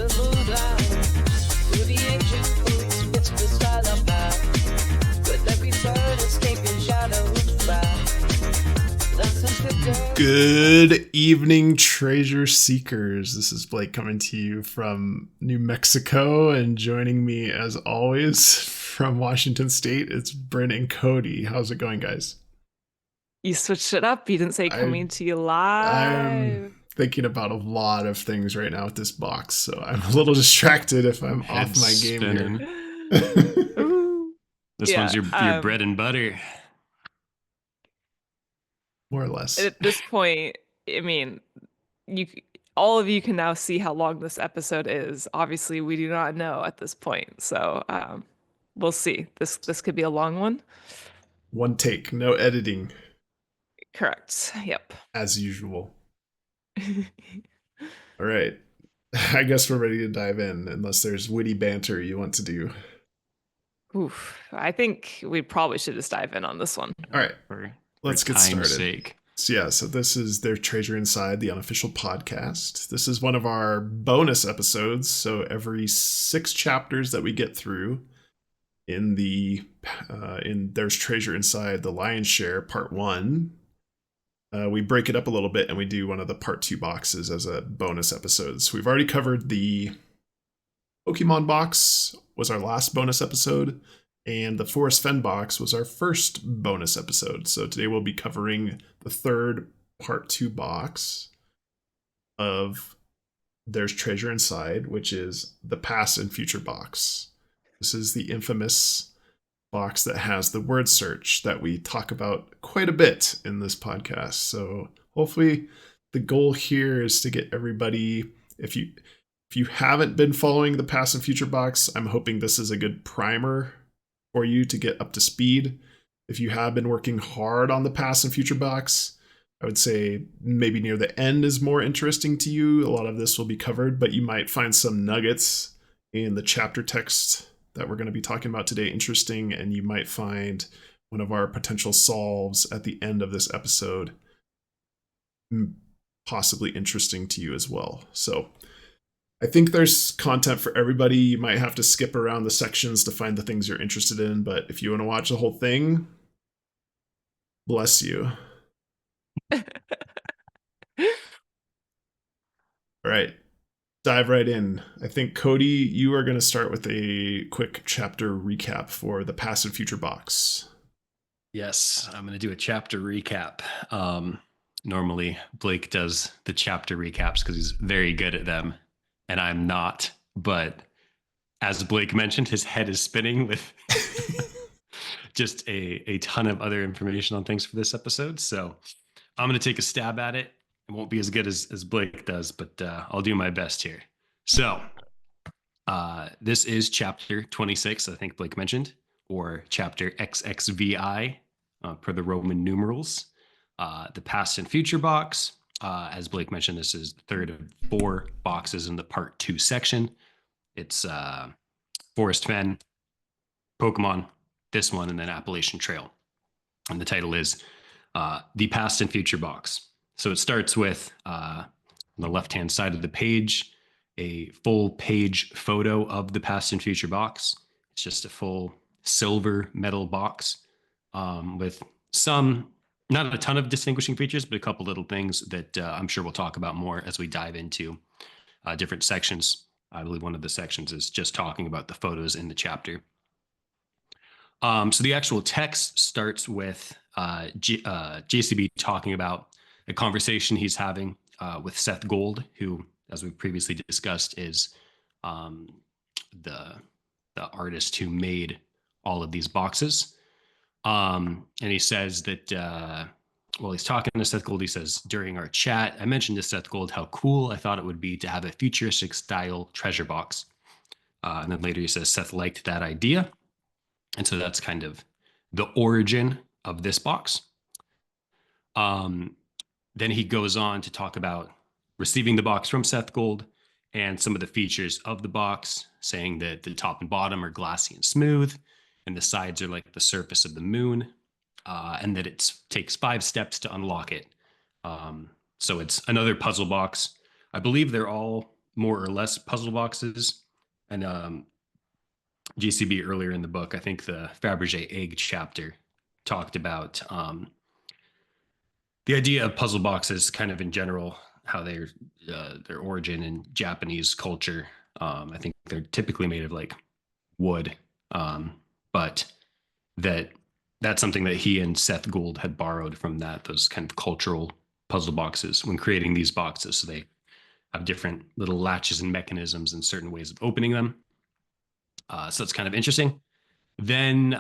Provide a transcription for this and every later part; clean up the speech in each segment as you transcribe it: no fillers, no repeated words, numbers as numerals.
the moonlight, through the ancient boots, it's the style of life. With every bird escaping shadows fly. Good evening, treasure seekers. This is Blake coming to you from New Mexico, and joining me as always from Washington State, it's Bryn and Cody. How's it going, guys? You switched it up. You didn't say coming to you live. I'm thinking about a lot of things right now with this box, so I'm a little distracted if I'm off my game here. This one's your bread and butter. More or less. At this point, I mean, all of you can now see how long this episode is. Obviously, we do not know at this point, so we'll see. This could be a long one. One take, no editing. Correct. Yep. As usual. All right. I guess we're ready to dive in, unless there's witty banter you want to do. Oof. I think we probably should just dive in on this one. All right. Let's get started. Sake. So this is their Treasure Inside, the unofficial podcast. This is one of our bonus episodes. So every 6 chapters that we get through in There's Treasure Inside, the Lion's Share, Part 1, we break it up a little bit and we do one of the Part 2 boxes as a bonus episode. So we've already covered the Pokemon box, was our last bonus episode. And the Forrest Fenn box was our first bonus episode. So today we'll be covering the third Part 2 box of There's Treasure Inside, which is the Past and Future box. This is the infamous box that has the word search that we talk about quite a bit in this podcast. So hopefully the goal here is to get everybody, if you haven't been following the Past and Future box, I'm hoping this is a good primer for you to get up to speed. If you have been working hard on the Past and Future box, I would say maybe near the end is more interesting to you. A lot of this will be covered, but you might find some nuggets in the chapter text that we're going to be talking about today interesting, and you might find one of our potential solves at the end of this episode possibly interesting to you as well. So I think there's content for everybody. You might have to skip around the sections to find the things you're interested in, but if you want to watch the whole thing, bless you. All right, dive right in. I think, Cody, you are going to start with a quick chapter recap for the Past and Future box. Yes, I'm going to do a chapter recap. Normally, Blake does the chapter recaps because he's very good at them. And I'm not, but as Blake mentioned, his head is spinning with just a ton of other information on things for this episode. So I'm going to take a stab at it. It won't be as good as Blake does, but I'll do my best here. So this is chapter 26, I think Blake mentioned, or chapter XXVI per the Roman numerals, the Past and Future box. As Blake mentioned, this is the third of 4 boxes in the Part 2 section. It's Forrest Fenn, Pokemon, this one, and then Appalachian Trail. And the title is The Past and Future box. So it starts with, on the left-hand side of the page, a full page photo of the Past and Future box. It's just a full silver metal box with some... not a ton of distinguishing features, but a couple little things that I'm sure we'll talk about more as we dive into different sections. I believe one of the sections is just talking about the photos in the chapter. So the actual text starts with JCB talking about a conversation he's having with Seth Gold, who, as we previously discussed, is the artist who made all of these boxes. And he says that, he's talking to Seth Gold. He says, during our chat, I mentioned to Seth Gold how cool I thought it would be to have a futuristic style treasure box. And then later he says Seth liked that idea. And so that's kind of the origin of this box. Then he goes on to talk about receiving the box from Seth Gold and some of the features of the box, saying that the top and bottom are glassy and smooth, and the sides are like the surface of the moon, and that it takes 5 steps to unlock it. So it's another puzzle box. I believe they're all more or less puzzle boxes. And GCB earlier in the book, I think the Fabergé egg chapter talked about the idea of puzzle boxes kind of in general, how their origin in Japanese culture. I think they're typically made of like wood, but that's something that he and Seth Gould had borrowed from those kind of cultural puzzle boxes when creating these boxes. So they have different little latches and mechanisms and certain ways of opening them. So it's kind of interesting. Then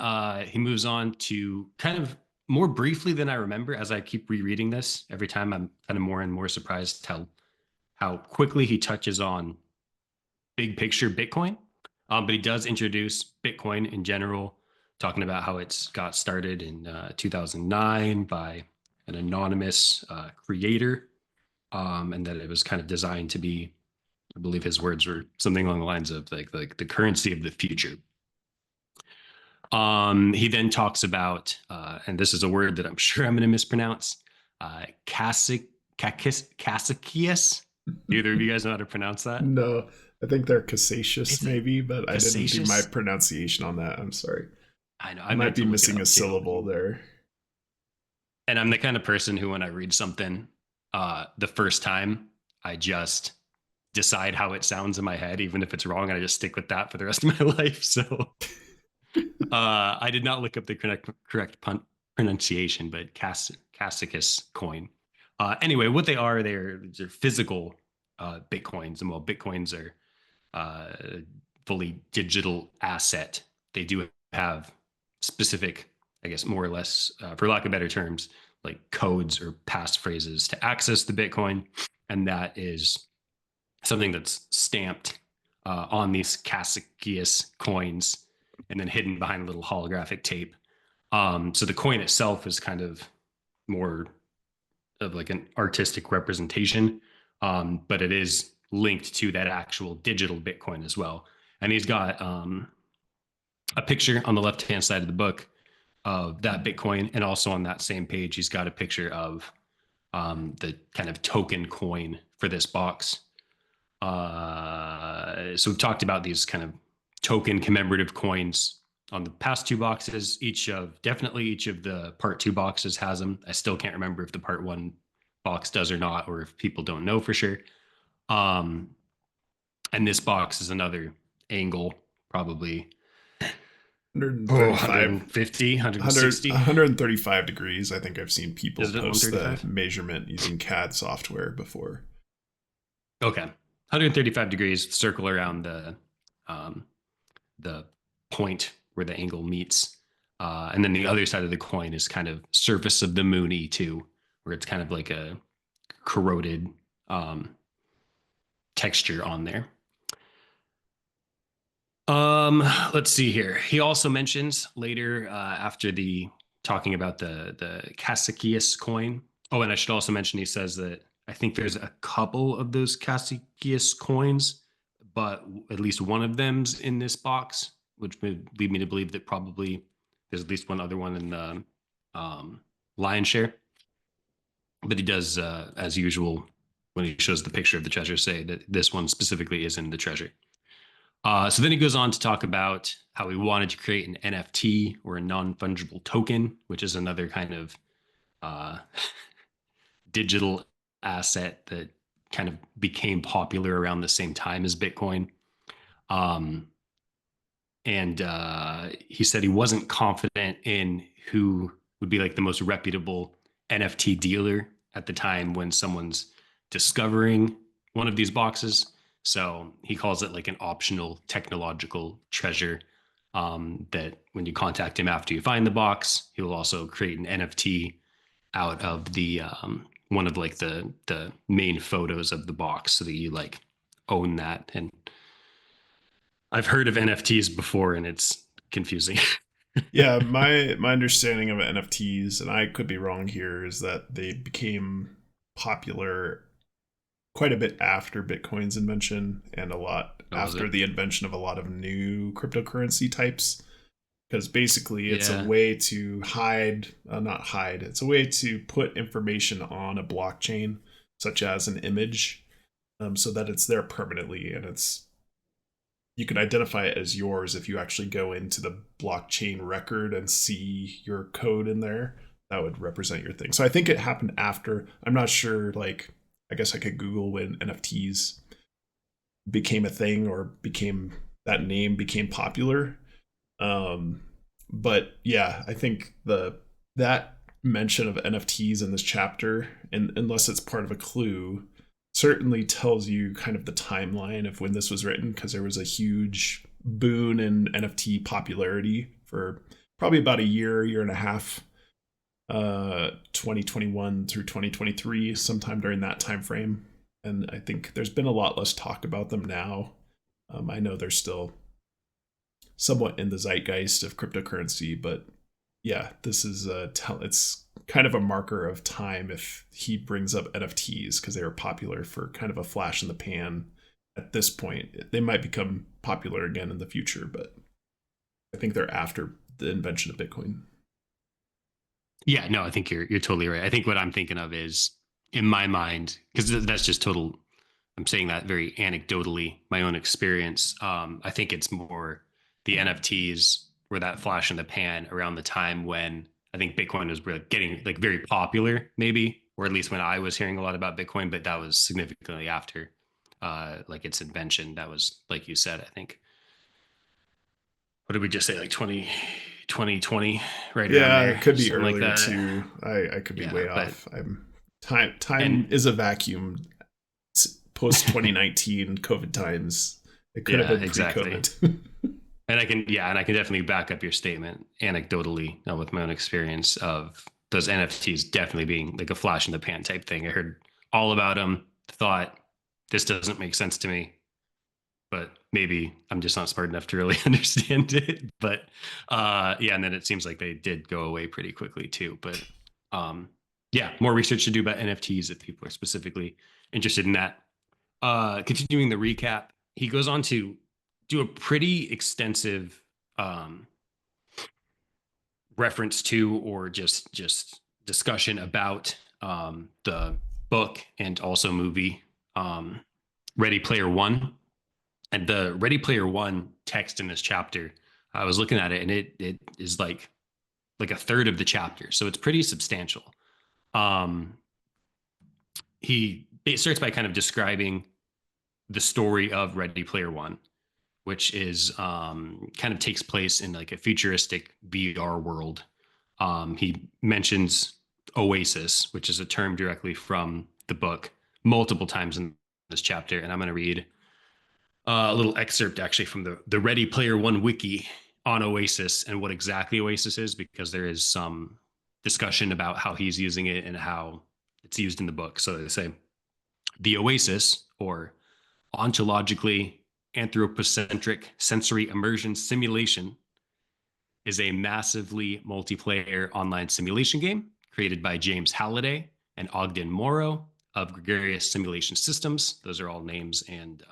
he moves on to kind of more briefly than I remember. As I keep rereading this, every time I'm kind of more and more surprised how quickly he touches on big picture Bitcoin. But he does introduce Bitcoin in general, talking about how it's got started in 2009 by an anonymous creator, and that it was kind of designed to be, I believe his words were something along the lines of like the currency of the future. He then talks about, and this is a word that I'm sure I'm going to mispronounce, Cassicius. Either of you guys know how to pronounce that? No, I think they're Cassacious maybe, but I didn't do my Cassacious? pronunciation on that. I'm sorry. I know. I might be missing a syllable there. And I'm the kind of person who, when I read something the first time, I just decide how it sounds in my head, even if it's wrong, and I just stick with that for the rest of my life. So I did not look up the correct pronunciation, but Cassicus coin. Anyway, what they are, they're physical Bitcoins. And while Bitcoins are fully digital asset, they do have specific, I guess, more or less, for lack of better terms, like codes or passphrases to access the Bitcoin. And that is something that's stamped on these Cassicius coins and then hidden behind a little holographic tape. So the coin itself is kind of more of like an artistic representation, but it is linked to that actual digital Bitcoin as well. And he's got a picture on the left-hand side of the book of that Bitcoin. And also on that same page, he's got a picture of the kind of token coin for this box. So we've talked about these kind of token commemorative coins on the past two boxes. Definitely each of the part 2 boxes has them. I still can't remember if the part 1 box does or not, or if people don't know for sure. And this box is another angle, probably 150, 160. 135 degrees. I think I've seen people post the 135? measurement using CAD software before. Okay. 135 degrees, circle around the point where the angle meets. And then the other side of the coin is kind of surface of the moon E2, where it's kind of like a corroded texture on there. Let's see here. He also mentions later after the talking about the Cassicius coin. Oh, and I should also mention, he says that I think there's a couple of those Cassicius coins, but at least one of them's in this box, which would lead me to believe that probably there's at least one other one in the lion's share. But he does, as usual, when he shows the picture of the treasure, say that this one specifically is in the treasure. So then he goes on to talk about how he wanted to create an NFT, or a non-fungible token, which is another kind of digital asset that kind of became popular around the same time as Bitcoin. And he said he wasn't confident in who would be like the most reputable NFT dealer at the time when someone's discovering one of these boxes. So he calls it like an optional technological treasure, that when you contact him after you find the box, he will also create an NFT out of the one of like the main photos of the box, so that you like own that. And I've heard of NFTs before, and it's confusing. Yeah, my understanding of NFTs, and I could be wrong here, is that they became popular quite a bit after Bitcoin's invention, and a lot after the invention of a lot of new cryptocurrency types. Because basically it's a way to it's a way to put information on a blockchain, such as an image, so that it's there permanently, and you can identify it as yours if you actually go into the blockchain record and see your code in there. That would represent your thing. So I think it happened after. I'm not sure. Like, I guess I could Google when NFTs became a thing or that name became popular. But yeah, I think that mention of NFTs in this chapter, and unless it's part of a clue, certainly tells you kind of the timeline of when this was written, because there was a huge boon in NFT popularity for probably about a year and a half, 2021 through 2023, sometime during that time frame. And I think there's been a lot less talk about them now. I know they're still somewhat in the zeitgeist of cryptocurrency, but yeah, this is it's kind of a marker of time if he brings up NFTs, because they were popular for kind of a flash in the pan at this point. They might become popular again in the future, but I think they're after the invention of Bitcoin. Yeah, no, I think you're totally right. I think what I'm thinking of is, in my mind, because that's just total, I'm saying that very anecdotally, my own experience. I think it's more the NFTs were that flash in the pan around the time when I think Bitcoin was really getting like very popular, maybe, or at least when I was hearing a lot about Bitcoin, but that was significantly after like its invention. That was, like you said, I think, what did we just say, like 2020, right around Yeah, there, it could be something earlier like that. too. I could be way but off. Time is a vacuum. Post 2019 COVID times, it could have been pre-COVID. And I can definitely back up your statement anecdotally with my own experience of those NFTs definitely being like a flash in the pan type thing. I heard all about them, thought this doesn't make sense to me, but maybe I'm just not smart enough to really understand it. But yeah, and then it seems like they did go away pretty quickly too. But yeah, more research to do about NFTs if people are specifically interested in that. Continuing the recap, he goes on to do a pretty extensive reference to, or just discussion about the book and also movie Ready Player One. And the Ready Player One text in this chapter, I was looking at it, and it is like a third of the chapter, so it's pretty substantial. It starts by kind of describing the story of Ready Player One, which is kind of takes place in like a futuristic VR world. He mentions Oasis, which is a term directly from the book, multiple times in this chapter. And I'm going to read a little excerpt actually from the Ready Player One wiki on Oasis and what exactly Oasis is, because there is some discussion about how he's using it and how it's used in the book. So they say, the Oasis, or ontologically anthropocentric sensory immersion simulation, is a massively multiplayer online simulation game created by James Halliday and Ogden Morrow of Gregarious Simulation Systems. Those are all names and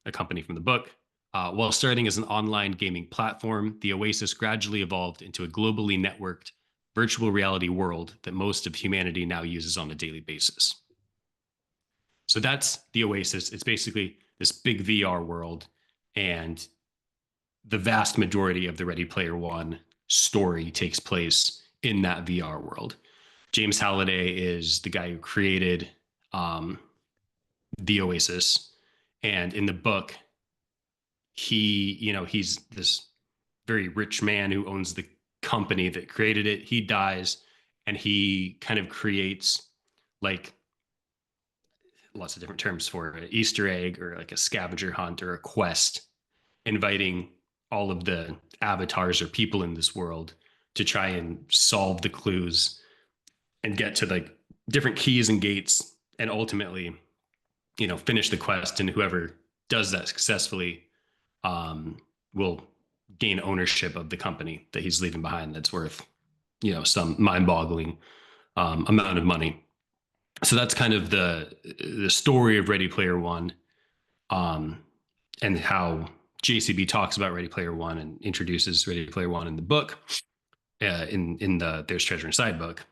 a company from the book. While starting as an online gaming platform, the Oasis gradually evolved into a globally networked virtual reality world that most of humanity now uses on a daily basis. So that's the Oasis. It's basically this big VR world, and the vast majority of the Ready Player One story takes place in that VR world. James Halliday is the guy who created the Oasis, and in the book, he's this very rich man who owns the company that created it. He dies, and he kind of creates like lots of different terms for an Easter egg or like a scavenger hunt or a quest, inviting all of the avatars or people in this world to try and solve the clues and get to like different keys and gates, and ultimately, finish the quest. And whoever does that successfully will gain ownership of the company that he's leaving behind that's worth, some mind-boggling amount of money. So that's kind of the story of Ready Player One, and how JCB talks about Ready Player One and introduces Ready Player One in the book, in the There's Treasure Inside book.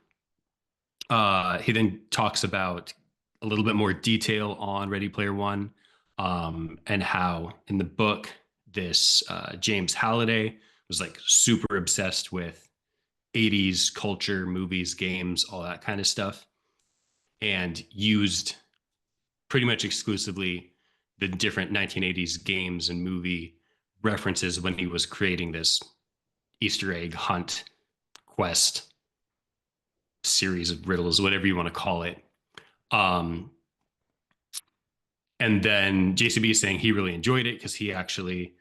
He then talks about a little bit more detail on Ready Player One, and how in the book this James Halliday was like super obsessed with 80s culture, movies, games, all that kind of stuff, and used pretty much exclusively the different 1980s games and movie references when he was creating this Easter egg hunt quest series of riddles, whatever you want to call it. And then JCB is saying he really enjoyed it because he actually,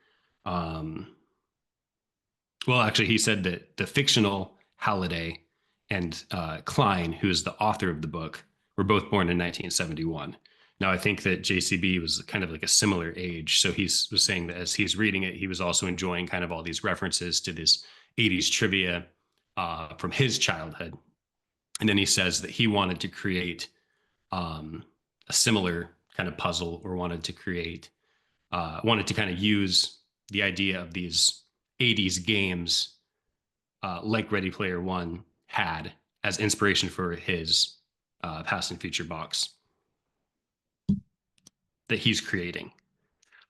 he said that the fictional Halliday and Klein, who is the author of the book, were both born in 1971. Now, I think that JCB was kind of like a similar age. So he was saying that as he's reading it, he was also enjoying kind of all these references to this 80s trivia from his childhood. And then he says that he wanted to create a similar kind of puzzle, or wanted to kind of use the idea of these 80s games like Ready Player One had as inspiration for his past and future box that he's creating.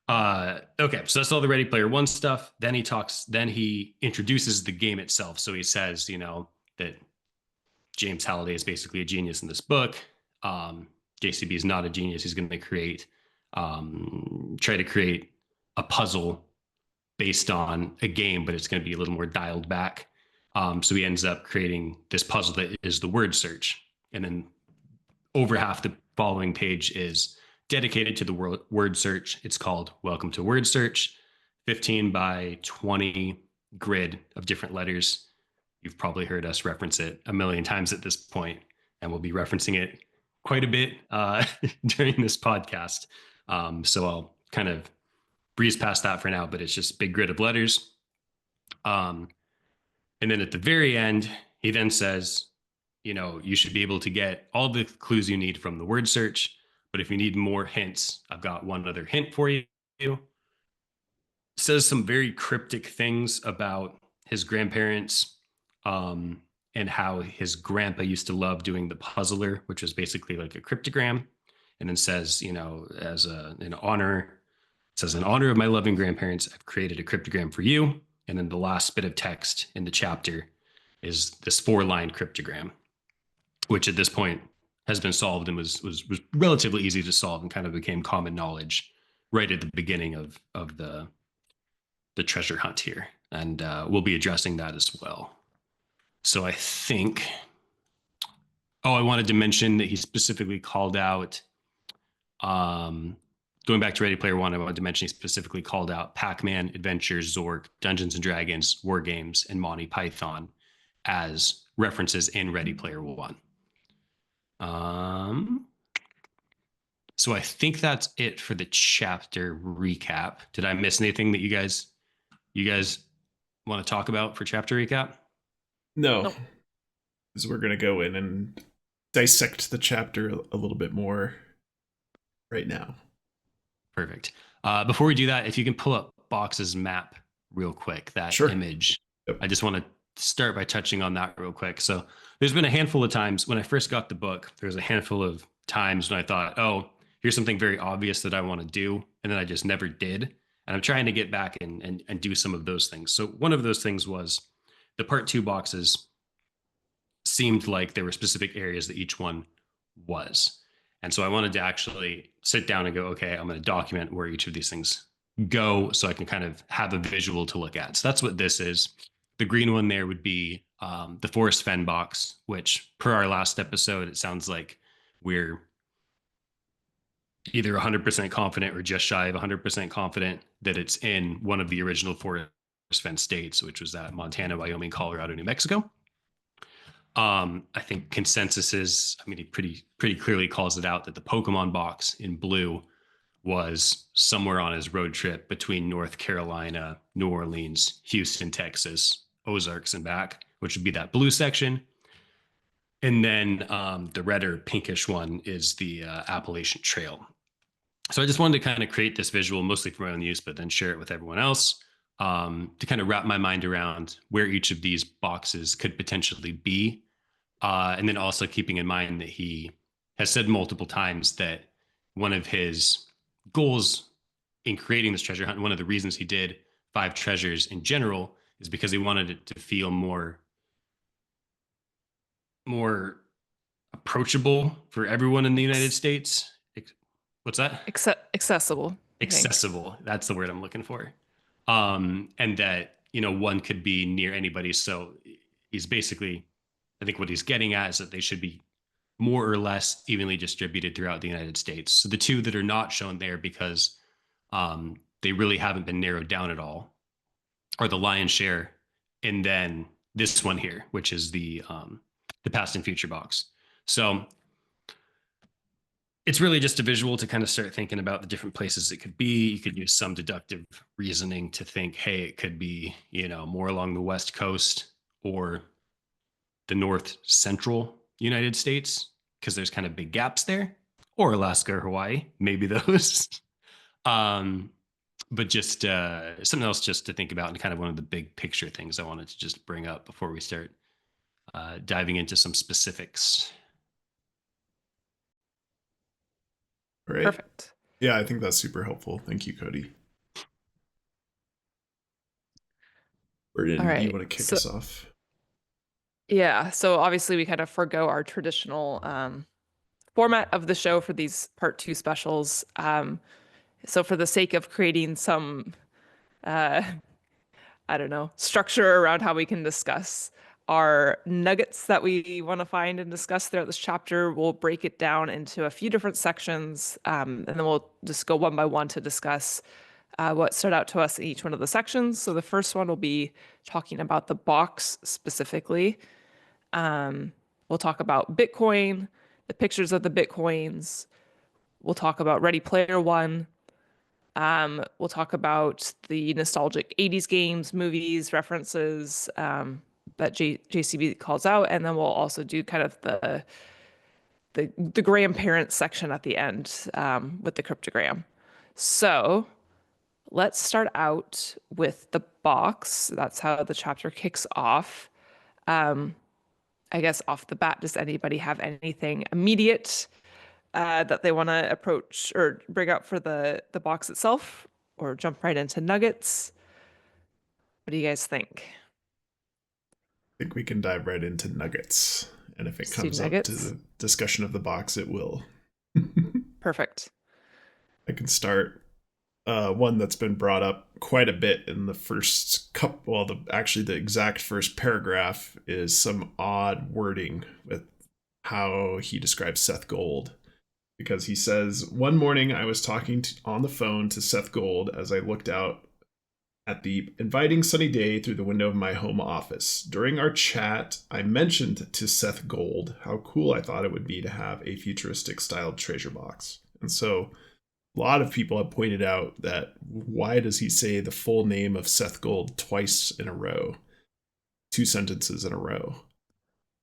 Okay, so that's all the Ready Player One stuff. Then he introduces the game itself. So he says, that James Halliday is basically a genius in this book. JCB is not a genius. He's going to try to create a puzzle based on a game, but it's going to be a little more dialed back. So he ends up creating this puzzle that is the word search. And then over half the following page is dedicated to the word search. It's called Welcome to Word Search, 15 by 20 grid of different letters. You've probably heard us reference it a million times at this point, and we'll be referencing it quite a bit during this podcast. So I'll kind of breeze past that for now, but it's just big grid of letters. And then at the very end, he then says, you should be able to get all the clues you need from the word search. But if you need more hints, I've got one other hint for you. Says some very cryptic things about his grandparents, and how his grandpa used to love doing the puzzler, which was basically like a cryptogram. And then says, in honor of my loving grandparents, I've created a cryptogram for you. And then the last bit of text in the chapter is this 4-line cryptogram, which at this point has been solved and was relatively easy to solve and kind of became common knowledge right at the beginning of the treasure hunt here. And we'll be addressing that as well. So I think, I wanted to mention that he specifically called out, going back to Ready Player One, I wanted to mention he specifically called out Pac-Man, Adventures, Zork, Dungeons and Dragons, War Games, and Monty Python as references in Ready Player One. So I think that's it for the chapter recap. Did I miss anything that you guys want to talk about for chapter recap? No, because we're going to go in and dissect the chapter a little bit more right now. Perfect. Before we do that, if you can pull up Box's map real quick, that Sure. image. Yep. I just want to start by touching on that real quick. So there's been a handful of times when I first got the book, there was a handful of times when I thought, here's something very obvious that I want to do. And then I just never did. And I'm trying to get back and do some of those things. So one of those things was the part 2 boxes seemed like there were specific areas that each one was. And so I wanted to actually sit down and go, okay, I'm going to document where each of these things go so I can kind of have a visual to look at. So that's what this is. The green one there would be the Forrest Fenn box, which per our last episode, it sounds like we're either 100% confident or just shy of 100% confident that it's in one of the original Forrest Fenn states, which was that Montana, Wyoming, Colorado, New Mexico. I think consensus is, he pretty clearly calls it out that the Pokemon box in blue was somewhere on his road trip between North Carolina, New Orleans, Houston, Texas, Ozarks, and back, which would be that blue section. And then the red or pinkish one is the Appalachian Trail. So I just wanted to kind of create this visual, mostly for my own use, but then share it with everyone else, to kind of wrap my mind around where each of these boxes could potentially be. And then also keeping in mind that he has said multiple times that one of his goals in creating this treasure hunt, one of the reasons he did 5 treasures in general, is because he wanted it to feel more approachable for everyone in the United States. What's that? Accessible. I think. Accessible. That's the word I'm looking for. And that, one could be near anybody. So he's basically, I think what he's getting at is that they should be more or less evenly distributed throughout the United States. So the 2 that are not shown there because they really haven't been narrowed down at all are the lion's share. And then this one here, which is the past and future box. So it's really just a visual to kind of start thinking about the different places it could be. You could use some deductive reasoning to think, hey, it could be, more along the West Coast or the North Central United States, because there's kind of big gaps there, or Alaska or Hawaii, maybe those. But just something else just to think about, and kind of one of the big picture things I wanted to just bring up before we start diving into some specifics. Right. Perfect. Yeah, I think that's super helpful. Thank you, Cody. Burden, All right, do you want to kick us off? Yeah, so obviously we kind of forgo our traditional format of the show for these part 2 specials. So for the sake of creating some, structure around how we can discuss our nuggets that we want to find and discuss throughout this chapter, we'll break it down into a few different sections, and then we'll just go one by one to discuss what stood out to us in each one of the sections. So the first one will be talking about the box specifically. We'll talk about Bitcoin, the pictures of the Bitcoins. We'll talk about Ready Player One. We'll talk about the nostalgic 80s games, movies, references that JCB calls out. And then we'll also do kind of the grandparent section at the end with the cryptogram. So let's start out with the box. That's how the chapter kicks off. I guess off the bat, does anybody have anything immediate that they want to approach or bring up for the box itself, or jump right into nuggets? What do you guys think? I think we can dive right into nuggets. And if it Let's do comes up to nuggets. the discussion of the box, it will. Perfect. I can start. One that's been brought up quite a bit in the first couple, well, the exact first paragraph is some odd wording with how he describes Seth Gold. Because he says, one morning I was talking on the phone to Seth Gold as I looked out at the inviting sunny day through the window of my home office. During our chat, I mentioned to Seth Gold how cool I thought it would be to have a futuristic styled treasure box. And so a lot of people have pointed out that why does he say the full name of Seth Gold twice in a row? 2 sentences in a row.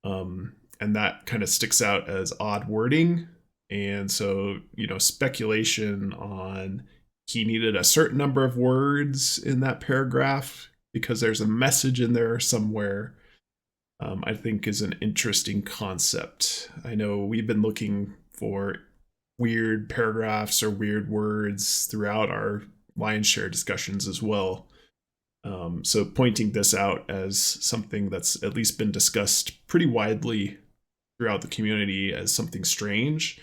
And that kind of sticks out as odd wording. And so, speculation on he needed a certain number of words in that paragraph because there's a message in there somewhere, I think is an interesting concept. I know we've been looking for weird paragraphs or weird words throughout our lion's share discussions as well. So pointing this out as something that's at least been discussed pretty widely throughout the community as something strange,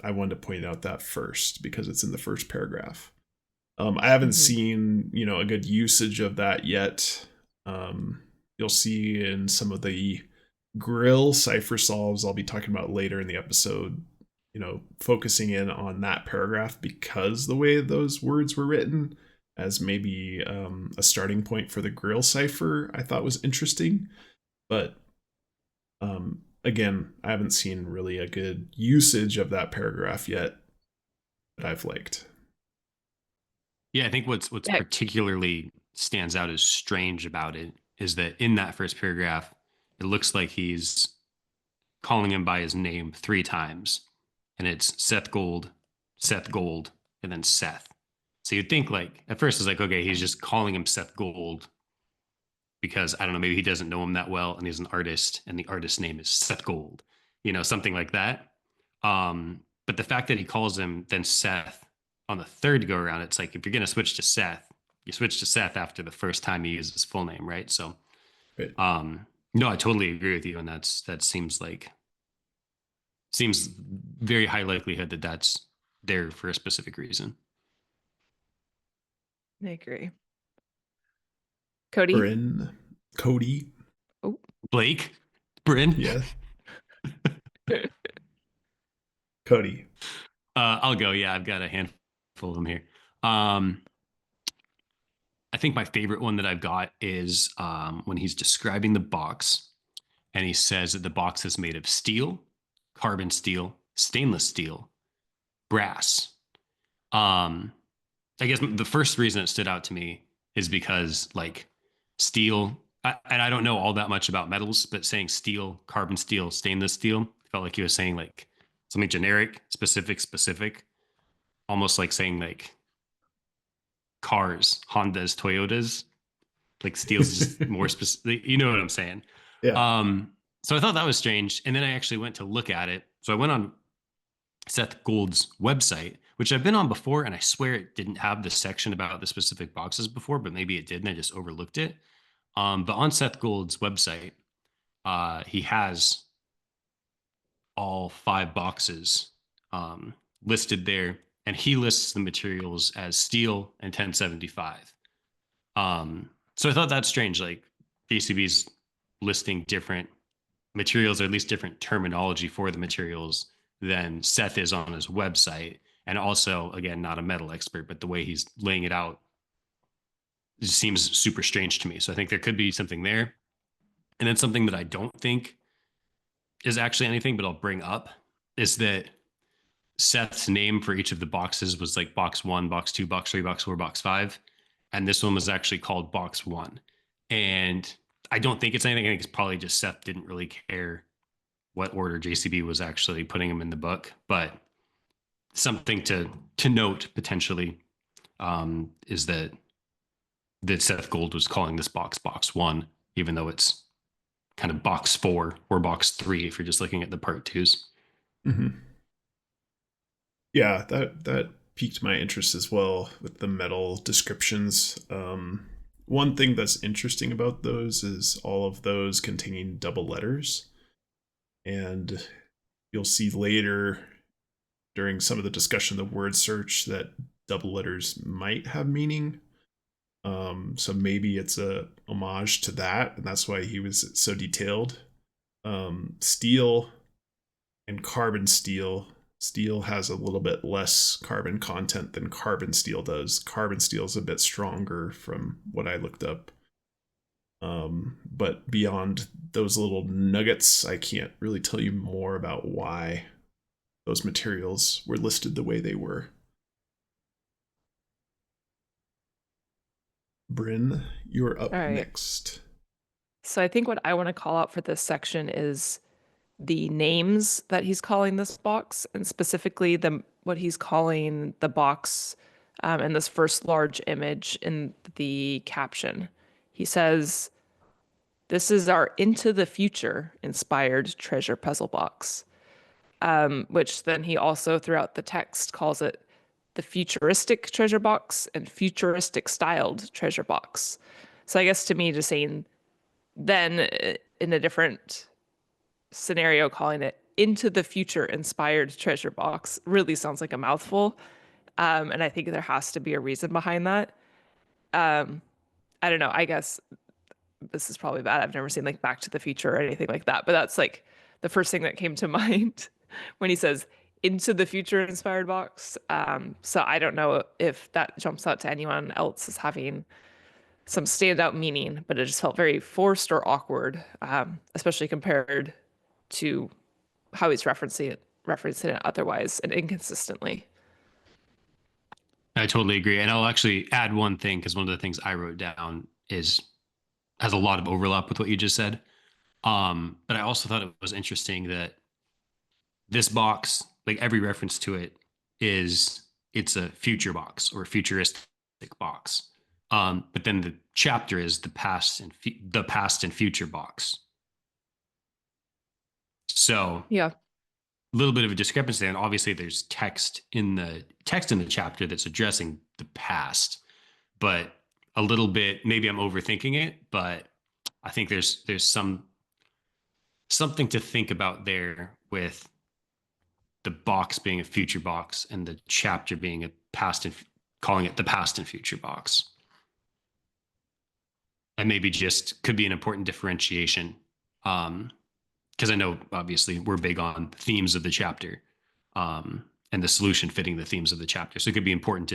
I wanted to point out that first because it's in the first paragraph. I haven't seen, a good usage of that yet. You'll see in some of the Grill cipher solves I'll be talking about later in the episode, focusing in on that paragraph because the way those words were written as maybe a starting point for the Grill cipher I thought was interesting. But again, I haven't seen really a good usage of that paragraph yet that I've liked. Yeah, I think what's particularly stands out as strange about it is that in that first paragraph, it looks like he's calling him by his name 3 times. And it's Seth Gold, and then Seth. So you'd think at first it's okay, he's just calling him Seth Gold because, I don't know, maybe he doesn't know him that well and he's an artist and the artist's name is Seth Gold, something like that. But the fact that he calls him then Seth on the third go around, it's like if you're gonna switch to Seth, you switch to Seth after the first time he uses his full name, right? So Right. no, I totally agree with you, and that seems very high likelihood that that's there for a specific reason. I agree. Cody? Bryn, Cody. Oh. Blake, Bryn. Yeah. Cody. I'll go. Yeah, I've got a handful of them here. I think my favorite one that I've got is when he's describing the box, and he says that the box is made of steel, carbon steel, stainless steel, brass. I guess the first reason it stood out to me is because like steel, and I don't know all that much about metals, but saying steel, carbon steel, stainless steel felt like he was saying like something generic, specific, almost like saying like cars, Hondas, Toyotas, like steel's just more specific. You know what I'm saying? Yeah. So I thought that was strange. And then I actually went to look at it. So I went on Seth Gould's website, which I've been on before, and I swear it didn't have the section about the specific boxes before, but maybe it did, and I just overlooked it. But on Seth Gould's website, he has all 5 boxes listed there, and he lists the materials as steel and 1075. So I thought that's strange. Like JCB's listing different materials, or at least different terminology for the materials than Seth is on his website. And also, again, not a metal expert, but the way he's laying it out just seems super strange to me. So I think there could be something there. And then something that I don't think is actually anything, but I'll bring up is that Seth's name for each of the boxes was like box 1, box 2, box 3, box 4, box 5. And this one was actually called box 1. And I don't think it's anything. I think it's probably just Seth didn't really care what order JCB was actually putting him in the book. But something to note potentially is that Seth Gould was calling this box 1, even though it's kind of box 4 or box 3 if you're just looking at the part 2s. Mm-hmm. Yeah, that piqued my interest as well with the metal descriptions. One thing that's interesting about those is all of those containing double letters. And you'll see later during some of the discussion of the word search that double letters might have meaning. So maybe it's a homage to that, and that's why he was so detailed. Steel and carbon steel. Steel has a little bit less carbon content than carbon steel does. Carbon steel is a bit stronger from what I looked up. But beyond those little nuggets, I can't really tell you more about why those materials were listed the way they were. Bryn, you're up next. So I think what I want to call out for this section is the names that he's calling this box, and specifically what he's calling the box in this first large image in the caption. He says, "This is our into the future inspired treasure puzzle box," which then he also throughout the text calls it the futuristic treasure box and futuristic styled treasure box. So I guess to me, just saying then in a different scenario, calling it into the future inspired treasure box really sounds like a mouthful. And I think there has to be a reason behind that. I don't know. I guess this is probably bad. I've never seen like Back to the Future or anything like that, but that's like the first thing that came to mind when he says into the future inspired box. So I don't know if that jumps out to anyone else as having some standout meaning, but it just felt very forced or awkward, especially compared to how he's referencing it otherwise and inconsistently. I totally agree. And I'll actually add one thing, because one of the things I wrote down has a lot of overlap with what you just said. But I also thought it was interesting that this box, like every reference to it, it's a future box or a futuristic box. But then the chapter is the past and future box. So yeah, little bit of a discrepancy, and obviously there's text in the chapter that's addressing the past, but a little bit, maybe I'm overthinking it, but I think there's something to think about there with the box being a future box and the chapter being a past and calling it the past and future box. And maybe just could be an important differentiation. Because I know obviously we're big on themes of the chapter, and the solution fitting the themes of the chapter. So it could be important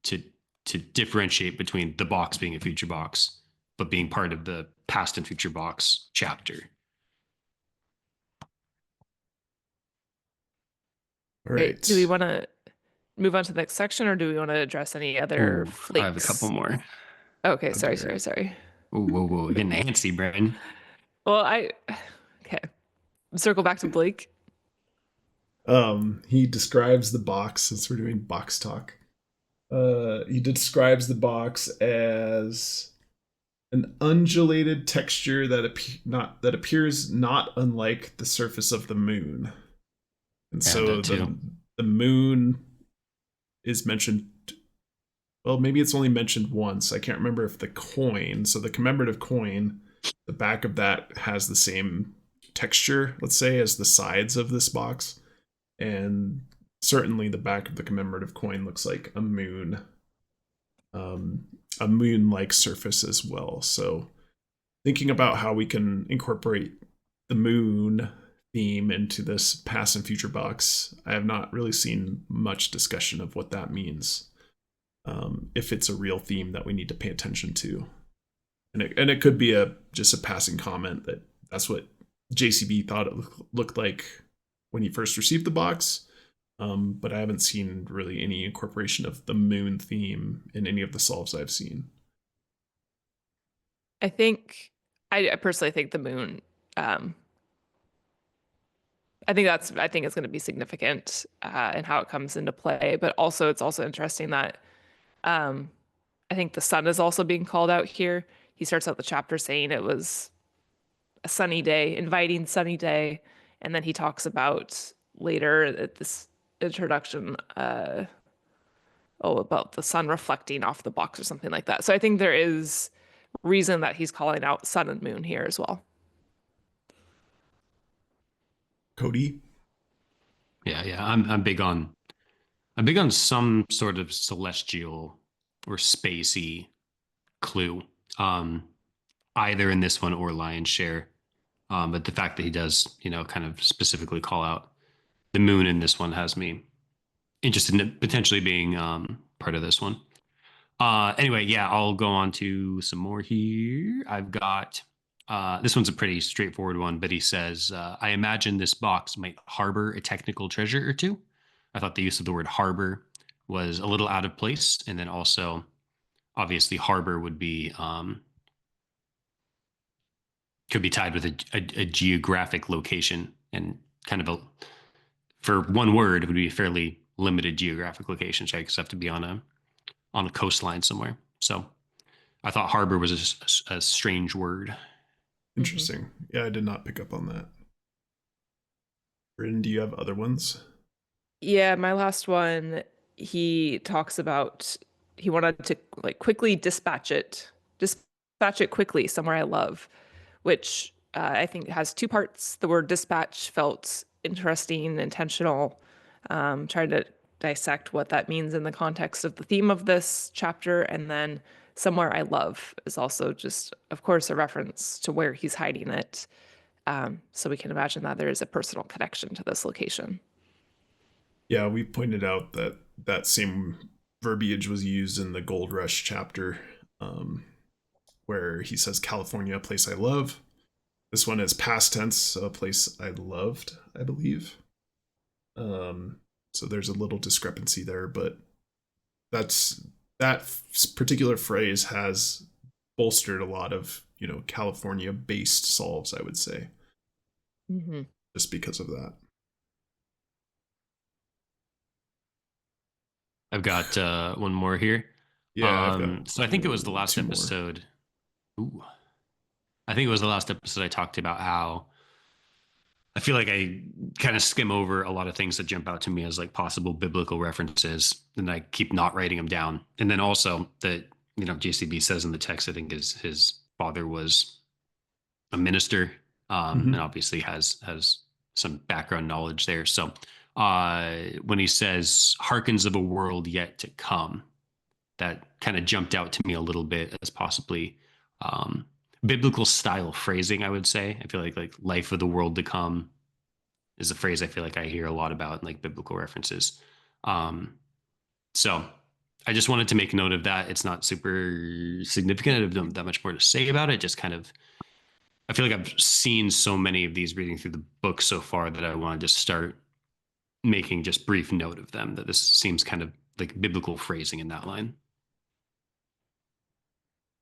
to differentiate between the box being a future box, but being part of the past and future box chapter. All right. Do we want to move on to the next section, or do we want to address any other Ooh, flakes? I have a couple more. Okay, sorry. Ooh, whoa, getting antsy, Brennan. Well, okay. Circle back to Blake. He describes the box, since we're doing box talk. He describes the box as an undulated texture that appears not unlike the surface of the moon. And so the moon is mentioned. Well, maybe it's only mentioned once. I can't remember if the coin. So the commemorative coin, the back of that has the same texture, let's say, as the sides of this box. And certainly the back of the commemorative coin looks like a moon-like surface as well. So thinking about how we can incorporate the moon theme into this past and future box, I have not really seen much discussion of what that means. If it's a real theme that we need to pay attention to. And it could be just a passing comment that's what JCB thought it looked like when he first received the box. But I haven't seen really any incorporation of the moon theme in any of the solves I've seen. I personally think the moon, I think it's going to be significant in how it comes into play, but also it's also interesting that I think the sun is also being called out here. He starts out the chapter saying it was a sunny day, inviting sunny day, and then he talks about later at this introduction, about the sun reflecting off the box or something like that. So I think there is reason that he's calling out sun and moon here as well. Cody? Yeah. I'm big on some sort of celestial or spacey clue, either in this one or Lion's Share. But the fact that he does, kind of specifically call out the moon in this one has me interested in it potentially being part of this one. Anyway, yeah, I'll go on to some more here. I've got this one's a pretty straightforward one, but he says, I imagine this box might harbor a technical treasure or two. I thought the use of the word harbor was a little out of place. And then also, obviously, harbor would be could be tied with a geographic location, and kind of for one word, it would be a fairly limited geographic location, right? Because I have to be on a coastline somewhere. So I thought harbor was a strange word. Interesting. Mm-hmm. Yeah, I did not pick up on that. Bryn, do you have other ones? Yeah, my last one, he talks about he wanted to quickly dispatch it quickly somewhere I love, which I think has two parts. The word dispatch felt interesting, intentional, trying to dissect what that means in the context of the theme of this chapter. And then somewhere I love is also just, of course, a reference to where he's hiding it. So we can imagine that there is a personal connection to this location. Yeah, we pointed out that same verbiage was used in the Gold Rush chapter, where he says, California, a place I love. This one is past tense, a place I loved, I believe. So there's a little discrepancy there, but that particular phrase has bolstered a lot of, California-based solves, I would say, just because of that. I've got one more here. Yeah. So I think it was the last episode. Ooh. I think it was the last episode I talked about how I feel like I kind of skim over a lot of things that jump out to me as like possible biblical references, and I keep not writing them down. And then also that, JCB says in the text, I think his father was a minister, and obviously has some background knowledge there. So when he says "hearkens of a world yet to come," that kind of jumped out to me a little bit as possibly biblical style phrasing, I would say. I feel like life of the world to come is a phrase I feel like I hear a lot about in like biblical references. So I just wanted to make note of that. It's not super significant. I don't have that much more to say about it. Just kind of, I feel like I've seen so many of these reading through the book so far that I want to just start making just brief note of them, that this seems kind of like biblical phrasing in that line.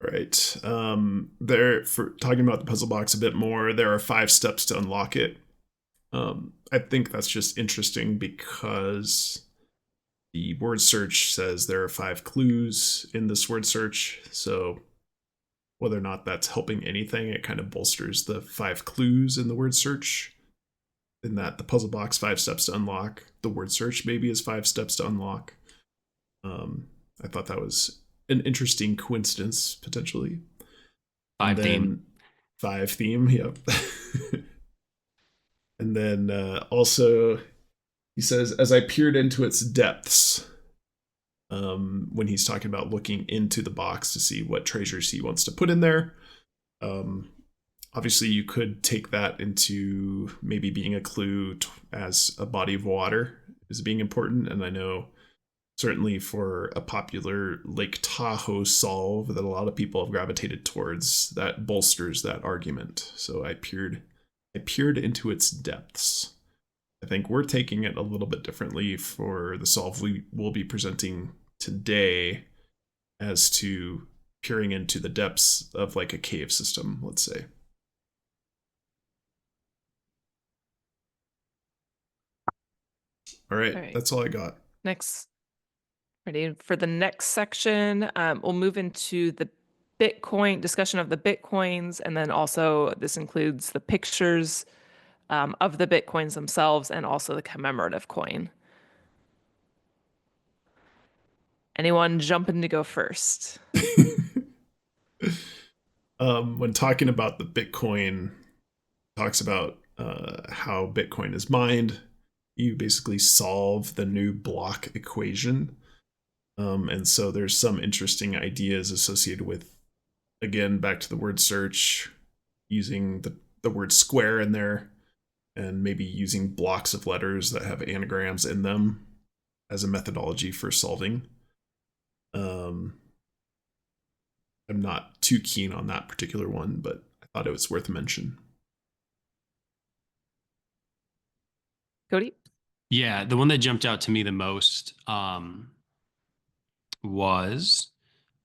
Right. There, for talking about the puzzle box a bit more, there are 5 steps to unlock it. I think that's just interesting because the word search says there are 5 clues in this word search. So whether or not that's helping anything, it kind of bolsters the 5 clues in the word search. In that the puzzle box, 5 steps to unlock. The word search maybe is 5 steps to unlock. I thought that was an interesting coincidence, potentially. 5 theme. 5 theme, yep. And then also, he says, as I peered into its depths, when he's talking about looking into the box to see what treasures he wants to put in there. Obviously, you could take that into maybe being a clue as a body of water is being important. And I know certainly for a popular Lake Tahoe solve that a lot of people have gravitated towards, that bolsters that argument. So I peered into its depths. I think we're taking it a little bit differently for the solve we will be presenting today as to peering into the depths of like a cave system, let's say. All right. That's all I got. Next. Ready for the next section. We'll move into the Bitcoin discussion of the Bitcoins, and then also this includes the pictures of the Bitcoins themselves and also the commemorative coin. Anyone jumping to go first? When talking about the Bitcoin, talks about how Bitcoin is mined. You basically solve the new block equation. And so there's some interesting ideas associated with, again, back to the word search, using the word square in there, and maybe using blocks of letters that have anagrams in them as a methodology for solving. I'm not too keen on that particular one, but I thought it was worth a mention. Cody? Yeah, the one that jumped out to me the most was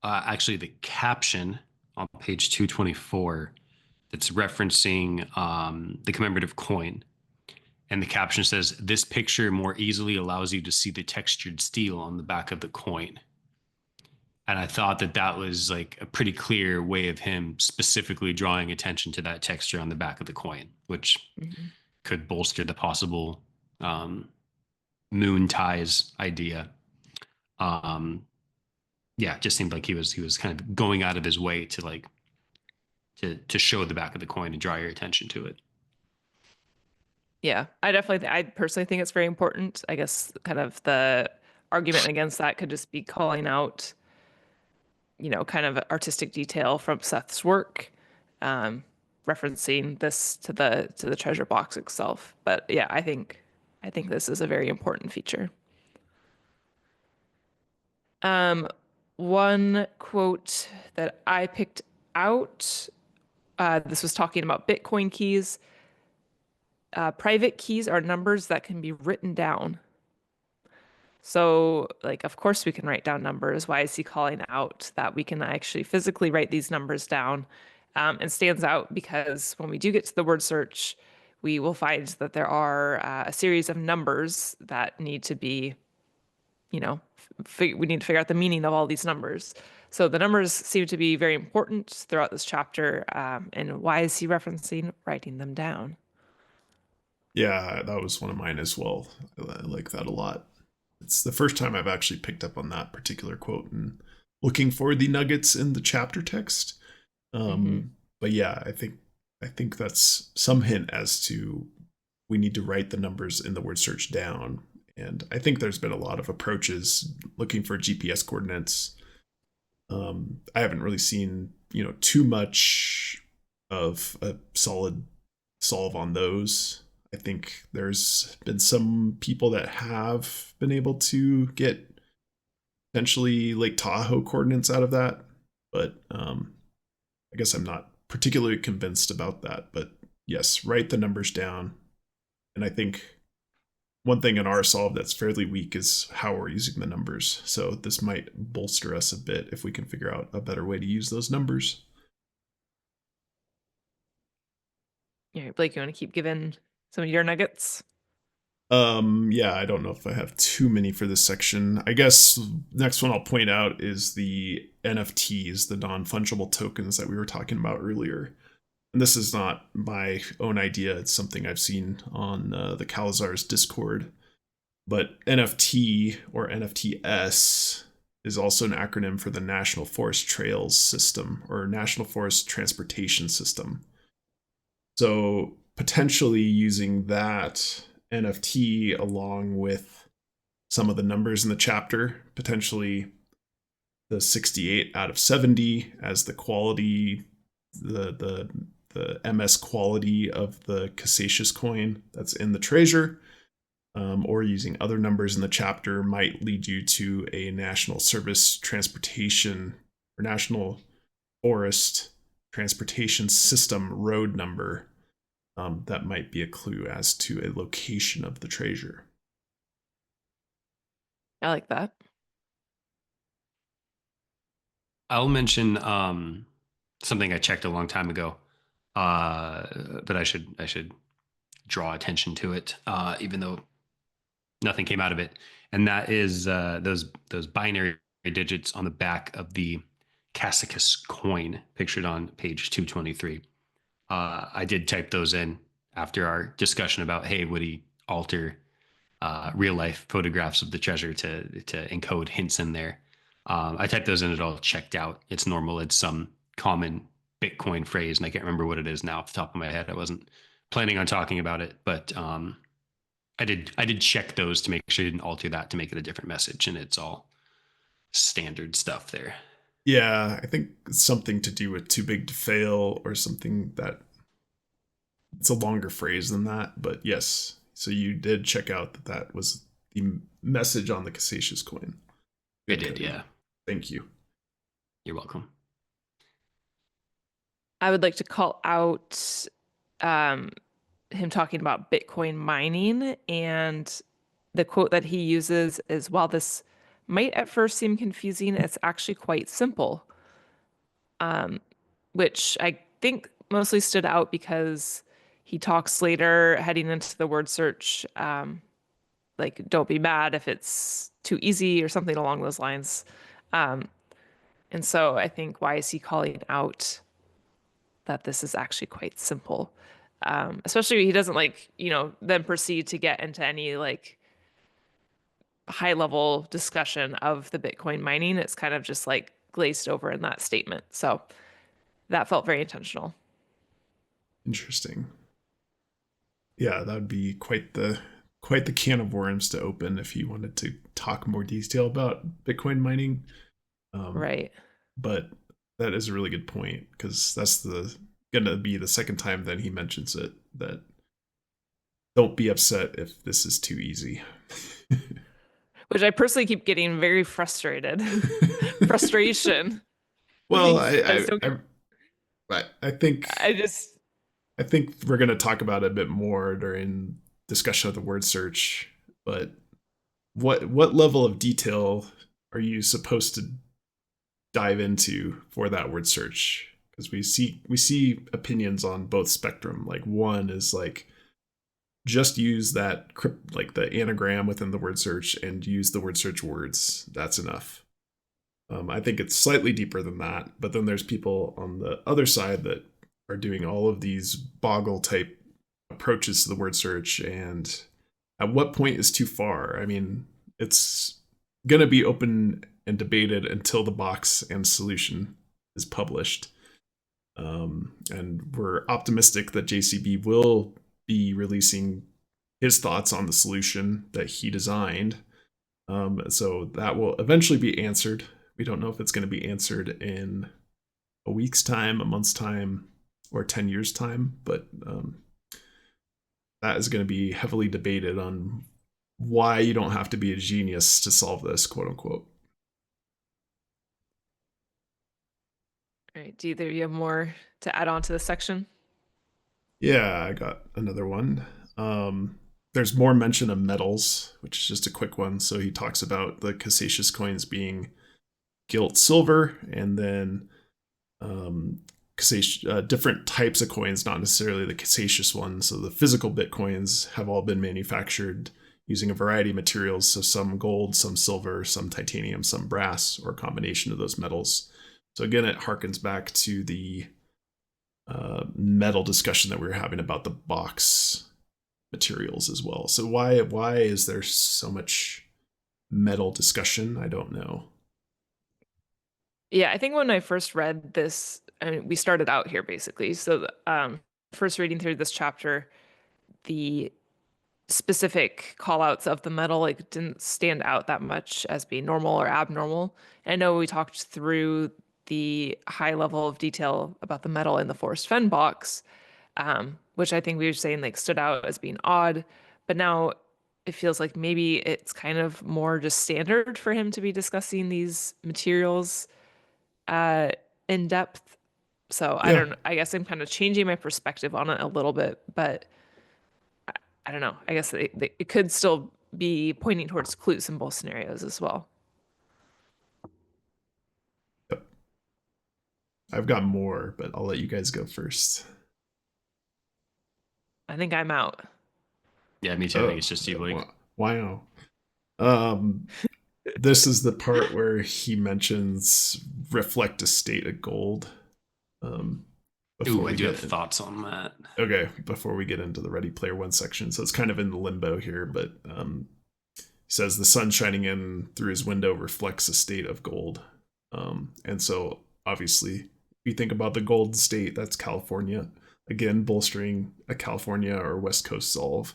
actually the caption on page 224 that's referencing the commemorative coin. And the caption says, "This picture more easily allows you to see the textured steel on the back of the coin." And I thought that was like a pretty clear way of him specifically drawing attention to that texture on the back of the coin, which could bolster the possible moon ties idea. Yeah, it just seemed like he was kind of going out of his way to like to show the back of the coin and draw your attention to it. Yeah, I personally think it's very important. I guess kind of the argument against that could just be calling out, kind of artistic detail from Seth's work, referencing this to the treasure box itself. But yeah, I think this is a very important feature. One quote that I picked out, this was talking about Bitcoin keys. Private keys are numbers that can be written down. So, like, of course we can write down numbers. Why is he calling out that we can actually physically write these numbers down? And stands out because when we do get to the word search, we will find that there are a series of numbers that need to be, we need to figure out the meaning of all these numbers. So the numbers seem to be very important throughout this chapter. And why is he referencing writing them down? Yeah, that was one of mine as well. I like that a lot. It's the first time I've actually picked up on that particular quote and looking for the nuggets in the chapter text. But yeah, I think that's some hint as to we need to write the numbers in the word search down. And I think there's been a lot of approaches looking for GPS coordinates. I haven't really seen, too much of a solid solve on those. I think there's been some people that have been able to get potentially Lake Tahoe coordinates out of that, but I guess I'm not particularly convinced about that. But yes, write the numbers down. And I think one thing in our solve that's fairly weak is how we're using the numbers. So this might bolster us a bit if we can figure out a better way to use those numbers. Yeah, Blake, you want to keep giving some of your nuggets? Yeah, I don't know if I have too many for this section. I guess next one I'll point out is the NFTs, the non-fungible tokens that we were talking about earlier. And this is not my own idea. It's something I've seen on the Calazar's Discord. But NFT or NFTS is also an acronym for the National Forest Trails System or National Forest Transportation System. So potentially using that NFT along with some of the numbers in the chapter, potentially the 68 out of 70 as the quality, the MS quality of the Cassatius coin that's in the treasure, or using other numbers in the chapter might lead you to a National Service Transportation or National Forest Transportation System road number. That might be a clue as to a location of the treasure. I like that. I'll mention something I checked a long time ago, but I should draw attention to it, even though nothing came out of it. And that is those binary digits on the back of the Cassicus coin pictured on page 223. I did type those in after our discussion about, hey, would he alter real life photographs of the treasure to encode hints in there? I typed those in, it all checked out. It's normal. It's some common Bitcoin phrase, and I can't remember what it is now off the top of my head. I wasn't planning on talking about it, but I did check those to make sure I didn't alter that to make it a different message, and it's all standard stuff there. Yeah, I think it's something to do with too big to fail or something that it's a longer phrase than that. But yes, so you did check out that was the message on the Cassatius coin. I did, yeah. Thank you. You're welcome. I would like to call out him talking about Bitcoin mining, and the quote that he uses is, while this might at first seem confusing, it's actually quite simple. Which I think mostly stood out because he talks later heading into the word search, like, don't be mad if it's too easy or something along those lines. And so I think, why is he calling out that this is actually quite simple? Especially he doesn't then proceed to get into any high level discussion of the Bitcoin mining. It's kind of just glazed over in that statement. So that felt very intentional. Interesting. Yeah, that would be quite the can of worms to open if you wanted to talk more detail about Bitcoin mining. Right. But that is a really good point, because that's gonna be the second time that he mentions it, that don't be upset if this is too easy. Which I personally keep getting very frustrated. Frustration. Well, I think we're going to talk about it a bit more during discussion of the word search, but what level of detail are you supposed to dive into for that word search? Because we see opinions on both spectrum. Like, one is just use that the anagram within the word search and use the word search words. That's enough. I think it's slightly deeper than that, but then there's people on the other side that are doing all of these boggle type approaches to the word search, and at what point is too far. I mean, it's going to be open and debated until the box and solution is published. And we're optimistic that JCB will be releasing his thoughts on the solution that he designed. So that will eventually be answered. We don't know if it's going to be answered in a week's time, a month's time, or 10 years' time, but that is going to be heavily debated on why you don't have to be a genius to solve this, quote unquote. All right. Do either of you have more to add on to this section? Yeah, I got another one. There's more mention of metals, which is just a quick one. So he talks about the cassatious coins being gilt silver, and then different types of coins, not necessarily the cassatious ones. So the physical bitcoins have all been manufactured using a variety of materials. So some gold, some silver, some titanium, some brass, or a combination of those metals. So again, it harkens back to the metal discussion that we were having about the box materials as well. So why is there so much metal discussion? I don't know. Yeah, I think when I first read this, I mean, we started out here basically. So first reading through this chapter, the specific call outs of the metal like didn't stand out that much as being normal or abnormal. And I know we talked through the high level of detail about the metal in the Forrest Fenn box, which I think we were saying like stood out as being odd. But now it feels like maybe it's kind of more just standard for him to be discussing these materials in depth. So Yeah. I guess I'm kind of changing my perspective on it a little bit, but I don't know. I guess it could still be pointing towards clues in both scenarios as well. Yep. I've got more, but I'll let you guys go first. I think I'm out. Yeah, me too. I think it's just you, Blake. Wow. This is the part where he mentions reflect a state of gold. Ooh, I do have thoughts on that. Okay, before we get into the Ready Player One section. So it's kind of in limbo here, but he says the sun shining in through his window reflects a state of gold. And so obviously, if you think about the Golden State, that's California. Again, bolstering a California or West Coast solve.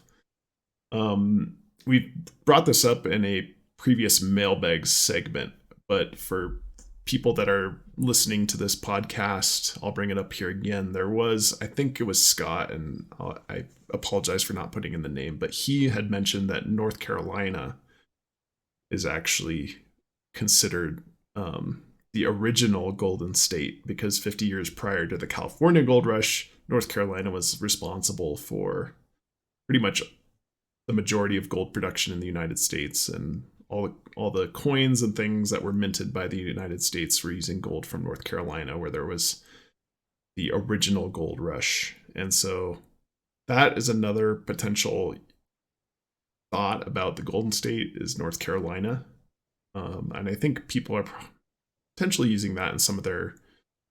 We brought this up in a previous mailbag segment, but for people that are listening to this podcast, I'll bring it up here again. There was, I think it was Scott, and I apologize for not putting in the name, but he had mentioned that North Carolina is actually considered the original Golden State because 50 years prior to the California Gold Rush, North Carolina was responsible for pretty much the majority of gold production in the United States, and all the coins and things that were minted by the United States were using gold from North Carolina, where there was the original gold rush. And so that is another potential thought about the Golden State is North Carolina. And I think people are potentially using that in some of their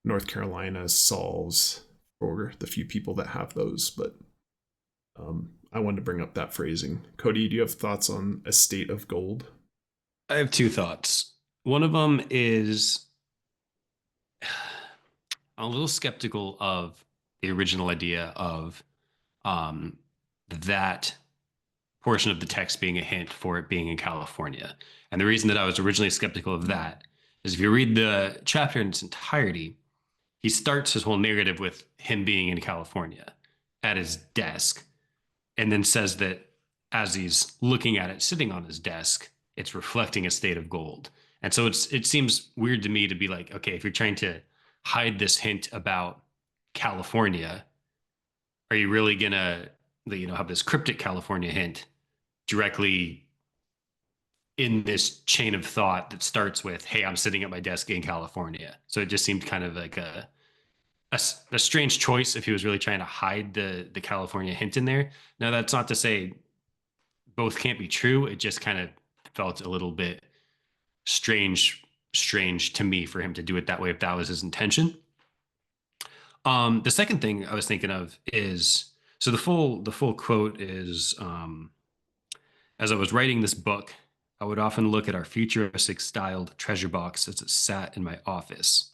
North Carolina solves for the few people that have those. But I wanted to bring up that phrasing. Cody, do you have thoughts on a state of gold? I have two thoughts. One of them is I'm a little skeptical of the original idea of that portion of the text being a hint for it being in California. And the reason that I was originally skeptical of that is if you read the chapter in its entirety, he starts his whole narrative with him being in California at his desk, and then says that as he's looking at it sitting on his desk, it's reflecting a state of gold. And so it seems weird to me to be like, okay, if you're trying to hide this hint about California, are you really gonna, have this cryptic California hint directly in this chain of thought that starts with, hey, I'm sitting at my desk in California? So it just seemed kind of like a strange choice if he was really trying to hide the California hint in there. Now, that's not to say both can't be true. It just kind of felt a little bit strange to me for him to do it that way if that was his intention. The second thing I was thinking of is, So the full quote is, as I was writing this book, I would often look at our futuristic styled treasure box as it sat in my office.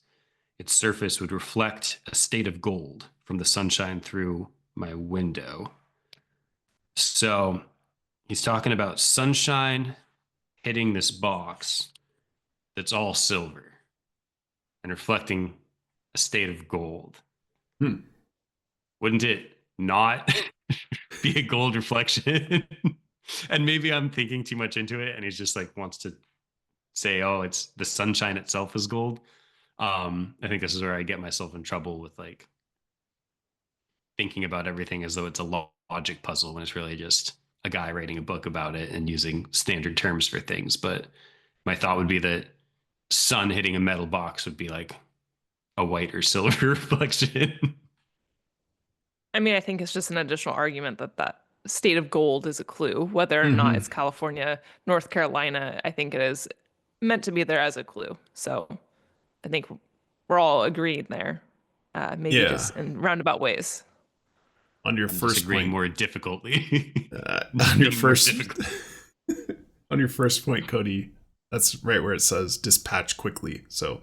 Its surface would reflect a state of gold from the sunshine through my window. So he's talking about sunshine hitting this box that's all silver and reflecting a state of gold. Hmm. Wouldn't it not be a gold reflection? And maybe I'm thinking too much into it, and he's just like wants to say, "Oh, it's the sunshine itself is gold." I think this is where I get myself in trouble with like thinking about everything as though it's a logic puzzle when it's really just a guy writing a book about it and using standard terms for things. But my thought would be that sun hitting a metal box would be like a white or silver reflection. I mean, I think it's just an additional argument that that state of gold is a clue. Whether or not Mhm. it's California, North Carolina, I think it is meant to be there as a clue. So I think we're all agreeing there, maybe Yeah. just in roundabout ways. On your I'm first disagreeing point, more difficultly. on your Being more first difficult. on your first point, Cody, that's right where it says dispatch quickly. So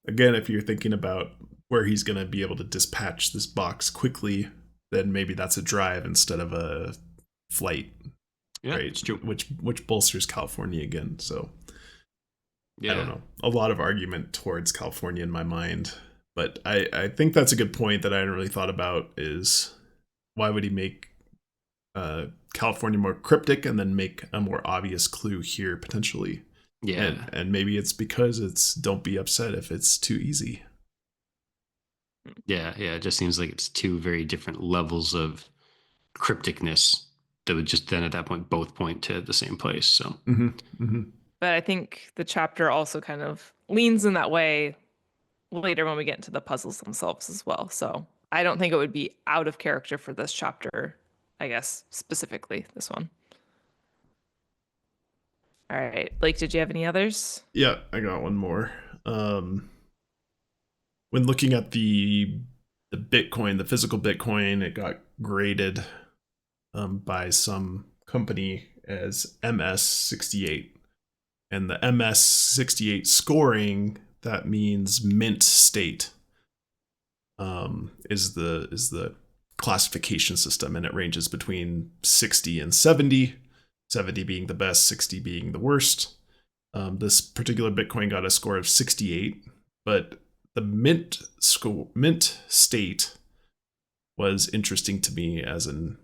again, if you're thinking about where he's going to be able to dispatch this box quickly, then maybe that's a drive instead of a flight, Yeah, right? it's true. Which bolsters California again. So Yeah. I don't know. A lot of argument towards California in my mind. But I think that's a good point that I hadn't really thought about is why would he make California more cryptic and then make a more obvious clue here potentially? Yeah. And maybe it's because it's don't be upset if it's too easy. Yeah. It just seems like it's two very different levels of crypticness that would just then at that point both point to the same place. So Mm-hmm. Mm-hmm. But I think the chapter also kind of leans in that way later when we get into the puzzles themselves as well. So I don't think it would be out of character for this chapter, I guess, specifically this one. All right. Blake, did you have any others? Yeah, I got one more. When looking at the Bitcoin, the physical Bitcoin, it got graded by some company as MS68. And the MS68 scoring, that means mint state, is the classification system, and it ranges between 60 and 70, 70 being the best, 60 being the worst. This particular Bitcoin got a score of 68, but the mint state was interesting to me as a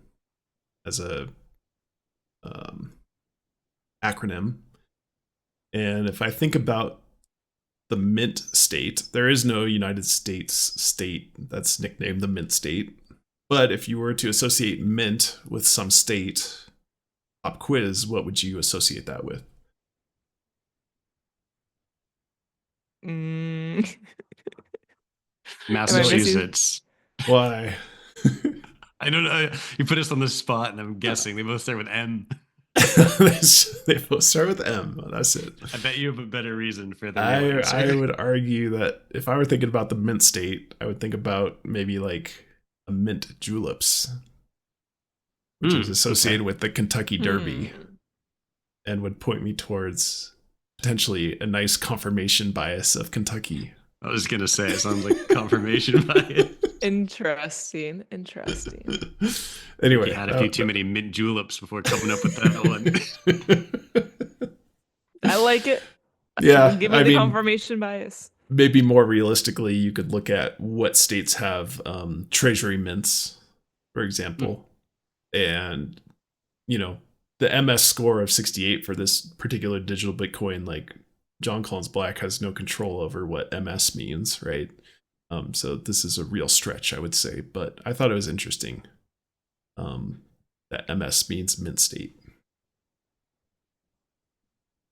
acronym. And if I think about the mint state, there is no United States state that's nicknamed the mint state. But if you were to associate mint with some state, pop quiz, what would you associate that with? Mm. Massachusetts. Why? I don't know. You put us on the spot, and I'm guessing they both start with M. They both start with M. That's it. I bet you have a better reason for the I would argue that if I were thinking about the mint state, I would think about maybe like a mint juleps, which is associated with the Kentucky Derby, and would point me towards potentially a nice confirmation bias of Kentucky. I was gonna say it sounds like confirmation bias. Interesting. Anyway, You had a few too many mint juleps before coming up with that one. I like it. Yeah, Give it the confirmation bias. Maybe more realistically, you could look at what states have treasury mints, for example, and the MS score of 68 for this particular digital Bitcoin, like Jon Collins-Black has no control over what MS means, right? So this is a real stretch, I would say, but I thought it was interesting that MS means mint state.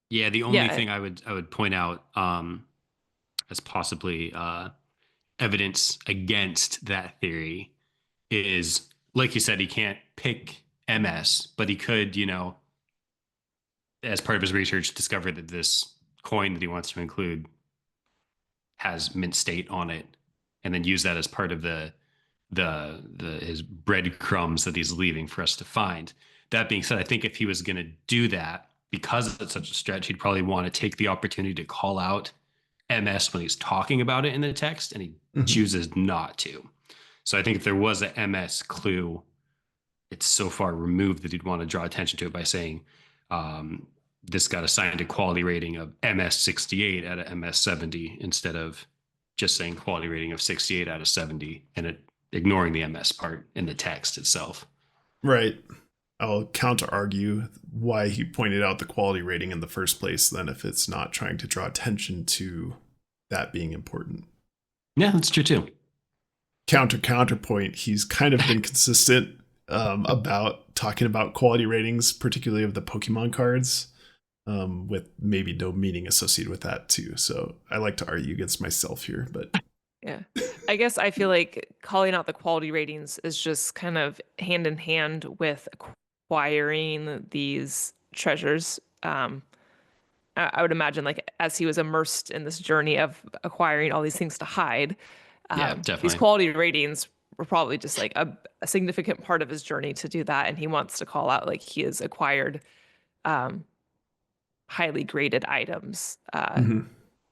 Yeah, the only thing I would point out as possibly evidence against that theory is, like you said, he can't pick MS, but he could, as part of his research, discover that this coin that he wants to include has mint state on it, and then use that as part of the his breadcrumbs that he's leaving for us to find. That being said, I think if he was going to do that, because it's such a stretch, he'd probably want to take the opportunity to call out MS when he's talking about it in the text, and he chooses not to. So I think if there was a MS clue, it's so far removed that he'd want to draw attention to it by saying, this got assigned a quality rating of MS 68 out of MS 70, instead of just saying quality rating of 68 out of 70 and ignoring the MS part in the text itself. Right. I'll counter argue why he pointed out the quality rating in the first place, then, if it's not trying to draw attention to that being important. Yeah, that's true too. Counterpoint, he's kind of been consistent about talking about quality ratings, particularly of the Pokemon cards, with maybe no meaning associated with that too. So I like to argue against myself here, but Yeah. I guess I feel like calling out the quality ratings is just kind of hand in hand with acquiring these treasures. I would imagine, like, as he was immersed in this journey of acquiring all these things to hide, Yeah, definitely. these quality ratings were probably just like a significant part of his journey to do that. And he wants to call out, like, he has acquired highly graded items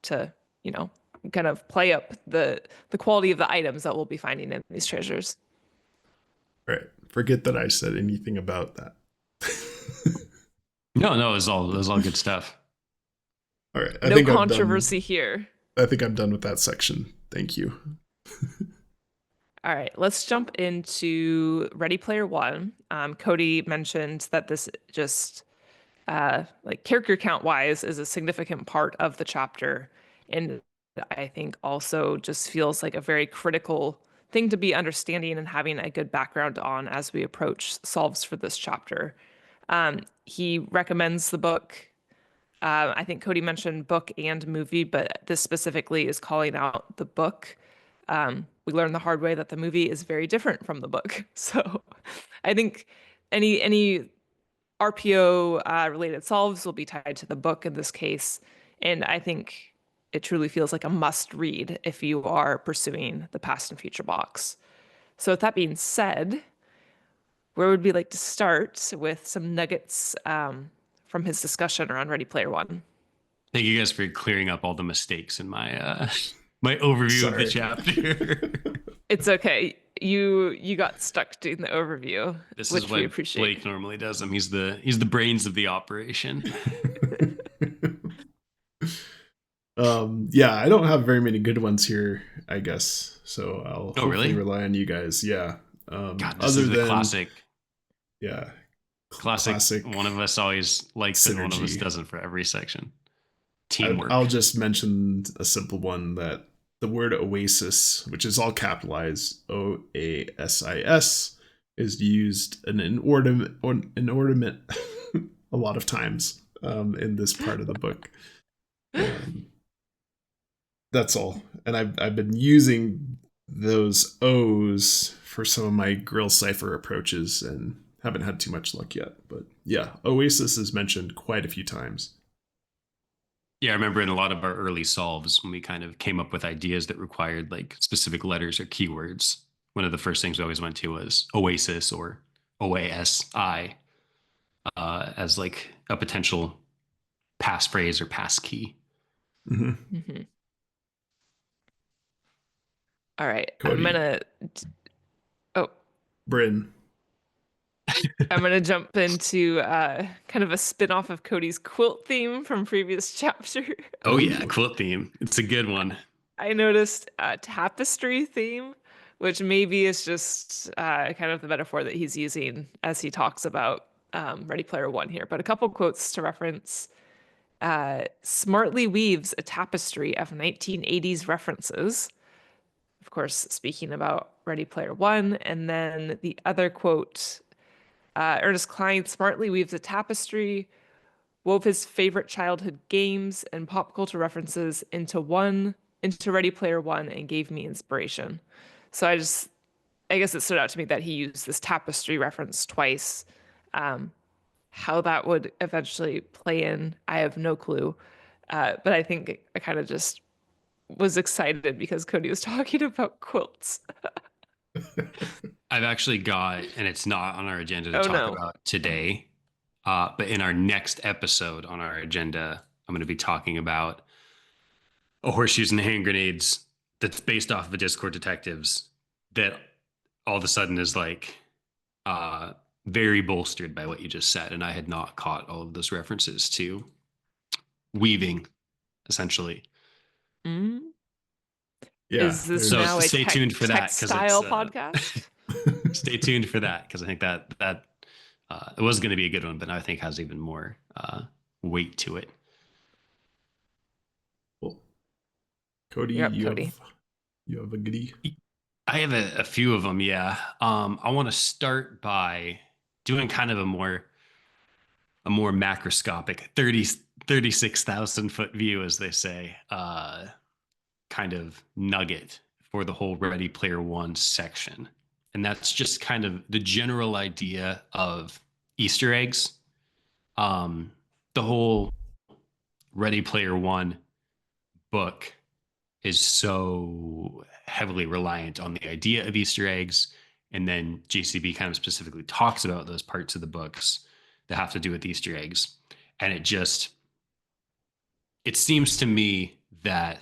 to, you know, kind of play up the quality of the items that we'll be finding in these treasures. right. Forget that I said anything about that. No, it was all good stuff. All right. No controversy here. I think I'm done with that section. Thank you. All right, let's jump into Ready Player One. Cody mentioned that this just, like, character count wise, is a significant part of the chapter. And I think also just feels like a very critical thing to be understanding and having a good background on as we approach solves for this chapter. He recommends the book. I think Cody mentioned book and movie, but this specifically is calling out the book. We learned the hard way that the movie is very different from the book. So I think any RPO related solves will be tied to the book in this case. And I think it truly feels like a must read if you are pursuing the past and future box. So with that being said, where would we like to start with some nuggets from his discussion around Ready Player One? Thank you guys for clearing up all the mistakes in my my overview of the chapter. It's okay. You got stuck doing the overview. This which is we what appreciate. Blake normally does. He's the brains of the operation. Yeah, I don't have very many good ones here, I guess. So I'll hopefully really? rely on you guys. Yeah. God, this is the classic. Yeah. Classic. One of us always likes it, one of us synergy. doesn't for every section. Teamwork. I'll just mention a simple one, that the word oasis, which is all capitalized, OASIS, is used an inordinate a lot of times in this part of the book. That's all. And I've been using those O's for some of my Grill Cipher approaches and haven't had too much luck yet. But yeah, Oasis is mentioned quite a few times. Yeah, I remember in a lot of our early solves when we kind of came up with ideas that required like specific letters or keywords, one of the first things we always went to was Oasis or OASI as like a potential passphrase or pass key. All right. Cody. I'm gonna Bryn. I'm gonna jump into kind of a spin-off of Cody's quilt theme from previous chapter. Oh yeah, quilt theme. It's a good one. I noticed a tapestry theme, which maybe is just kind of the metaphor that he's using as he talks about Ready Player One here. But a couple quotes to reference. Smartly weaves a tapestry of 1980s references. Of course, speaking about Ready Player One. And then the other quote, Ernest Cline smartly weaves a tapestry, wove his favorite childhood games and pop culture references into Ready Player One, and gave me inspiration. So I guess it stood out to me that he used this tapestry reference twice. How that would eventually play in, I have no clue. But I think I kind of just was excited because Cody was talking about quilts. I've actually got, and it's not on our agenda to Oh, talk no. about today, but in our next episode on our agenda, I'm going to be talking about a horseshoes and hand grenades that's based off of a Discord detectives that all of a sudden is like uh, very bolstered by what you just said. And I had not caught all of those references to weaving, essentially. Mm? Yeah. Is this So now a stay tuned for that because it's textile podcast? stay tuned for that because I think that it was going to be a good one, but I think has even more weight to it. Well, Cody, You're up, Cody. you have a goodie. I have a few of them. Yeah. I want to start by doing kind of a more macroscopic 36,000 foot view, as they say, kind of nugget for the whole Ready Player One section. And that's just kind of the general idea of Easter eggs. The whole Ready Player One book is so heavily reliant on the idea of Easter eggs. And then JCB kind of specifically talks about those parts of the books that have to do with Easter eggs. And it seems to me that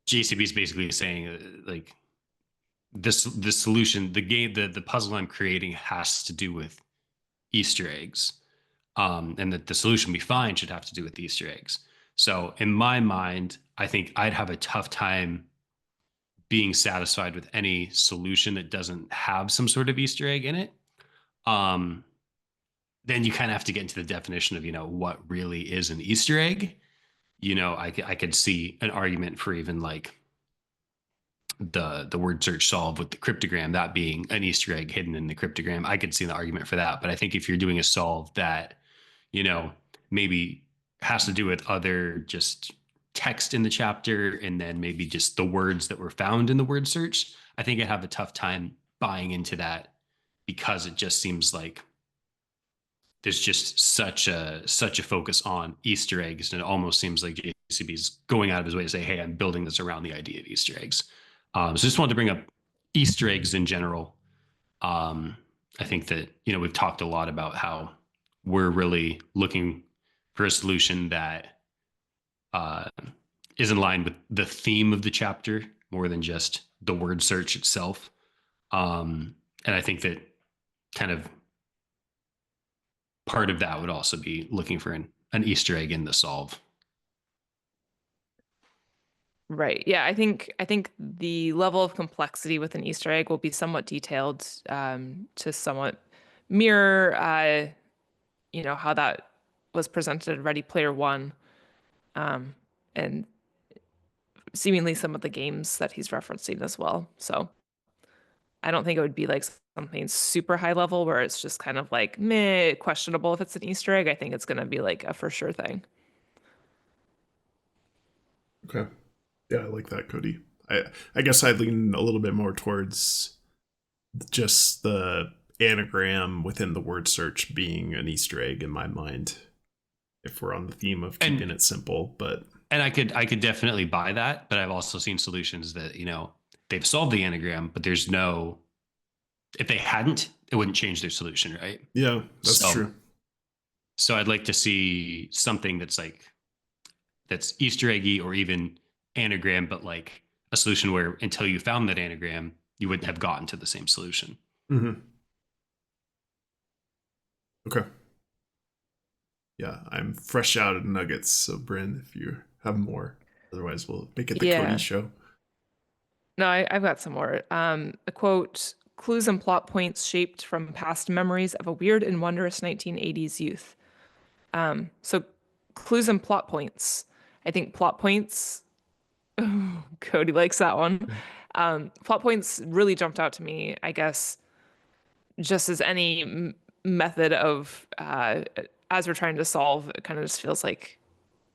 JCB is basically saying like this solution, the game, the puzzle I'm creating has to do with Easter eggs, and that the solution we find should have to do with Easter eggs. So in my mind, I think I'd have a tough time being satisfied with any solution that doesn't have some sort of Easter egg in it. Then you kind of have to get into the definition of, what really is an Easter egg. I could see an argument for even like the word search solve with the cryptogram, that being an Easter egg hidden in the cryptogram. I could see the argument for that. But I think if you're doing a solve that, maybe has to do with other just text in the chapter and then maybe just the words that were found in the word search, I think I'd have a tough time buying into that because it just seems like there's just such a focus on Easter eggs, and it almost seems like JCB's going out of his way to say, "Hey, I'm building this around the idea of Easter eggs." So just wanted to bring up Easter eggs in general. I think that we've talked a lot about how we're really looking for a solution that is in line with the theme of the chapter more than just the word search itself. And I think that kind of part of that would also be looking for an Easter egg in the solve. Right. Yeah, I think the level of complexity with an Easter egg will be somewhat detailed, to somewhat mirror, how that was presented in Ready Player One, and seemingly some of the games that he's referencing as well. So I don't think it would be like something super high level where it's just kind of like meh, questionable if it's an Easter egg. I think it's going to be like a for sure thing. Okay. Yeah, I like that, Cody. I guess I'd lean a little bit more towards just the anagram within the word search being an Easter egg in my mind, if we're on the theme of keeping it simple. But I could definitely buy that, but I've also seen solutions that they've solved the anagram, but there's no, if they hadn't, it wouldn't change their solution, right? Yeah, that's true. So I'd like to see something that's Easter eggy or even anagram, but like a solution where until you found that anagram, you wouldn't have gotten to the same solution. Mm-hmm. Okay. Yeah, I'm fresh out of nuggets. So, Bryn, if you have more, otherwise we'll make it the Cody show. No, I've got some more. A quote: "Clues and plot points shaped from past memories of a weird and wondrous 1980s youth." So clues and plot points. I think plot points. Oh, Cody likes that one. Plot points really jumped out to me, I guess, just as any method of, as we're trying to solve, it kind of just feels like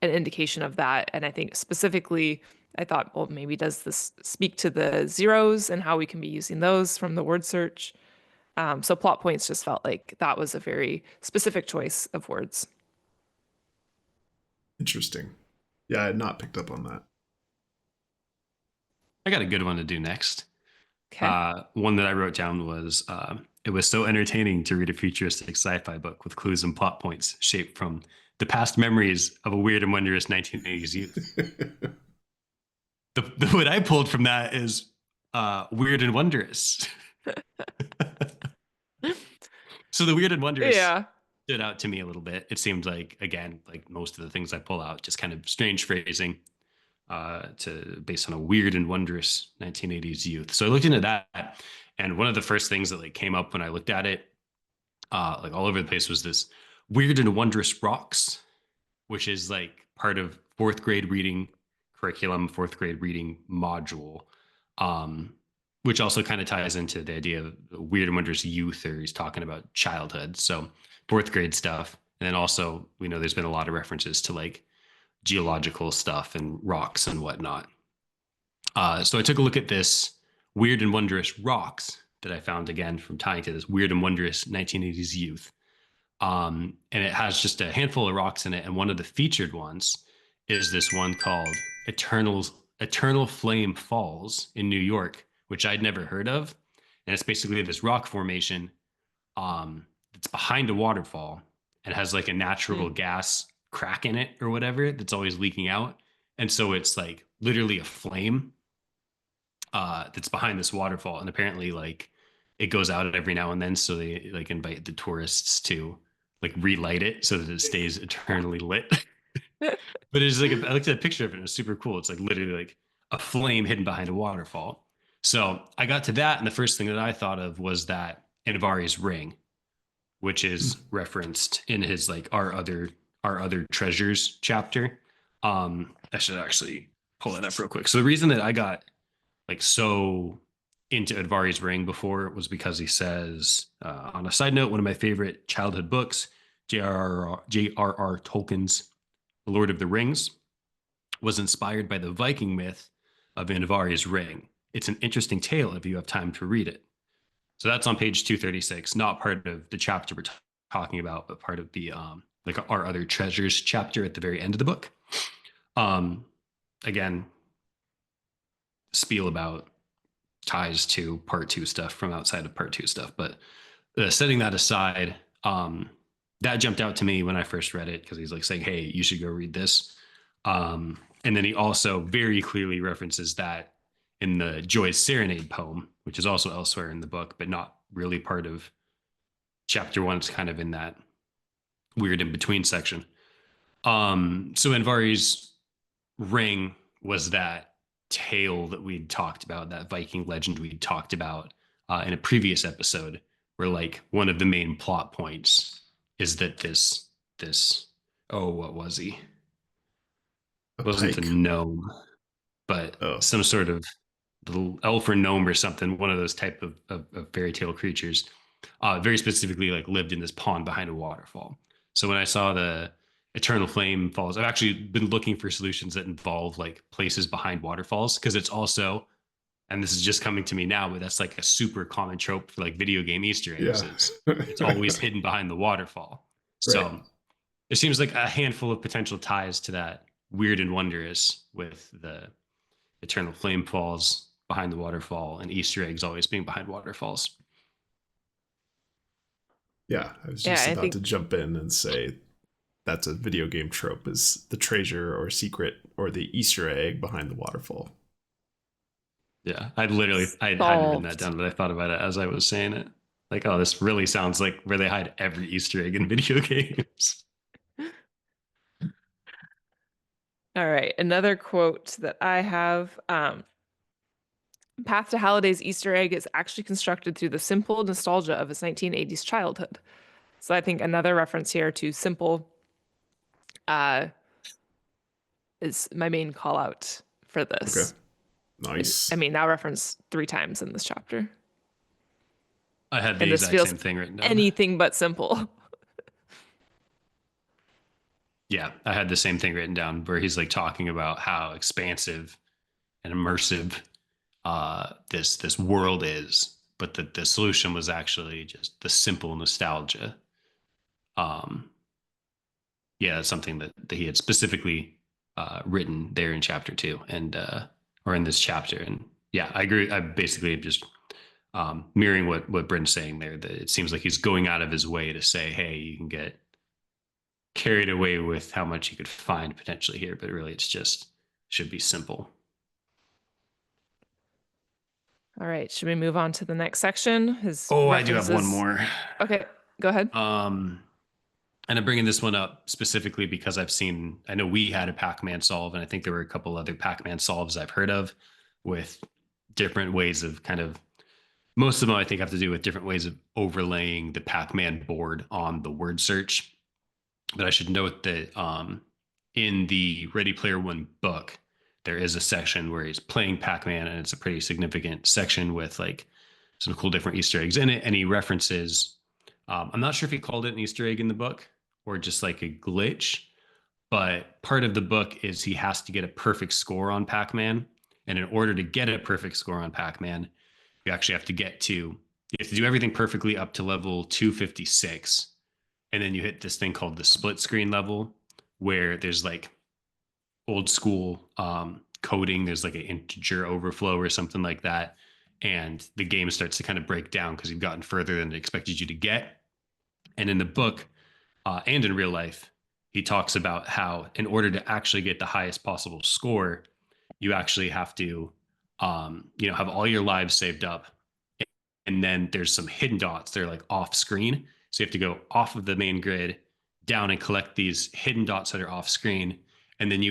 an indication of that. And I think specifically, I thought, well, maybe does this speak to the zeros and how we can be using those from the word search? So plot points just felt like that was a very specific choice of words. Interesting. Yeah, I had not picked up on that. I got a good one to do next. Okay. One that I wrote down was it was so entertaining to read a futuristic sci-fi book with clues and plot points shaped from the past memories of a weird and wondrous 1980s youth. What I pulled from that is weird and wondrous. So the weird and wondrous Yeah. stood out to me a little bit. It seemed like, again, like most of the things I pull out, just kind of strange phrasing based on a weird and wondrous 1980s youth. So I looked into that, and one of the first things that like came up when I looked at it, like all over the place, was this weird and wondrous rocks, which is like part of fourth grade reading curriculum, fourth grade reading module, which also kind of ties into the idea of weird and wondrous youth, or he's talking about childhood. So fourth grade stuff. And then also, we know there's been a lot of references to like geological stuff and rocks and whatnot. So I took a look at this weird and wondrous rocks that I found, again from tying to this weird and wondrous 1980s youth. And it has just a handful of rocks in it. And one of the featured ones is this one called Eternal Flame Falls in New York, which I'd never heard of. And it's basically this rock formation that's behind a waterfall and has like a natural gas crack in it or whatever that's always leaking out. And so it's like literally a flame that's behind this waterfall. And apparently like it goes out every now and then. So they like invite the tourists to like relight it so that it stays eternally lit. But it's like, I looked at a picture of it and it was super cool. It's like literally like a flame hidden behind a waterfall. So I got to that, and the first thing that I thought of was that Andvari's ring, which is referenced in his like our other treasures chapter. I should actually pull that up real quick. So the reason that I got like so into Andvari's ring before was because he says, on a side note, one of my favorite childhood books, J.R.R. Tolkien's The Lord of the Rings, was inspired by the Viking myth of Andvari's ring. It's an interesting tale if you have time to read it. So that's on page 236, not part of the chapter we're talking about, but part of the like our other treasures chapter at the very end of the book. Again, spiel about ties to part 2 stuff from outside of part 2 stuff, but setting that aside, that jumped out to me when I first read it, because he's like saying, hey, you should go read this. And then he also very clearly references that in the Joy's Serenade poem, which is also elsewhere in the book, but not really part of chapter 1. It's kind of in that weird in between section. So Andvari's ring was that tale that we'd talked about, that Viking legend we'd talked about in a previous episode, where like one of the main plot points is that this what was he? It wasn't a gnome, but some sort of little elf or gnome or something, one of those type of fairy tale creatures, very specifically like lived in this pond behind a waterfall. So when I saw the Eternal Flame Falls, I've actually been looking for solutions that involve like places behind waterfalls, because it's also, and this is just coming to me now, but that's like a super common trope for like video game Easter eggs. Yeah. It's always hidden behind the waterfall. So Right. It seems like a handful of potential ties to that weird and wondrous, with the Eternal Flame Falls behind the waterfall and Easter eggs always being behind waterfalls. Yeah, I was just about to jump in and say that's a video game trope, is the treasure or secret or the Easter egg behind the waterfall. Yeah, I hadn't written that down, but I thought about it as I was saying it. Like, oh, this really sounds like where they hide every Easter egg in video games. All right, another quote that I have. Path to Halliday's Easter egg is actually constructed through the simple nostalgia of his 1980s childhood. So I think another reference here to simple is my main call out for this. Okay. Nice. I mean, now referenced 3 times in this chapter. I had the exact same thing written down. Anything but simple. Yeah, I had the same thing written down, where he's like talking about how expansive and immersive this world is, but that the solution was actually just the simple nostalgia. Yeah, that's something that he had specifically written there in chapter 2, and or in this chapter, and Yeah, I agree. I basically am just mirroring what Brent's saying there, that it seems like he's going out of his way to say, hey, you can get carried away with how much you could find potentially here, but really it's just should be simple. All right, should we move on to the next section? His Oh, I do have one references. more. Okay, go ahead. And I'm bringing this one up specifically because I know we had a Pac-Man solve, and I think there were a couple other Pac-Man solves I've heard of with different ways of most of them I think have to do with different ways of overlaying the Pac-Man board on the word search. But I should note that in the Ready Player One book, there is a section where he's playing Pac-Man, and it's a pretty significant section with like some cool different Easter eggs in it. And he references, I'm not sure if he called it an Easter egg in the book or just like a glitch, but part of the book is he has to get a perfect score on Pac-Man. And in order to get a perfect score on Pac-Man, you actually have to you have to do everything perfectly up to level 256. And then you hit this thing called the split screen level, where there's like old school coding. There's like an integer overflow or something like that. And the game starts to kind of break down because you've gotten further than it expected you to get. And in the book and in real life, he talks about how in order to actually get the highest possible score, you actually have to, have all your lives saved up. And then there's some hidden dots. They're like off screen. So you have to go off of the main grid down and collect these hidden dots that are off screen. And then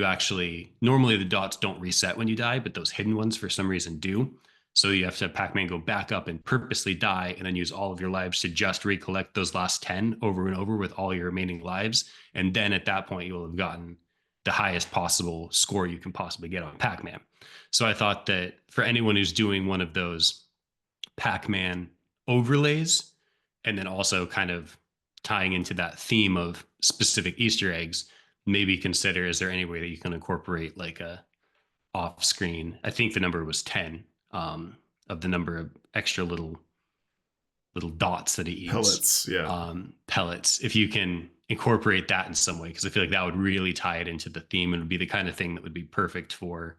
normally the dots don't reset when you die, but those hidden ones for some reason do. So you have to have Pac-Man go back up and purposely die and then use all of your lives to just recollect those last 10 over and over with all your remaining lives. And then at that point, you will have gotten the highest possible score you can possibly get on Pac-Man. So I thought that for anyone who's doing one of those Pac-Man overlays, and then also kind of tying into that theme of specific Easter eggs, maybe consider, is there any way that you can incorporate like a off-screen, I think the number was 10, of the number of extra little dots that he eats. Pellets, yeah. Pellets. If you can incorporate that in some way, because I feel like that would really tie it into the theme and would be the kind of thing that would be perfect for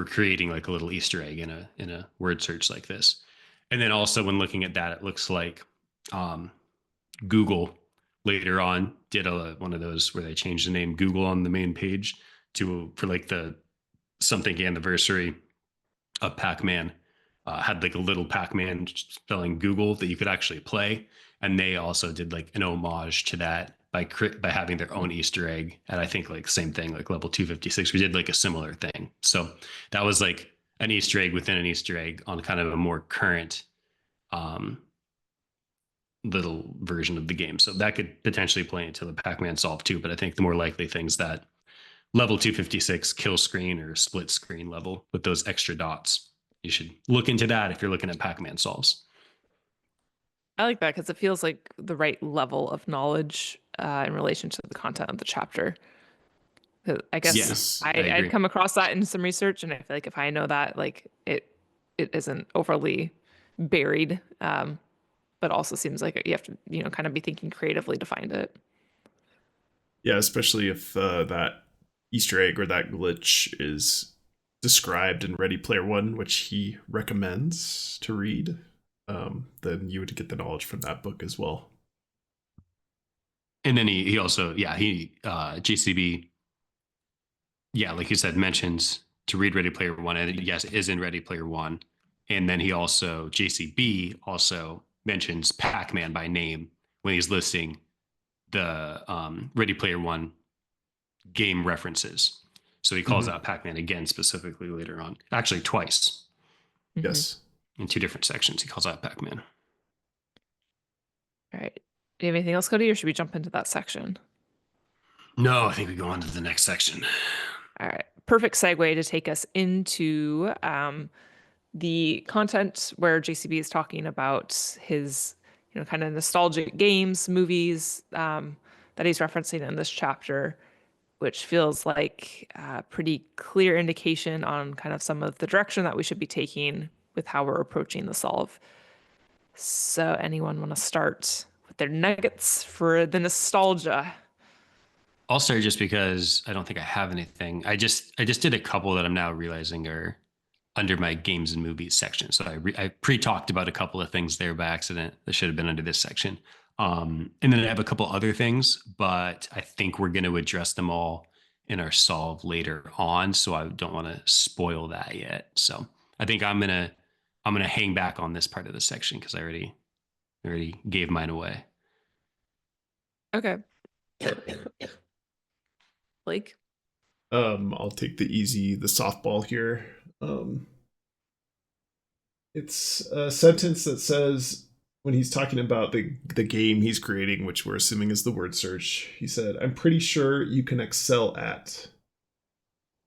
creating like a little Easter egg in a word search like this. And then also when looking at that, it looks like Google later on did one of those where they changed the name Google on the main page for like the something anniversary of Pac-Man. Had like a little Pac-Man spelling Google that you could actually play. And they also did like an homage to that by having their own Easter egg. And I think like same thing, like level 256, we did like a similar thing. So that was like an Easter egg within an Easter egg on kind of a more current little version of the game. So that could potentially play into the Pac-Man solve too. But I think the more likely things that level 256 kill screen or split screen level with those extra dots. You should look into that if you're looking at Pac-Man solves. I like that because it feels like the right level of knowledge in relation to the content of the chapter. I guess Yes, I'd come across that in some research, and I feel like if I know that, like it isn't overly buried, but also seems like you have to kind of be thinking creatively to find it. Yeah, especially if that Easter egg or that glitch is described in Ready Player One, which he recommends to read, then you would get the knowledge from that book as well. And then he also, JCB, like you said, mentions to read Ready Player One, and yes, it is in Ready Player One. And then JCB also mentions Pac-Man by name when he's listing the Ready Player One game references. So he calls out Pac-Man again specifically later on. Actually, twice. Yes. In two different sections, he calls out Pac-Man. All right. Do you have anything else, Cody, or should we jump into that section? No, I think we go on to the next section. All right. Perfect segue to take us into the content where JCB is talking about his, kind of nostalgic games, movies that he's referencing in this chapter, which feels like a pretty clear indication on kind of some of the direction that we should be taking with how we're approaching the solve. So anyone want to start with their nuggets for the nostalgia? I'll start just because I don't think I have anything. I just did a couple that I'm now realizing are under my games and movies section. So I pre-talked about a couple of things there by accident that should have been under this section. And then I have a couple other things, but I think we're going to address them all in our solve later on. So I don't want to spoil that yet. So I think I'm gonna hang back on this part of the section because I already gave mine away. Okay. Blake? I'll take the softball here. It's a sentence that says, when he's talking about the game he's creating, which we're assuming is the word search, he said, "I'm pretty sure you can excel at."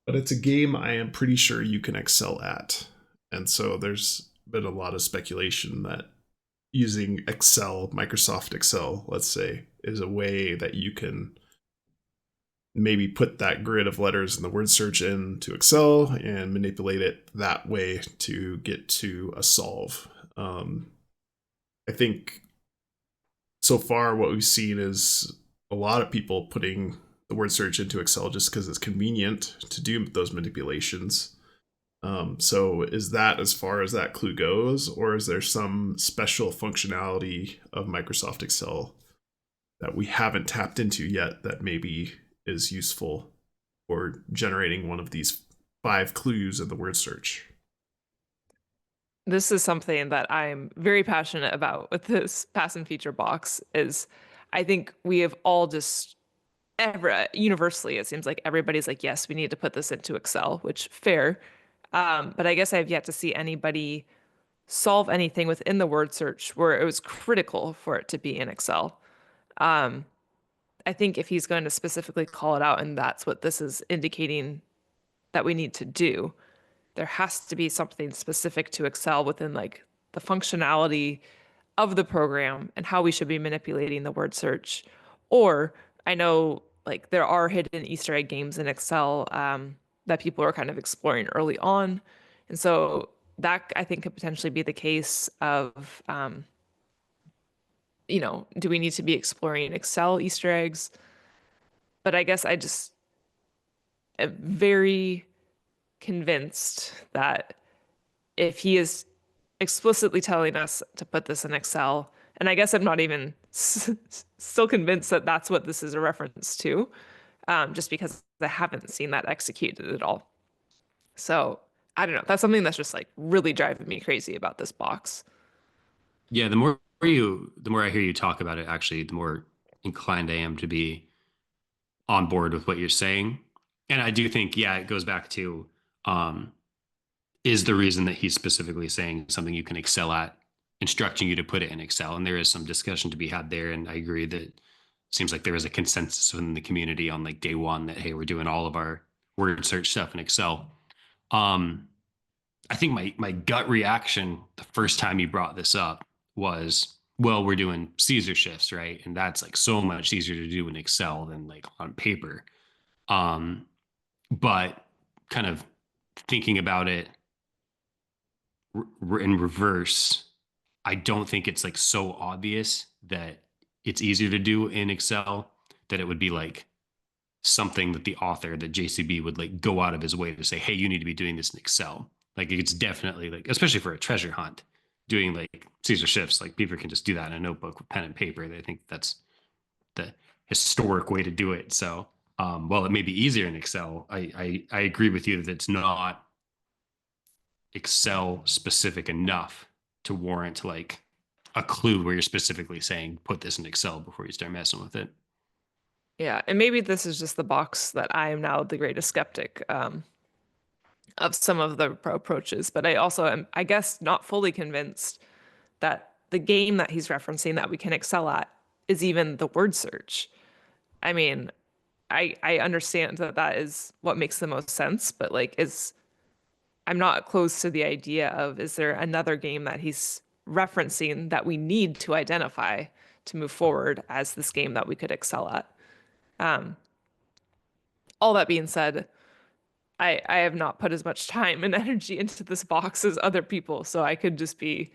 But it's a game I am pretty sure you can excel at. And so there's been a lot of speculation that using Excel, Microsoft Excel, let's say, is a way that you can maybe put that grid of letters in the word search into Excel and manipulate it that way to get to a solve. I think so far what we've seen is a lot of people putting the word search into Excel just because it's convenient to do those manipulations. So is that as far as that clue goes, or is there some special functionality of Microsoft Excel that we haven't tapped into yet that maybe is useful for generating one of these 5 clues in the word search? This is something that I'm very passionate about with this pass and feature box. Is I think we have all just universally, it seems like everybody's like, yes, we need to put this into Excel, which fair. But I guess I've yet to see anybody solve anything within the word search where it was critical for it to be in Excel. I think if he's going to specifically call it out and that's what this is indicating that we need to do, there has to be something specific to Excel within like the functionality of the program and how we should be manipulating the word search. Or I know like there are hidden Easter egg games in Excel that people are kind of exploring early on. And so that I think could potentially be the case of, do we need to be exploring Excel Easter eggs? But I guess I just am very convinced that if he is explicitly telling us to put this in Excel, and I guess I'm not even still convinced that that's what this is a reference to, just because I haven't seen that executed at all. So I don't know. That's something that's just like really driving me crazy about this box. Yeah, the more I hear you talk about it, actually, the more inclined I am to be on board with what you're saying. And I do think, yeah, it goes back to um, is the reason that he's specifically saying something you can excel at, instructing you to put it in Excel. And there is some discussion to be had there. And I agree that it seems like there is a consensus within the community on like day one that, hey, we're doing all of our word search stuff in Excel. Um, I think my gut reaction the first time you brought this up was, well, we're doing Caesar shifts, right? And that's like so much easier to do in Excel than like on paper. Um, but kind of thinking about it in reverse, I don't think it's like so obvious that it's easier to do in Excel that it would be like something that the author, that JCB would like go out of his way to say, hey, you need to be doing this in Excel. Like it's definitely like, especially for a treasure hunt, doing like Caesar shifts, like people can just do that in a notebook with pen and paper. They think that's the historic way to do it. So, while it may be easier in Excel, I agree with you that it's not Excel specific enough to warrant like a clue where you're specifically saying put this in Excel before you start messing with it. Yeah, and maybe this is just the box that I am now the greatest skeptic of some of the approaches, but I also am, I guess, not fully convinced that the game that he's referencing that we can excel at is even the word search. I mean, I understand that that is what makes the most sense, but like I'm not close to the idea of is there another game that he's referencing that we need to identify to move forward as this game that we could excel at. All that being said, I have not put as much time and energy into this box as other people, so I could just be,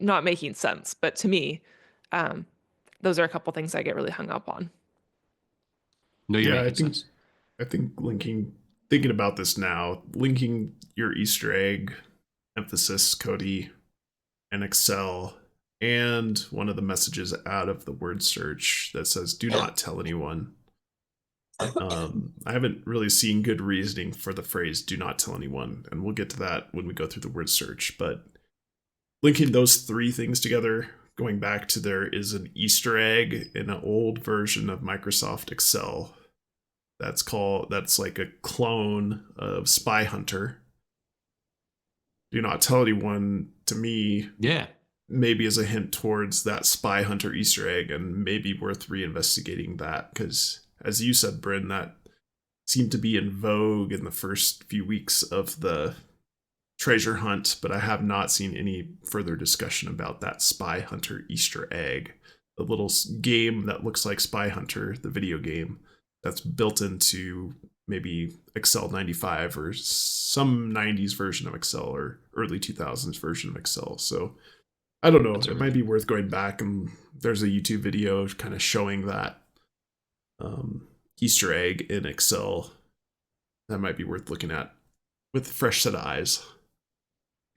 not making sense. But to me, those are a couple things I get really hung up on. No, you're Yeah, making sense. I think thinking about this now, linking your Easter egg emphasis, Cody, and Excel, and one of the messages out of the word search that says "Do not tell anyone." I haven't really seen good reasoning for the phrase "Do not tell anyone," and we'll get to that when we go through the word search. But linking those three things together, going back to there is an Easter egg in an old version of Microsoft Excel that's like a clone of Spy Hunter. Do not tell anyone, to me, Yeah. maybe as a hint towards that Spy Hunter Easter egg, and maybe worth reinvestigating that, because as you said, Bryn, that seemed to be in vogue in the first few weeks of the treasure hunt, but I have not seen any further discussion about that Spy Hunter Easter egg, the little game that looks like Spy Hunter, the video game, that's built into maybe Excel 95 or some 90s version of Excel or early 2000s version of Excel. So I don't know. It might be worth going back, and there's a YouTube video kind of showing that Easter egg in Excel. That might be worth looking at with a fresh set of eyes.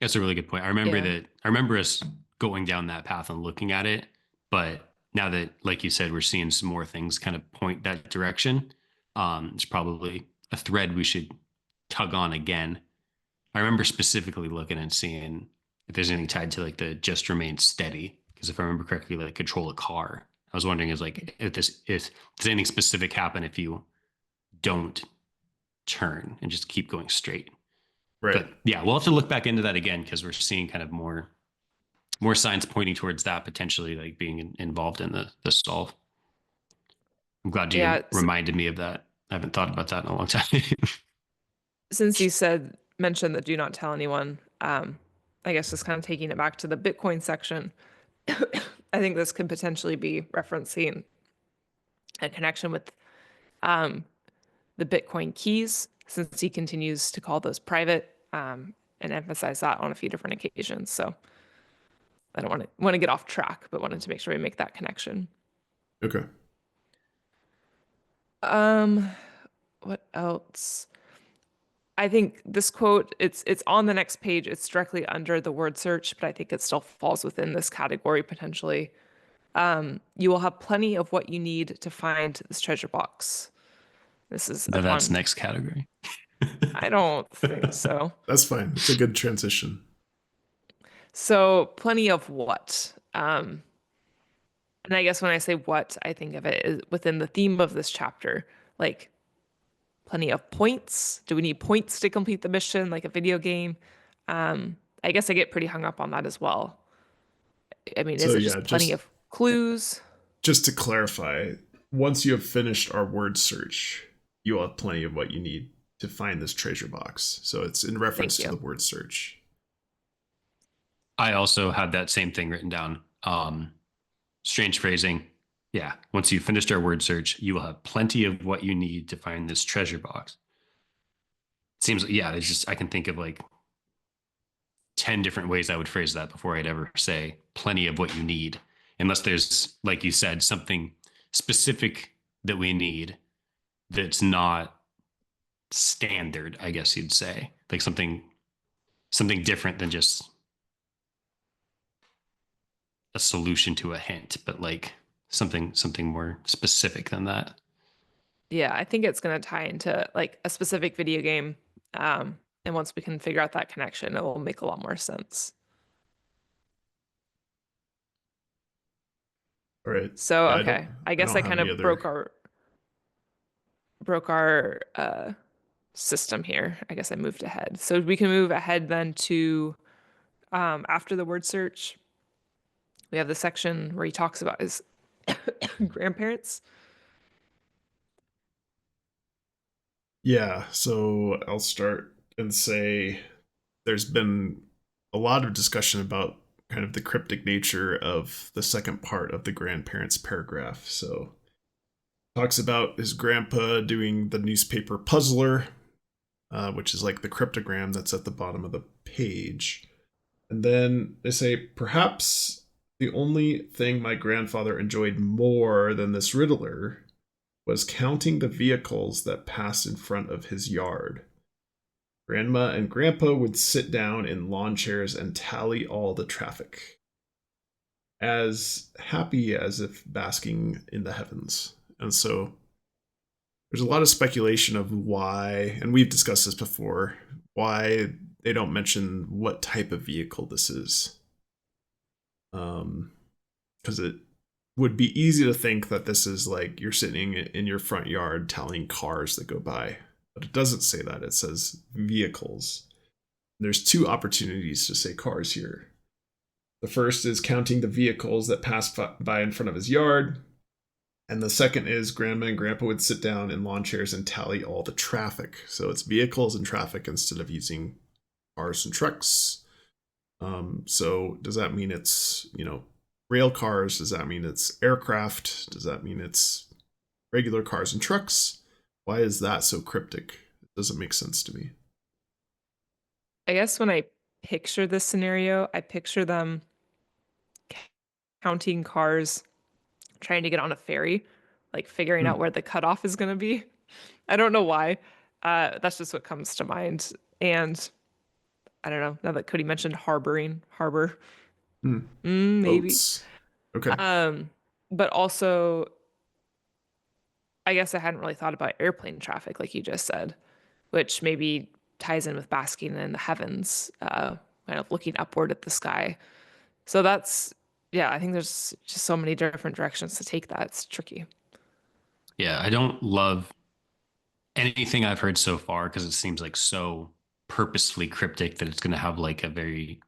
That's a really good point. I remember us going down that path and looking at it, but now that, like you said, we're seeing some more things kind of point that direction, it's probably a thread we should tug on again. I remember specifically looking and seeing if there's anything tied to like the just remain steady, because if I remember correctly, like control a car. I was wondering if does anything specific happen if you don't turn and just keep going straight. Right. But yeah, we'll have to look back into that again, because we're seeing kind of more signs pointing towards that potentially like being involved in the solve. I'm glad you reminded me of that. I haven't thought about that in a long time. Since you mentioned that do not tell anyone, I guess just kind of taking it back to the Bitcoin section, I think this could potentially be referencing a connection with the Bitcoin keys, since he continues to call those private and emphasize that on a few different occasions. So I don't want to get off track, but wanted to make sure we make that connection. Okay. What else? I think this quote, it's on the next page. It's directly under the word search, but I think it still falls within this category potentially. You will have plenty of what you need to find this treasure box. This is that's next category. I don't think so. That's fine. It's a good transition. So plenty of what? And I guess when I say what, I think of it as within the theme of this chapter, like plenty of points. Do we need points to complete the mission, like a video game? I guess I get pretty hung up on that as well. I mean, is it just plenty of clues? Just to clarify, once you have finished our word search, you will have plenty of what you need to find this treasure box. So it's in reference to the word search. I also had that same thing written down. Strange phrasing. Yeah. Once you've finished our word search, you will have plenty of what you need to find this treasure box. It seems, there's just, I can think of like 10 different ways I would phrase that before I'd ever say plenty of what you need. Unless there's, like you said, something specific that we need that's not standard, I guess you'd say. Like something different than just a solution to a hint, but like something more specific than that. Yeah, I think it's going to tie into like a specific video game. And once we can figure out that connection, it will make a lot more sense. All right. So, okay. I guess I kind of broke our system here. I guess I moved ahead. So we can move ahead then to after the word search. We have the section where he talks about his grandparents. Yeah, so I'll start and say there's been a lot of discussion about kind of the cryptic nature of the second part of the grandparents paragraph. So talks about his grandpa doing the newspaper puzzler, which is like the cryptogram that's at the bottom of the page. And then they say perhaps The only thing my grandfather enjoyed more than this riddler was counting the vehicles that passed in front of his yard. Grandma and Grandpa would sit down in lawn chairs and tally all the traffic, as happy as if basking in the heavens. And so there's a lot of speculation of why, and we've discussed this before, why they don't mention what type of vehicle this is. Because it would be easy to think that this is like you're sitting in your front yard tallying cars that go by. But it doesn't say that. It says vehicles. There's two opportunities to say cars here. The first is counting the vehicles that pass by in front of his yard. And the second is Grandma and Grandpa would sit down in lawn chairs and tally all the traffic. So it's vehicles and traffic instead of using cars and trucks. So does that mean it's, rail cars? Does that mean it's aircraft? Does that mean it's regular cars and trucks? Why is that so cryptic? It doesn't make sense to me. I guess when I picture this scenario, I picture them counting cars, trying to get on a ferry, like figuring out where the cutoff is going to be. I don't know why. That's just what comes to mind. And I don't know. Now that Cody mentioned harbor, maybe. Boats. Okay. But also, I guess I hadn't really thought about airplane traffic, like you just said, which maybe ties in with basking in the heavens, kind of looking upward at the sky. So that's, I think there's just so many different directions to take that. It's tricky. Yeah, I don't love anything I've heard so far because it seems like so purposefully cryptic that it's going to have like a very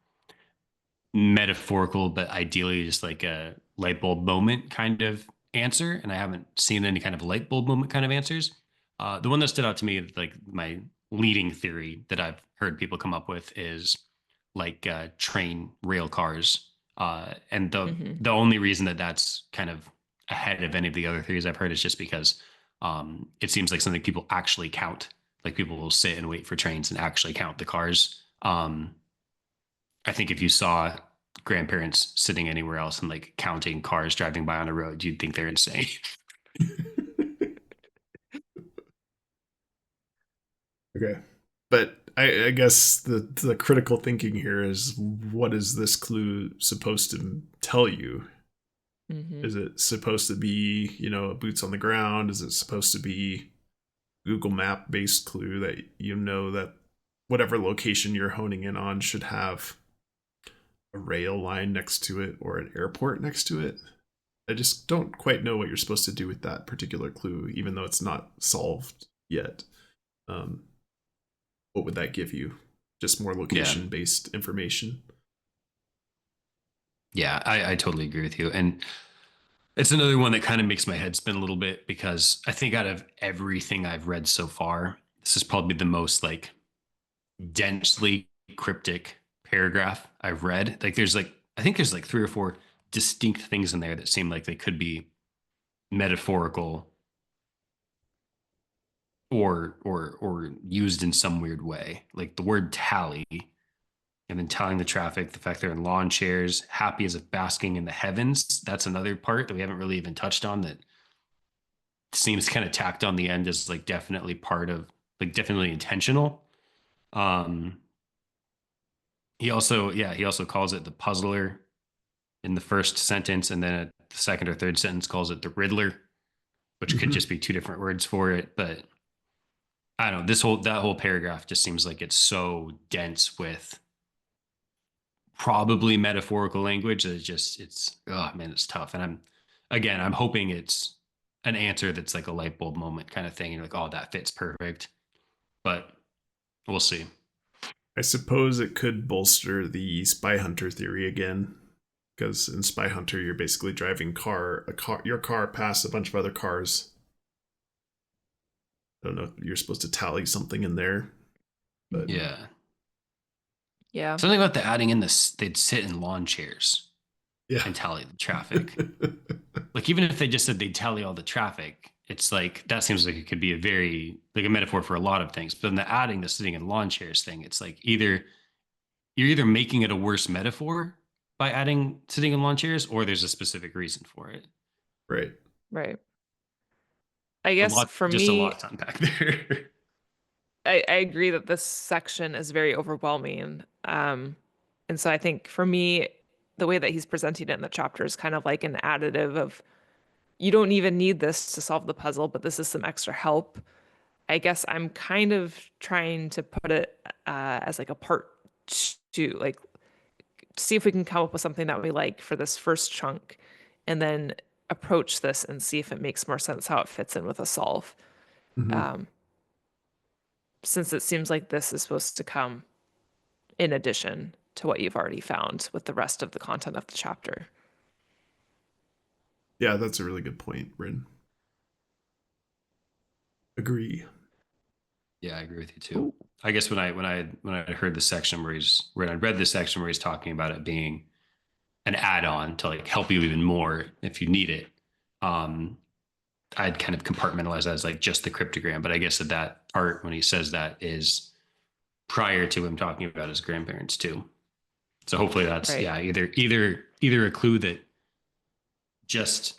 metaphorical, but ideally just like a light bulb moment kind of answer. And I haven't seen any kind of light bulb moment kind of answers. The one that stood out to me, like my leading theory that I've heard people come up with is like train rail cars. And the only reason that that's kind of ahead of any of the other theories I've heard is just because it seems like something people actually count. Like people will sit and wait for trains and actually count the cars. I think if you saw grandparents sitting anywhere else and like counting cars driving by on a road, you'd think they're insane. Okay. But I guess the critical thinking here is, what is this clue supposed to tell you? Is it supposed to be, boots on the ground? Is it supposed to be Google Map based clue that that whatever location you're honing in on should have a rail line next to it or an airport next to it? I just don't quite know what you're supposed to do with that particular clue, even though it's not solved yet. What would that give you? Just more location based information? Yeah, I totally agree with you. And it's another one that kind of makes my head spin a little bit because I think out of everything I've read so far, this is probably the most like densely cryptic paragraph I've read. Like I think there's like 3 or 4 distinct things in there that seem like they could be metaphorical or used in some weird way. Like the word tally, and then tallying the traffic, the fact they're in lawn chairs, happy as if basking in the heavens. That's another part that we haven't really even touched on that seems kind of tacked on the end as like definitely part of, like definitely intentional. He also calls it the puzzler in the first sentence, and then the second or third sentence calls it the riddler, which could just be 2 different words for it. But I don't know, that whole paragraph just seems like it's so dense with probably metaphorical language that it's oh man, it's tough. And I'm hoping it's an answer that's like a light bulb moment kind of thing. And you're like, oh, that fits perfect. But we'll see. I suppose it could bolster the Spy Hunter theory again, because in Spy Hunter you're basically driving your car past a bunch of other cars. I don't know if you're supposed to tally something in there, but yeah. Yeah. Something about the adding in this, they'd sit in lawn chairs and tally the traffic. Like even if they just said they'd tally all the traffic, it's like that seems like it could be a very like a metaphor for a lot of things. But then the adding the sitting in lawn chairs thing, it's like you're either making it a worse metaphor by adding sitting in lawn chairs, or there's a specific reason for it. Right. Right. I guess for Just a me, lot to unpack there. I agree that this section is very overwhelming. And so I think for me, the way that he's presenting it in the chapter is kind of like an additive of you don't even need this to solve the puzzle, but this is some extra help. I guess I'm kind of trying to put it as like a part two, like see if we can come up with something that we like for this first chunk and then approach this and see if it makes more sense how it fits in with a solve. Mhm. Since it seems like this is supposed to come in addition to what you've already found with the rest of the content of the chapter. Yeah, that's a really good point, Bryn. Agree. Yeah, I agree with you too. I guess when I heard the section when I read the section where he's talking about it being an add-on to like help you even more if you need it, I'd kind of compartmentalize that as like just the cryptogram. But I guess that part when he says that is prior to him talking about his grandparents too. So hopefully that's Right. either a clue that just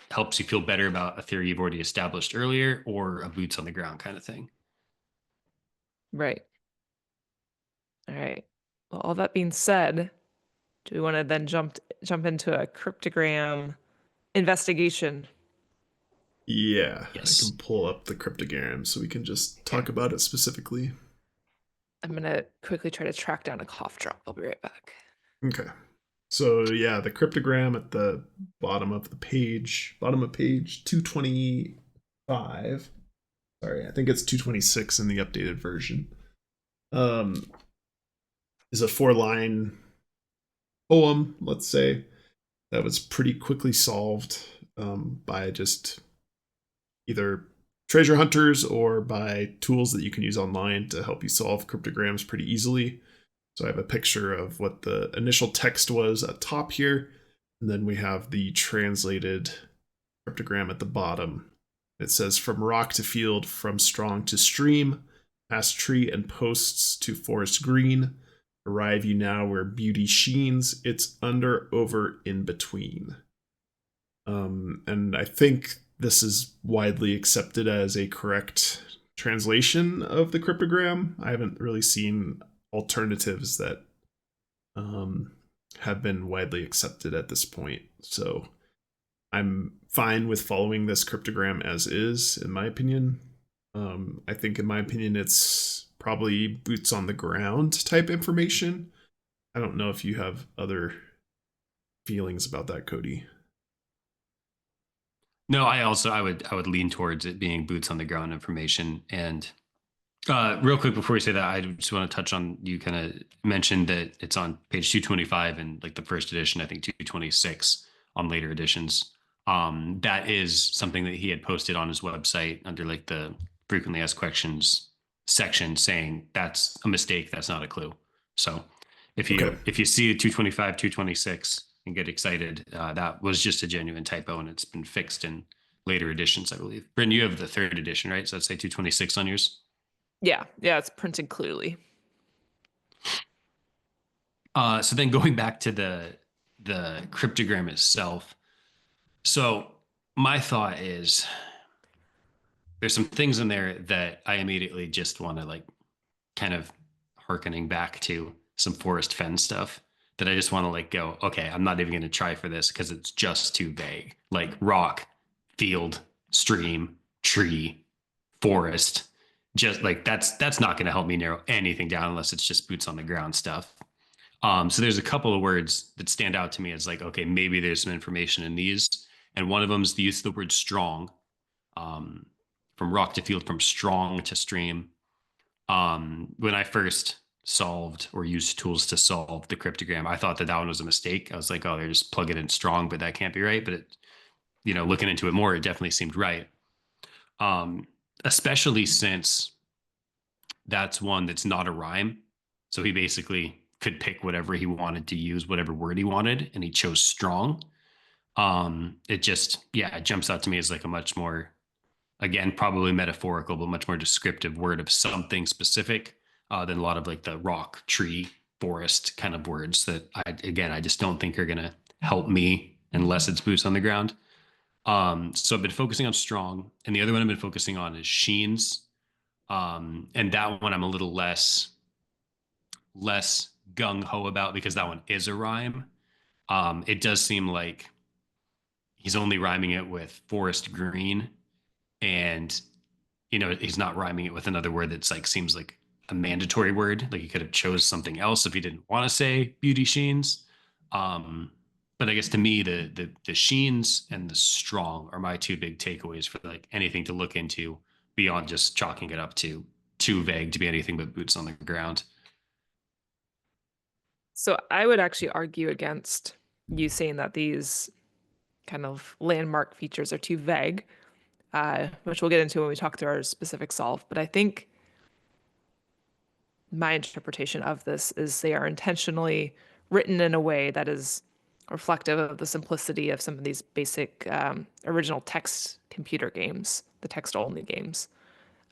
helps you feel better about a theory you've already established earlier, or a boots on the ground kind of thing. Right. All right. Well, all that being said, do we want to then jump into a cryptogram investigation? Yeah, Yes. I can pull up the cryptogram so we can just talk about it specifically. I'm going to quickly try to track down a cough drop. I'll be right back. Okay. So yeah, the cryptogram at the bottom of page 225. Sorry, I think it's 226 in the updated version. Is a 4-line poem, let's say, that was pretty quickly solved by just either treasure hunters or by tools that you can use online to help you solve cryptograms pretty easily. So I have a picture of what the initial text was at top here, and then we have the translated cryptogram at the bottom. It says, from rock to field, from strong to stream, past tree and posts to forest green, arrive you now where beauty sheens, it's under, over, in between. And I think this is widely accepted as a correct translation of the cryptogram. I haven't really seen alternatives that have been widely accepted at this point. So I'm fine with following this cryptogram as is, in my opinion. I think, in my opinion, it's probably boots on the ground type information. I don't know if you have other feelings about that, Cody. No, I would lean towards it being boots on the ground information. And real quick before we say that, I just want to touch on, you kind of mentioned that it's on page 225 in like the first edition, I think 226 on later editions. That is something that he had posted on his website under like the frequently asked questions section, saying that's a mistake, that's not a clue. So if you see 225, 226 and get excited, that was just a genuine typo, and it's been fixed in later editions, I believe. Bryn, you have the third edition, right? So let's say 226 on yours. Yeah, it's printed clearly. So then going back to the cryptogram itself. So my thought is there's some things in there that I immediately just want to like kind of hearkening back to some Forrest Fenn stuff that I just want to like go, okay, I'm not even going to try for this because it's just too vague. Like rock, field, stream, tree, forest. Just like that's not going to help me narrow anything down unless it's just boots on the ground stuff. So there's a couple of words that stand out to me as like, okay, maybe there's some information in these. And one of them is the use of the word strong, from rock to field, from strong to stream. When I first solved or used tools to solve the cryptogram, I thought that one was a mistake. I was like, oh, they're just plugging in strong, but that can't be right. But it, looking into it more, it definitely seemed right. Especially since that's one that's not a rhyme. So he basically could pick whatever he wanted to use, whatever word he wanted, and he chose strong. It just, it jumps out to me as like a much more, again, probably metaphorical, but much more descriptive word of something specific than a lot of like the rock, tree, Forrest kind of words that I just don't think are going to help me unless it's boots on the ground. So I've been focusing on strong, and the other one I've been focusing on is sheens. And that one I'm a little less gung ho about because that one is a rhyme. It does seem like he's only rhyming it with forest green, and he's not rhyming it with another word that's like seems like a mandatory word. Like he could have chose something else if he didn't want to say beauty sheens. But I guess to me, the sheens and the strong are my two big takeaways for like anything to look into beyond just chalking it up to too vague to be anything but boots on the ground. So I would actually argue against you saying that these kind of landmark features are too vague, which we'll get into when we talk through our specific solve. But I think my interpretation of this is they are intentionally written in a way that is reflective of the simplicity of some of these basic original text computer games, the text-only games,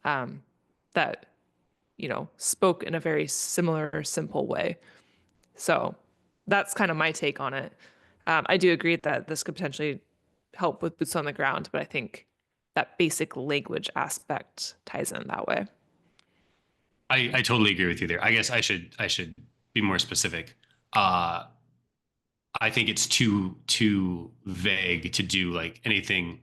that spoke in a very similar, simple way. So that's kind of my take on it. I do agree that this could potentially help with boots on the ground, but I think that basic language aspect ties in that way. I totally agree with you there. I guess I should be more specific. I think it's too vague to do like anything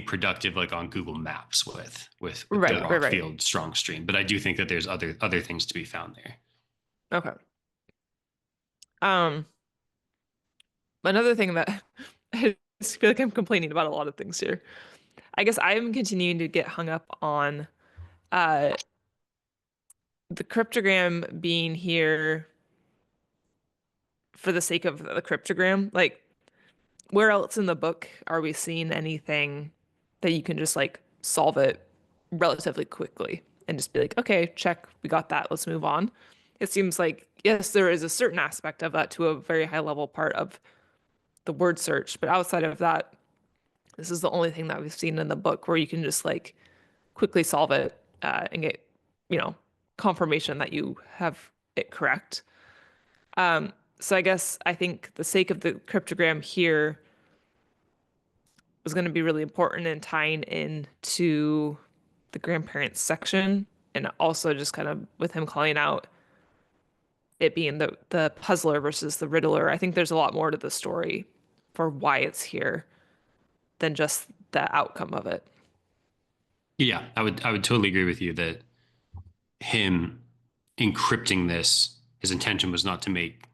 productive like on Google Maps with Right, the right, right. field strong stream. But I do think that there's other things to be found there. Okay. Another thing that I just feel like I'm complaining about a lot of things here. I guess I'm continuing to get hung up on the cryptogram being here for the sake of the cryptogram. Like, where else in the book are we seeing anything that you can just like solve it relatively quickly and just be like, okay, check, we got that, let's move on. It seems like, yes, there is a certain aspect of that to a very high level part of the word search, but outside of that, this is the only thing that we've seen in the book where you can just like quickly solve it and get, confirmation that you have it correct. So I think the sake of the cryptogram here was going to be really important in tying into the grandparents section, and also just kind of with him calling out it being the puzzler versus the riddler. I think there's a lot more to the story for why it's here than just the outcome of it. Yeah, I would totally agree with you that him encrypting this, his intention was not to make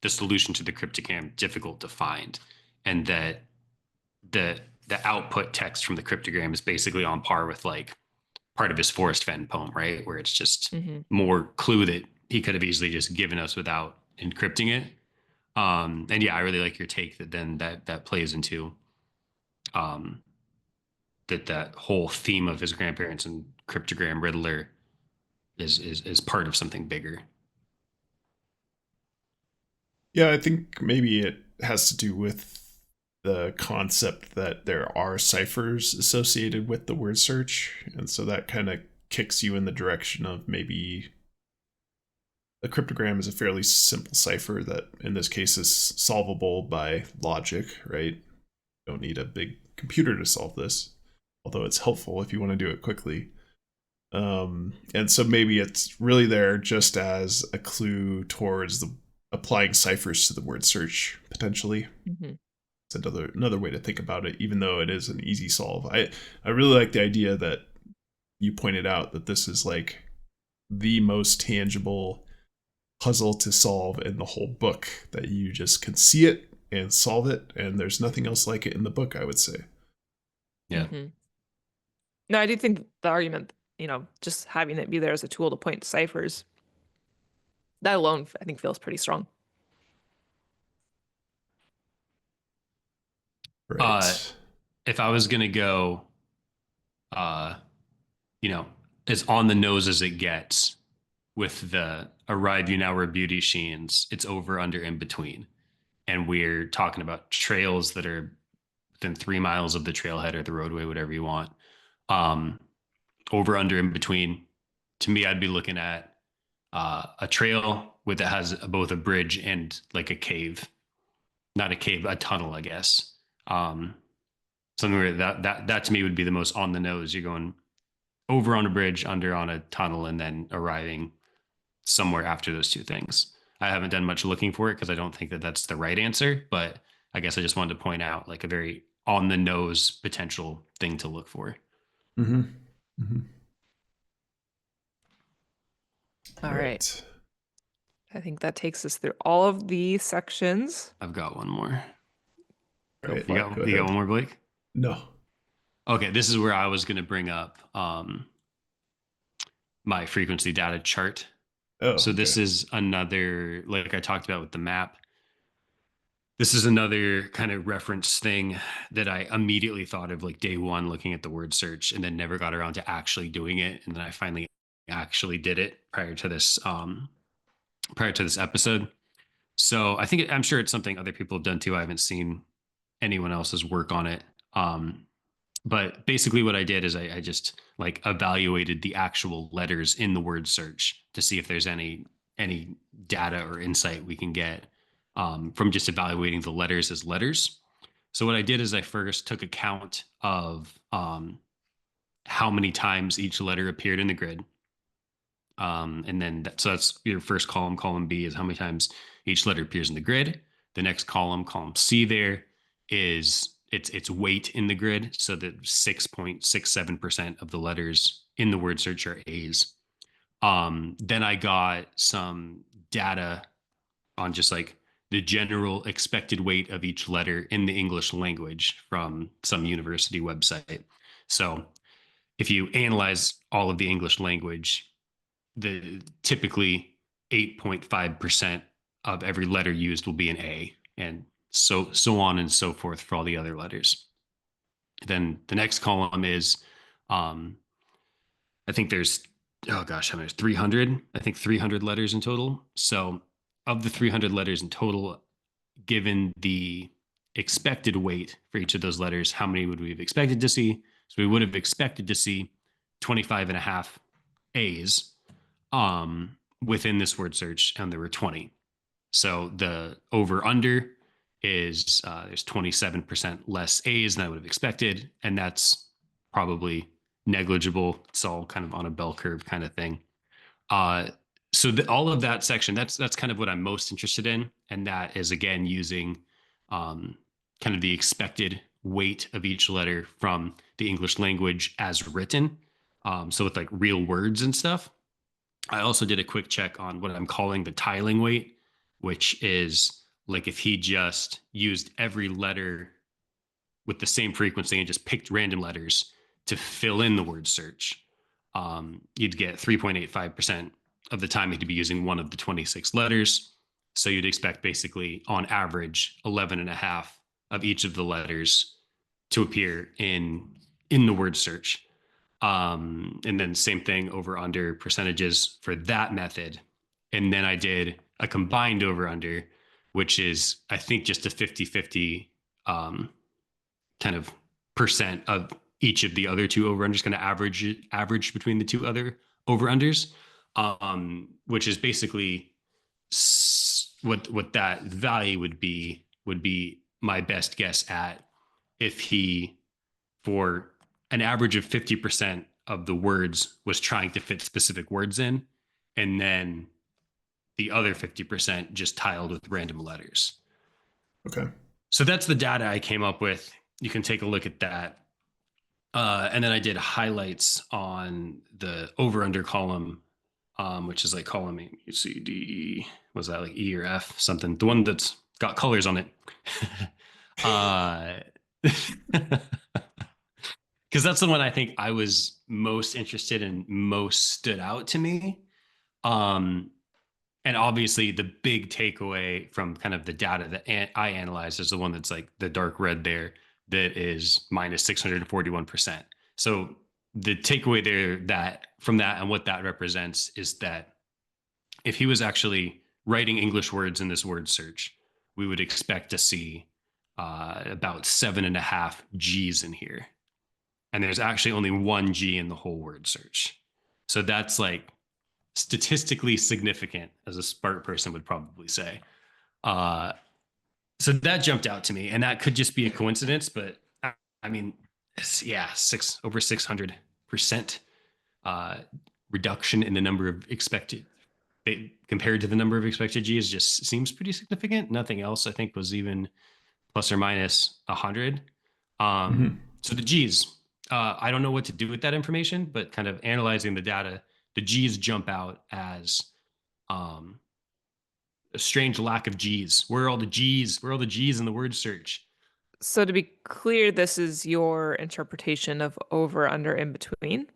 the solution to the cryptogram difficult to find, and that the output text from the cryptogram is basically on par with like part of his Forrest Fenn poem, right? Where it's just more clue that he could have easily just given us without encrypting it. And yeah, I really like your take that then that plays into that whole theme of his grandparents and cryptogram riddler is part of something bigger. Yeah, I think maybe it has to do with the concept that there are ciphers associated with the word search. And so that kind of kicks you in the direction of maybe a cryptogram is a fairly simple cipher that in this case is solvable by logic, right? You don't need a big computer to solve this, although it's helpful if you want to do it quickly. And so maybe it's really there just as a clue towards the applying ciphers to the word search potentially. It's another way to think about it, even though it is an easy solve. I really like the idea that you pointed out that this is like the most tangible puzzle to solve in the whole book, that you just can see it and solve it, and there's nothing else like it in the book, I would say. Yeah. No, I do think the argument, just having it be there as a tool to point to ciphers, that alone I think feels pretty strong. Right. If I was gonna go, as on the nose as it gets with the arrive you now wear beauty sheens, it's over, under, in between, and we're talking about trails that are within 3 miles of the trailhead or the roadway, whatever you want. Over, under, in between. To me, I'd be looking at a trail with that has both a bridge and like a cave, not a cave, a tunnel, I guess. Something where that to me would be the most on the nose. You're going over on a bridge, under on a tunnel, and then arriving somewhere after those two things. I haven't done much looking for it because I don't think that that's the right answer, but I guess I just wanted to point out like a very on the nose potential thing to look for. Mm-hmm. Mm-hmm. All right. I think that takes us through all of the sections. I've got one more. All right, You got one more, Blake? No. Okay, this is where I was going to bring up my frequency data chart. Oh, so this is another, like I talked about with the map, this is another kind of reference thing that I immediately thought of like day one looking at the word search, and then never got around to actually doing it. And then I finally actually did it prior to this episode. So I'm sure it's something other people have done too. I haven't seen anyone else's work on it. But basically what I did is I just like evaluated the actual letters in the word search to see if there's any data or insight we can get from just evaluating the letters as letters. So what I did is I first took a count of how many times each letter appeared in the grid. And then so that's your first column. Column B is how many times each letter appears in the grid. The next column C there, is its weight in the grid. So that 6.67% of the letters in the word search are A's. Then I got some data on just like the general expected weight of each letter in the English language from some university website. So if you analyze all of the English language, the typically 8.5% of every letter used will be an A, and so on and so forth for all the other letters. Then the next column is, I think there's, oh gosh, how many? 300. I think 300 letters in total. So of the 300 letters in total, given the expected weight for each of those letters, how many would we have expected to see? So we would have expected to see 25 and a half A's within this word search, and there were 20. So the over under is there's 27% less A's than I would have expected, and that's probably negligible. It's all kind of on a bell curve kind of thing. So all of that section, that's kind of what I'm most interested in, and that is again using kind of the expected weight of each letter from the English language as written. So with like real words and stuff. I also did a quick check on what I'm calling the tiling weight, which is like if he just used every letter with the same frequency and just picked random letters to fill in the word search, you'd get 3.85% of the time he'd be using one of the 26 letters. So you'd expect basically on average 11 and a half of each of the letters to appear in the word search. And then same thing over under percentages for that method. And then I did a combined over under, which is, I think, just a 50-50 kind of percent of each of the other two over unders, kind of average between the two other over unders, which is basically what that value would be my best guess at if he, for an average of 50% of the words, was trying to fit specific words in, and then the other 50% just tiled with random letters. Okay. So that's the data I came up with. You can take a look at that. And then I did highlights on the over under column, which is like column A, B, C, D, was that like E or F, something, the one that's got colors on it. Because that's the one I think I was most interested in, most stood out to me. And obviously the big takeaway from kind of the data that I analyzed is the one that's like the dark red there, that is minus 641%. So the takeaway there that from that and what that represents is that if he was actually writing English words in this word search, we would expect to see about 7.5 G's in here. And there's actually only one G in the whole word search. So that's like statistically significant, as a smart person would probably say. So that jumped out to me, and that could just be a coincidence, but I mean, over 600% reduction in the number of expected, compared to the number of expected G's, just seems pretty significant. Nothing else, I think, was even plus or minus 100. So the G's, I don't know what to do with that information, but kind of analyzing the data, the G's jump out as a strange lack of G's. Where are all the G's? Where are all the G's in the word search? So to be clear, this is your interpretation of over, under, in between?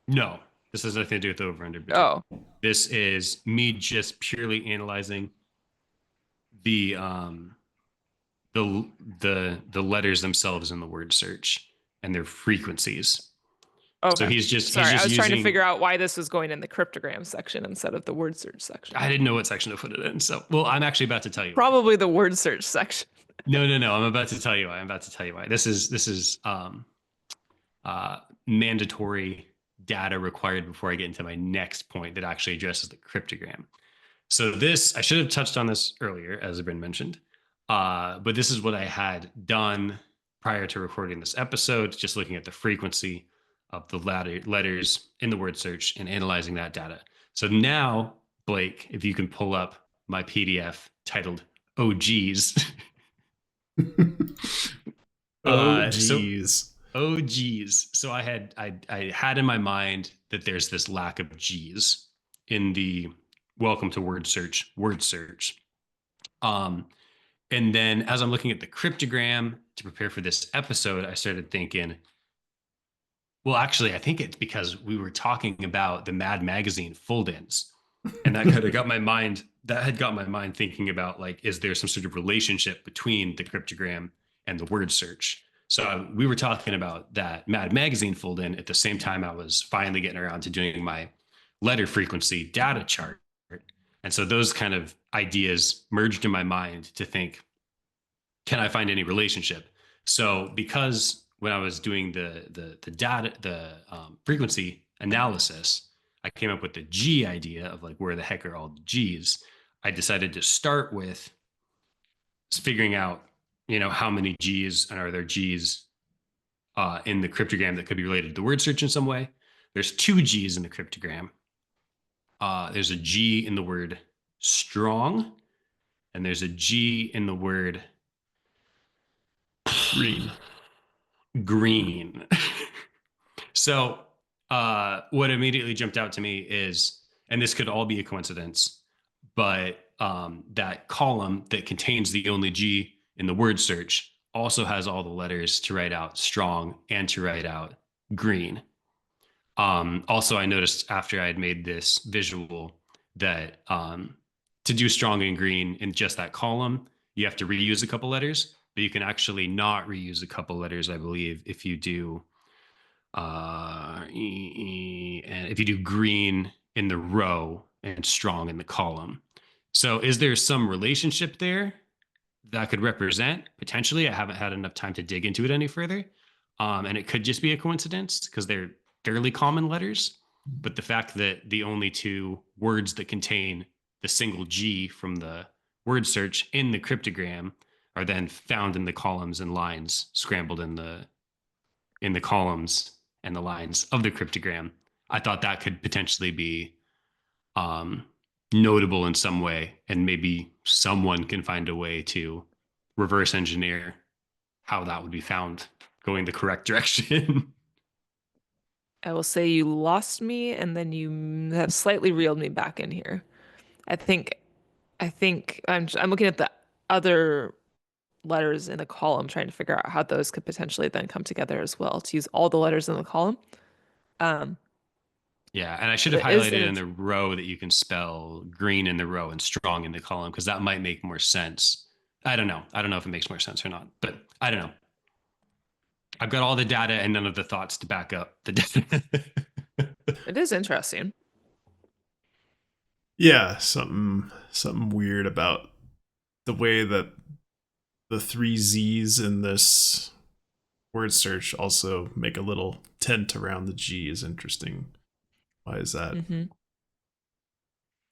No, this has nothing to do with over, under, between. Oh, This is me just purely analyzing the letters themselves in the word search and their frequencies. okay. So he's just Sorry, I was trying to using- figure out why this was going in the cryptogram section instead of the word search section. I didn't know what section to put it in. So, well, I'm actually about to tell you. Probably the word search section. No. I'm about to tell you why. This is mandatory data required before I get into my next point that actually addresses the cryptogram. So this, I should have touched on this earlier, as Bryn mentioned, but this is what I had done prior to recording this episode, just looking at the frequency of the letters in the word search and analyzing that data. So now, Blake, if you can pull up my PDF titled "Oh Geez." Oh geez. Oh geez. So I had in my mind that there's this lack of G's in the welcome to word search. And then as I'm looking at the cryptogram to prepare for this episode, I started thinking, well, actually, I think it's because we were talking about the Mad Magazine fold-ins. And that kind of got my mind, thinking about, like, is there some sort of relationship between the cryptogram and the word search? So we were talking about that Mad Magazine fold-in at the same time I was finally getting around to doing my letter frequency data chart. And so those kind of ideas merged in my mind to think, can I find any relationship? So because when I was doing the data, frequency analysis, I came up with the G idea of, like, where the heck are all the G's? I decided to start with figuring out, how many G's, and are there G's in the cryptogram that could be related to the word search in some way. There's 2 G's in the cryptogram. There's a G in the word strong, and there's a G in the word green. So what immediately jumped out to me is, and this could all be a coincidence, but that column that contains the only G in the word search also has all the letters to write out strong and to write out green. Also, I noticed after I had made this visual that to do strong and green in just that column, you have to reuse a couple letters, but you can actually not reuse a couple letters, I believe, if you do and if you do green in the row and strong in the column. So is there some relationship there that could represent? Potentially? I haven't had enough time to dig into it any further. And it could just be a coincidence because they're fairly common letters. But the fact that the only 2 words that contain the single G from the word search in the cryptogram are then found in the columns and lines, scrambled in the columns and the lines of the cryptogram, I thought that could potentially be notable in some way, and maybe someone can find a way to reverse engineer how that would be found going the correct direction. I will say you lost me, and then you have slightly reeled me back in here. I think I'm looking at the other letters in the column, trying to figure out how those could potentially then come together as well, to use all the letters in the column. Yeah, and I should have highlighted in the row that you can spell green in the row and strong in the column, because that might make more sense. I don't know if it makes more sense or not, but I don't know. I've got all the data and none of the thoughts to back up the data. It is interesting. Yeah, something weird about the way that the 3 Z's in this word search also make a little tent around the G is interesting. Why is that?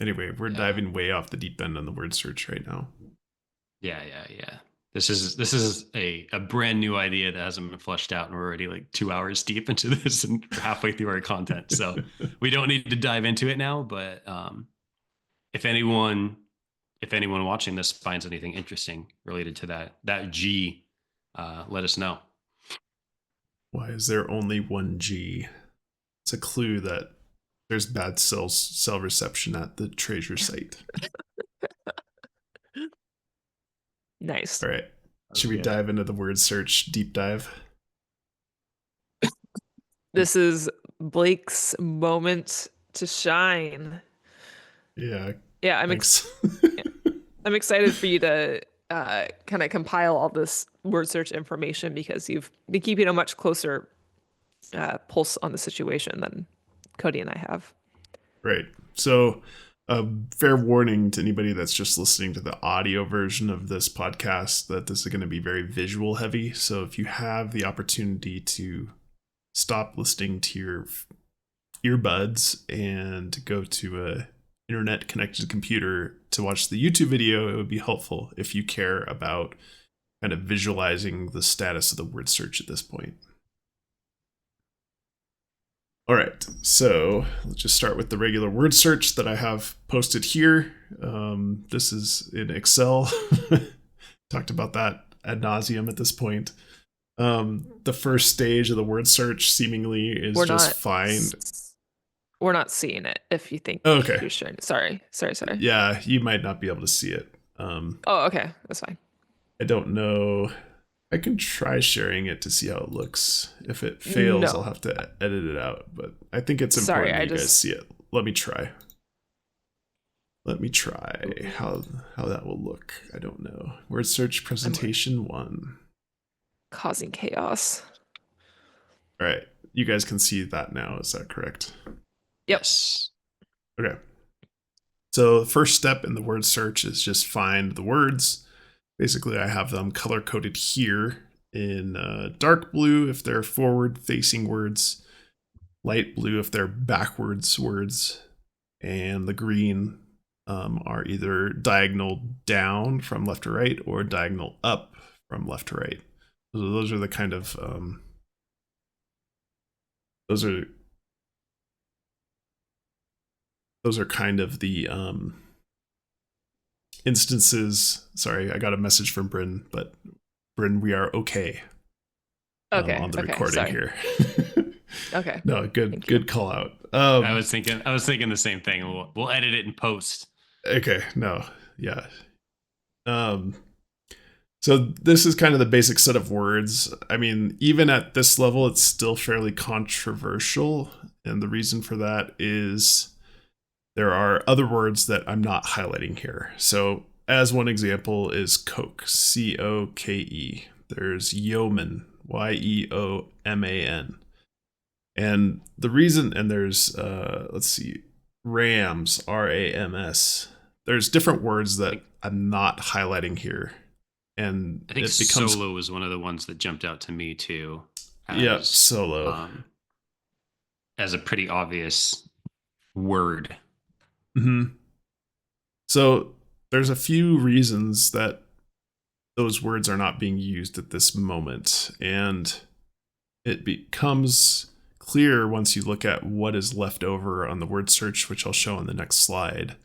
Anyway, we're diving way off the deep end on the word search right now. Yeah. This is a brand new idea that hasn't been fleshed out, and we're already like 2 hours deep into this and halfway through our content. So we don't need to dive into it now. But if anyone watching this finds anything interesting related to that G, let us know. Why is there only one G? It's a clue that there's bad cell reception at the treasure site. Nice. All right. Should we dive into the word search deep dive? This is Blake's moment to shine. Yeah. Yeah, I'm excited for you to kind of compile all this word search information because you've been keeping a much closer pulse on the situation than Cody and I have. Right. So, fair warning to anybody that's just listening to the audio version of this podcast that this is going to be very visual heavy. So, if you have the opportunity to stop listening to your earbuds and go to a internet connected computer to watch the YouTube video, it would be helpful if you care about kind of visualizing the status of the word search at this point. All right, so let's just start with the regular word search that I have posted here. This is in Excel. Talked about that ad nauseum at this point. The first stage of the word search seemingly is find. We're not seeing it if you think okay. You're sharing it. Sorry. Yeah, you might not be able to see it. Okay. That's fine. I don't know. I can try sharing it to see how it looks. If it fails, I'll have to edit it out. But I think it's important that you guys see it. Let me try. How that will look. I don't know. Word search presentation 1. Causing chaos. All right. You guys can see that now. Is that correct? Yes. Okay. So the first step in the word search is just find the words. Basically, I have them color-coded here in dark blue if they're forward-facing words, light blue if they're backwards words, and the green are either diagonal down from left to right or diagonal up from left to right. So those are the kind of those are kind of the instances. Sorry, I got a message from Bryn, but Bryn, we are okay. On the recording here. Okay. No, good call out. I was thinking the same thing. We'll edit it in post. Okay. No. Yeah. So this is kind of the basic set of words. I mean, even at this level, it's still fairly controversial, and the reason for that is there are other words that I'm not highlighting here. So as one example is Coke, C-O-K-E. There's yeoman, Y-E-O-M-A-N. And the reason, and there's, Rams, R-A-M-S. There's different words that I'm not highlighting here. And I think it becomes, solo was one of the ones that jumped out to me too. Solo. As a pretty obvious word. Mm-hmm. So there's a few reasons that those words are not being used at this moment. And it becomes clear once you look at what is left over on the word search, which I'll show on the next slide.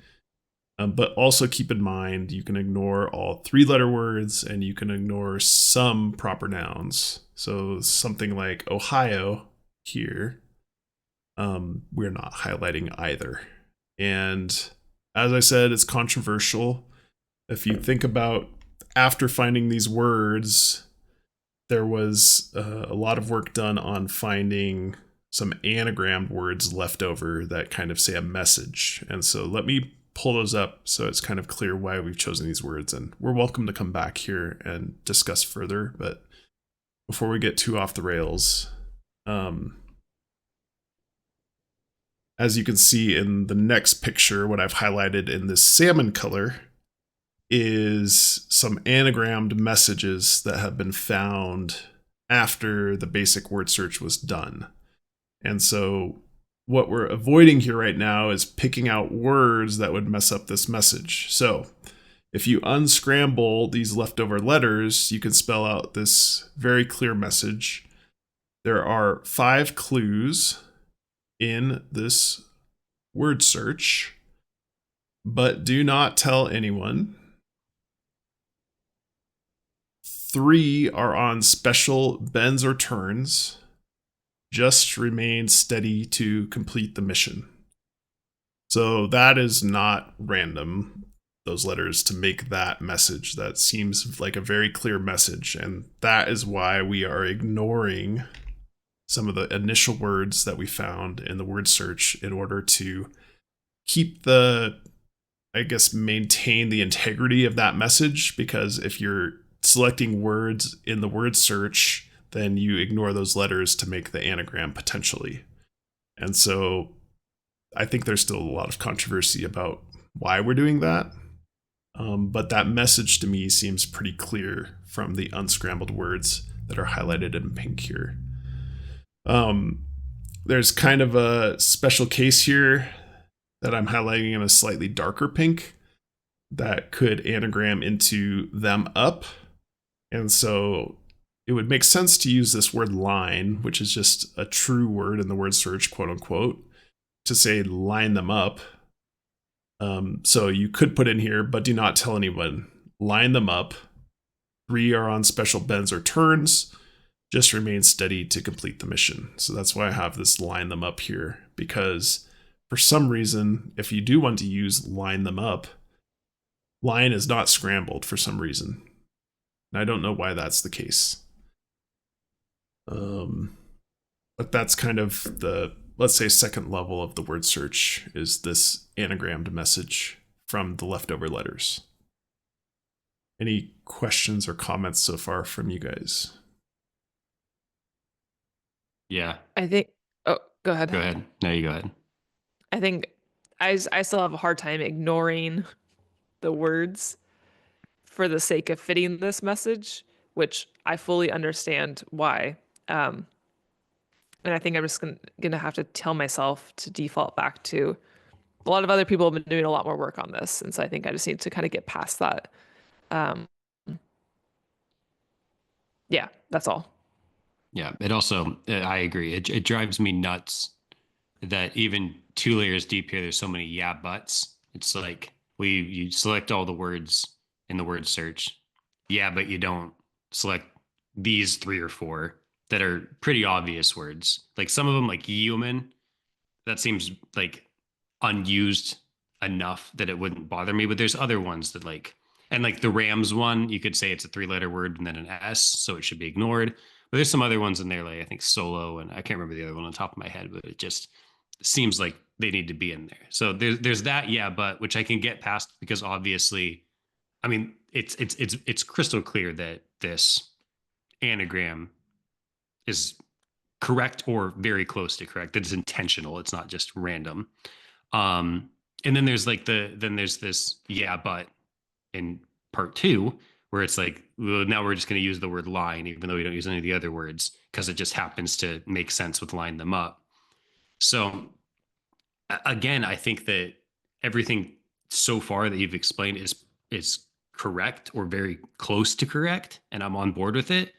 But also keep in mind, you can ignore all 3-letter words and you can ignore some proper nouns. So something like Ohio here, we're not highlighting either. And as I said, it's controversial. If you think about after finding these words, there was a lot of work done on finding some anagrammed words left over that kind of say a message. And so let me pull those up so it's kind of clear why we've chosen these words. And we're welcome to come back here and discuss further. But before we get too off the rails, as you can see in the next picture, what I've highlighted in this salmon color is some anagrammed messages that have been found after the basic word search was done. And so what we're avoiding here right now is picking out words that would mess up this message. So if you unscramble these leftover letters, you can spell out this very clear message. There are 5 clues in this word search, but do not tell anyone. 3 are on special bends or turns. Just remain steady to complete the mission. So that is not random, those letters, to make that message. That seems like a very clear message, and that is why we are ignoring some of the initial words that we found in the word search in order to keep maintain the integrity of that message, because if you're selecting words in the word search, then you ignore those letters to make the anagram potentially. And so I think there's still a lot of controversy about why we're doing that. But that message to me seems pretty clear from the unscrambled words that are highlighted in pink here. There's kind of a special case here that I'm highlighting in a slightly darker pink that could anagram into them up. And so it would make sense to use this word line, which is just a true word in the word search, quote unquote, to say line them up. So you could put in here, but do not tell anyone. Line them up. 3 are on special bends or turns. Just remain steady to complete the mission. So that's why I have this line them up here, because for some reason, if you do want to use line them up, line is not scrambled for some reason. And I don't know why that's the case. But that's kind of the, let's say, second level of the word search, is this anagrammed message from the leftover letters. Any questions or comments so far from you guys? Yeah. I think. Oh, go ahead. Go ahead. No, you go ahead. I think I still have a hard time ignoring the words for the sake of fitting this message, which I fully understand why. And I think I'm just gonna have to tell myself to default back to, a lot of other people have been doing a lot more work on this, and so I think I just need to kind of get past that. Yeah, that's all. Yeah. It also, I agree. It drives me nuts that even 2 layers deep here, there's so many yeah buts. It's like, you select all the words in the word search. Yeah, but you don't select these 3 or 4 that are pretty obvious words. Like some of them, like human, that seems like unused enough that it wouldn't bother me. But there's other ones that and like the Rams one, you could say it's a 3-letter word and then an S, so it should be ignored. But there's some other ones in there, like I think solo, and I can't remember the other one on top of my head, but it just seems like they need to be in there. So there's that, yeah, but which I can get past, because obviously, I mean, it's crystal clear that this anagram is correct or very close to correct. That it's intentional. It's not just random. And then there's there's this yeah, but in part 2, where it's like, well, now we're just going to use the word line, even though we don't use any of the other words, because it just happens to make sense with line them up. So again, I think that everything so far that you've explained is correct or very close to correct, and I'm on board with it.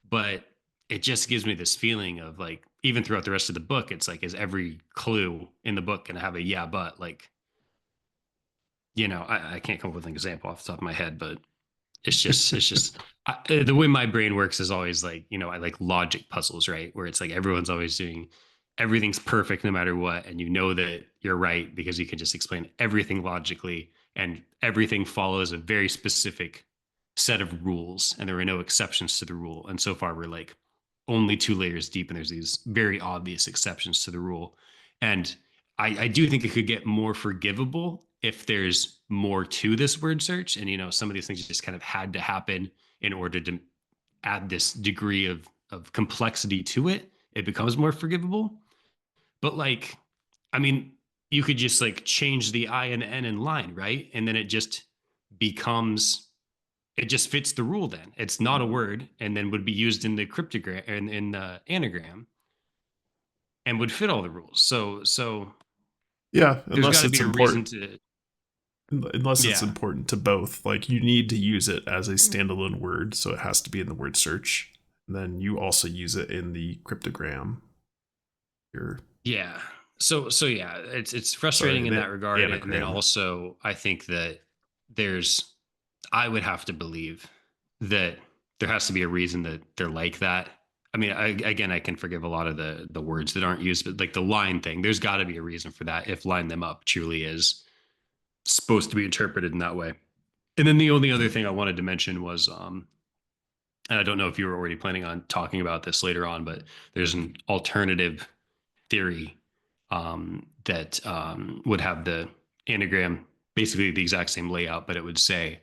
But it just gives me this feeling of like, even throughout the rest of the book, it's like, is every clue in the book going to have a yeah, but like, I can't come up with an example off the top of my head, but it's just the way my brain works is always like, I like logic puzzles, right? Where it's like everyone's always doing, everything's perfect no matter what. And that you're right because you can just explain everything logically, and everything follows a very specific set of rules, and there are no exceptions to the rule. And so far we're like only 2 layers deep, and there's these very obvious exceptions to the rule. And I do think it could get more forgivable if there's more to this word search, and some of these things just kind of had to happen in order to add this degree of complexity to it. It becomes more forgivable. But like, I mean, you could just like change the I and N in line, right? And then it just fits the rule. Then it's not a word, and then would be used in the cryptogram and in the anagram. and would fit all the rules. So Yeah, there's got unless to it's be a reason important. to. Unless it's Yeah. important to both. Like you need to use it as a standalone word, so it has to be in the word search. And then you also use it in the cryptogram. Your Yeah. So yeah, it's frustrating sorry, in the that regard. And then anagram. also I think that I would have to believe that there has to be a reason that they're like that. I mean, again, I can forgive a lot of the words that aren't used, but like the line thing, there's got to be a reason for that if line them up truly is supposed to be interpreted in that way. And then the only other thing I wanted to mention was, and I don't know if you were already planning on talking about this later on, but there's an alternative theory that would have the anagram basically the exact same layout, but it would say,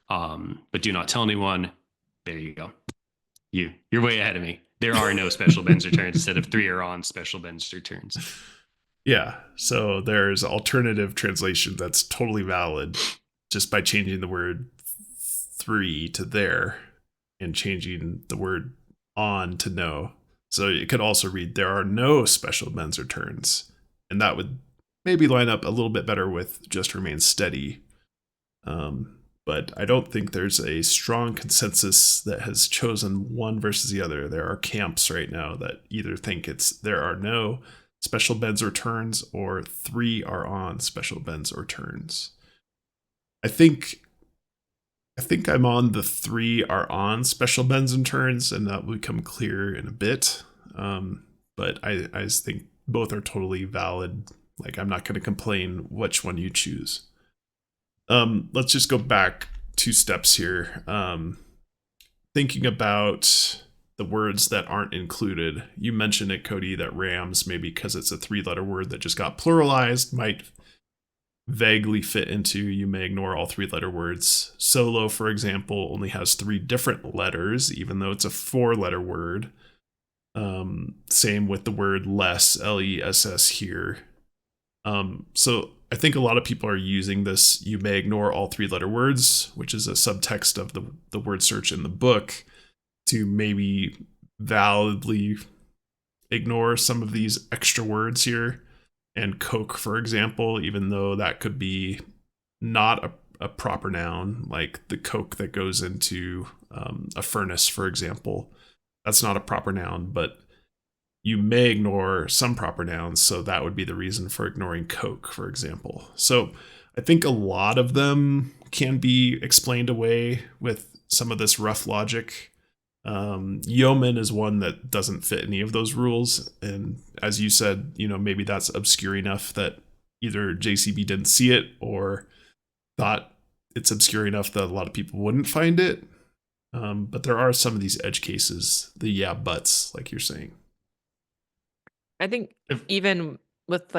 but do not tell anyone. There you go. You're way ahead of me. There are no special bends or turns instead of 3 are on special bends or turns. Yeah, so there's alternative translation that's totally valid just by changing the word 3 to there and changing the word on to no. So it could also read there are no special bends or turns. And that would maybe line up a little bit better with just remain steady. But I don't think there's a strong consensus that has chosen one versus the other. There are camps right now that either think there are no special bends or turns or 3 are on special bends or turns. I think I'm on the 3 are on special bends and turns, and that will become clear in a bit. But I just think both are totally valid. Like, I'm not going to complain which one you choose. Let's just go back 2 steps here. Thinking about the words that aren't included. You mentioned it, Cody, that Rams, maybe because it's a 3-letter word that just got pluralized, might vaguely fit into you may ignore all 3-letter words. Solo, for example, only has 3 different letters, even though it's a 4-letter word. Same with the word less, L-E-S-S here. So I think a lot of people are using this you may ignore all 3-letter words, which is a subtext of the word search in the book, to maybe validly ignore some of these extra words here. And Coke, for example, even though that could be not a proper noun, like the Coke that goes into a furnace, for example, that's not a proper noun, but you may ignore some proper nouns, so that would be the reason for ignoring Coke, for example. So I think a lot of them can be explained away with some of this rough logic. Yeoman is one that doesn't fit any of those rules, and as you said, maybe that's obscure enough that either JCB didn't see it or thought it's obscure enough that a lot of people wouldn't find it. But there are some of these edge cases, the yeah buts, like you're saying. I think even with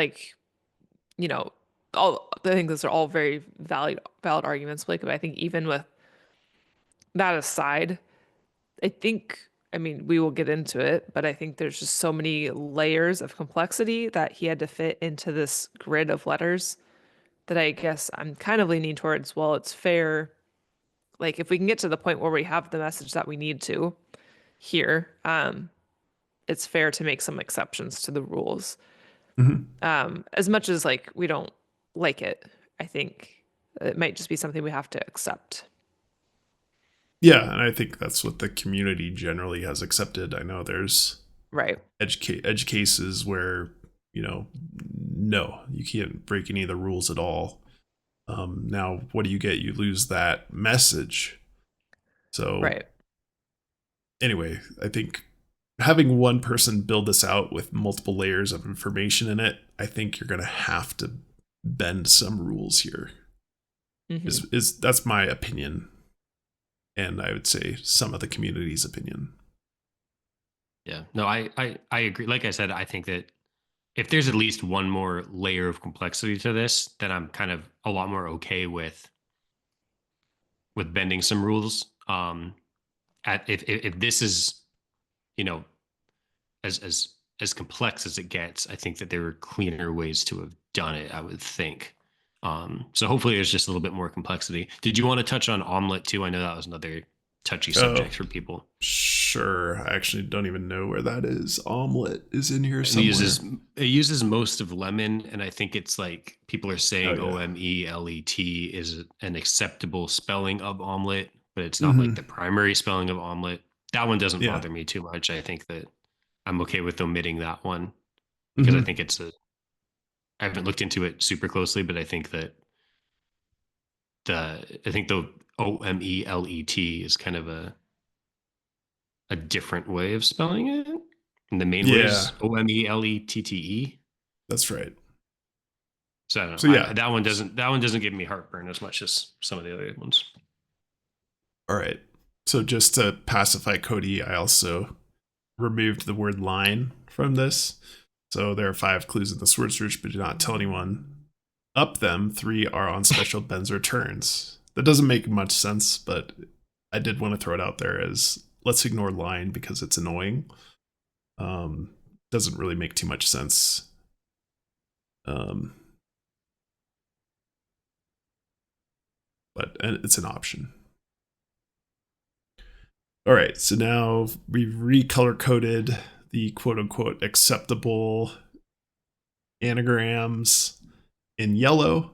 all I think those are all very valid arguments, Blake. But I think even with that aside, I mean, we will get into it, but I think there's just so many layers of complexity that he had to fit into this grid of letters that I guess I'm kind of leaning towards, well, it's fair. Like if we can get to the point where we have the message that we need to here, it's fair to make some exceptions to the rules. Mm-hmm. As much as we don't like it, I think it might just be something we have to accept. Yeah, and I think that's what the community generally has accepted. I know there's Right. edge cases where, no, you can't break any of the rules at all. Now, what do you get? You lose that message. So, Right. anyway, I think having one person build this out with multiple layers of information in it, I think you're going to have to bend some rules here. Mm-hmm. That's my opinion. And I would say some of the community's opinion. Yeah, no, I agree. Like I said, I think that if there's at least one more layer of complexity to this, then I'm kind of a lot more okay with bending some rules. If this is, as complex as it gets, I think that there are cleaner ways to have done it, I would think. So hopefully there's just a little bit more complexity. Did you want to touch on omelet too? I know that was another touchy subject for people. Sure. I actually don't even know where that is. Omelet is in here And somewhere. it uses most of lemon, and I think it's like people are saying Oh, yeah. OMELET is an acceptable spelling of omelet, but it's not like Mhm. the primary spelling of omelet. That one doesn't Yeah. bother me too much. I think that I'm okay with omitting that one because I Mhm. think I haven't looked into it super closely, but I think that the OMELET is kind of a different way of spelling it. And the main way Yeah, is OMELETTE. that's right. So I don't So know. yeah. That one doesn't give me heartburn as much as some of the other ones. All right. So just to pacify Cody, I also removed the word line from this. So there are 5 clues in this word search, but do not tell anyone. Up them, 3 are on special bends or turns. That doesn't make much sense, but I did want to throw it out there as let's ignore line because it's annoying. Doesn't really make too much sense. But it's an option. All right, so now we've recolor coded the quote unquote acceptable anagrams in yellow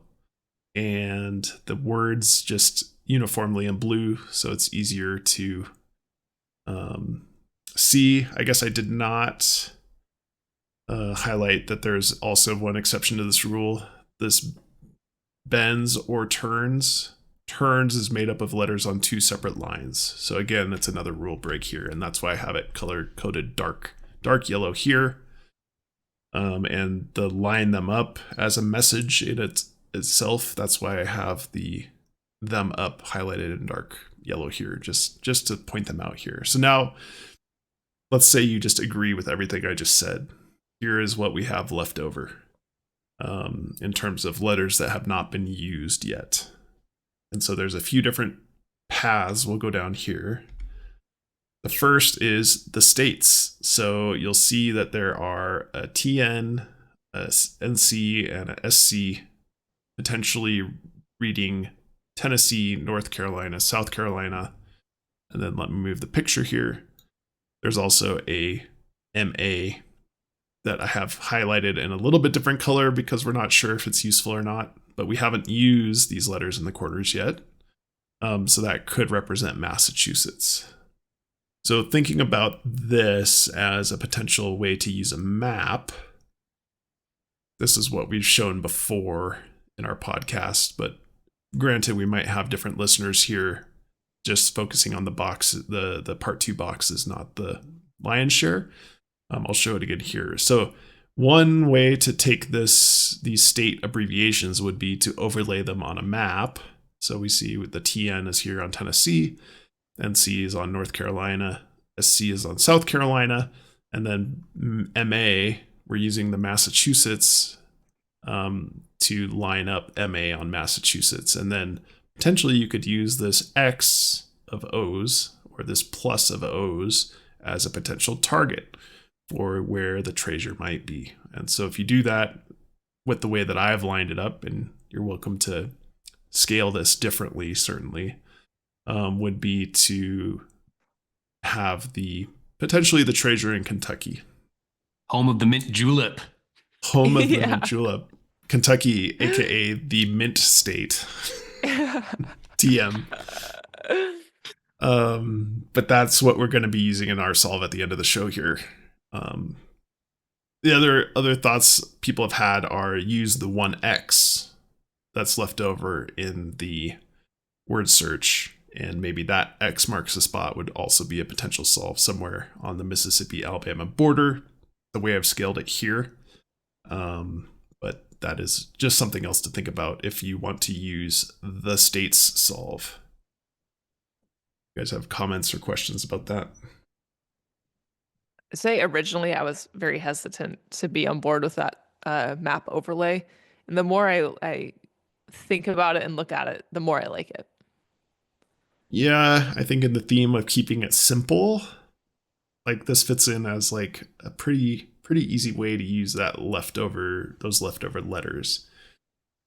and the words just uniformly in blue, so it's easier to see. I guess I did not highlight that there's also one exception to this rule. This bends or turns. Turns is made up of letters on 2 separate lines. So again, it's another rule break here, and that's why I have it color coded dark yellow here. And to line them up as a message in itself, that's why I have the them up highlighted in dark yellow here, just to point them out here. So now, let's say you just agree with everything I just said. Here is what we have left over in terms of letters that have not been used yet. And so there's a few different paths. We'll go down here. The first is the states. So you'll see that there are a TN, a NC, and a SC potentially reading Tennessee, North Carolina, South Carolina. And then let me move the picture here. There's also a MA that I have highlighted in a little bit different color because we're not sure if it's useful or not, but we haven't used these letters in the quarters yet. So that could represent Massachusetts. So thinking about this as a potential way to use a map, this is what we've shown before in our podcast, but granted, we might have different listeners here just focusing on the box, the part 2 boxes, not the lion's share. I'll show it again here. So one way to take these state abbreviations would be to overlay them on a map. So we see the TN is here on Tennessee, NC is on North Carolina, SC is on South Carolina, and then MA, we're using the Massachusetts to line up MA on Massachusetts. And then potentially you could use this X of O's or this plus of O's as a potential target for where the treasure might be. And so if you do that with the way that I've lined it up, and you're welcome to scale this differently, certainly, would be to have potentially the treasure in Kentucky. Home of the mint julep. Home of the Yeah. mint julep. Kentucky, aka the mint state. TM. But that's what we're going to be using in our solve at the end of the show here. The other thoughts people have had are use the 1X that's left over in the word search, and maybe that X marks the spot would also be a potential solve somewhere on the Mississippi-Alabama border, the way I've scaled it here. But that is just something else to think about if you want to use the states solve. You guys have comments or questions about that? Say originally I was very hesitant to be on board with that map overlay. And the more I think about it and look at it, the more I like it. Yeah, I think in the theme of keeping it simple, like this fits in as like a pretty easy way to use those leftover letters.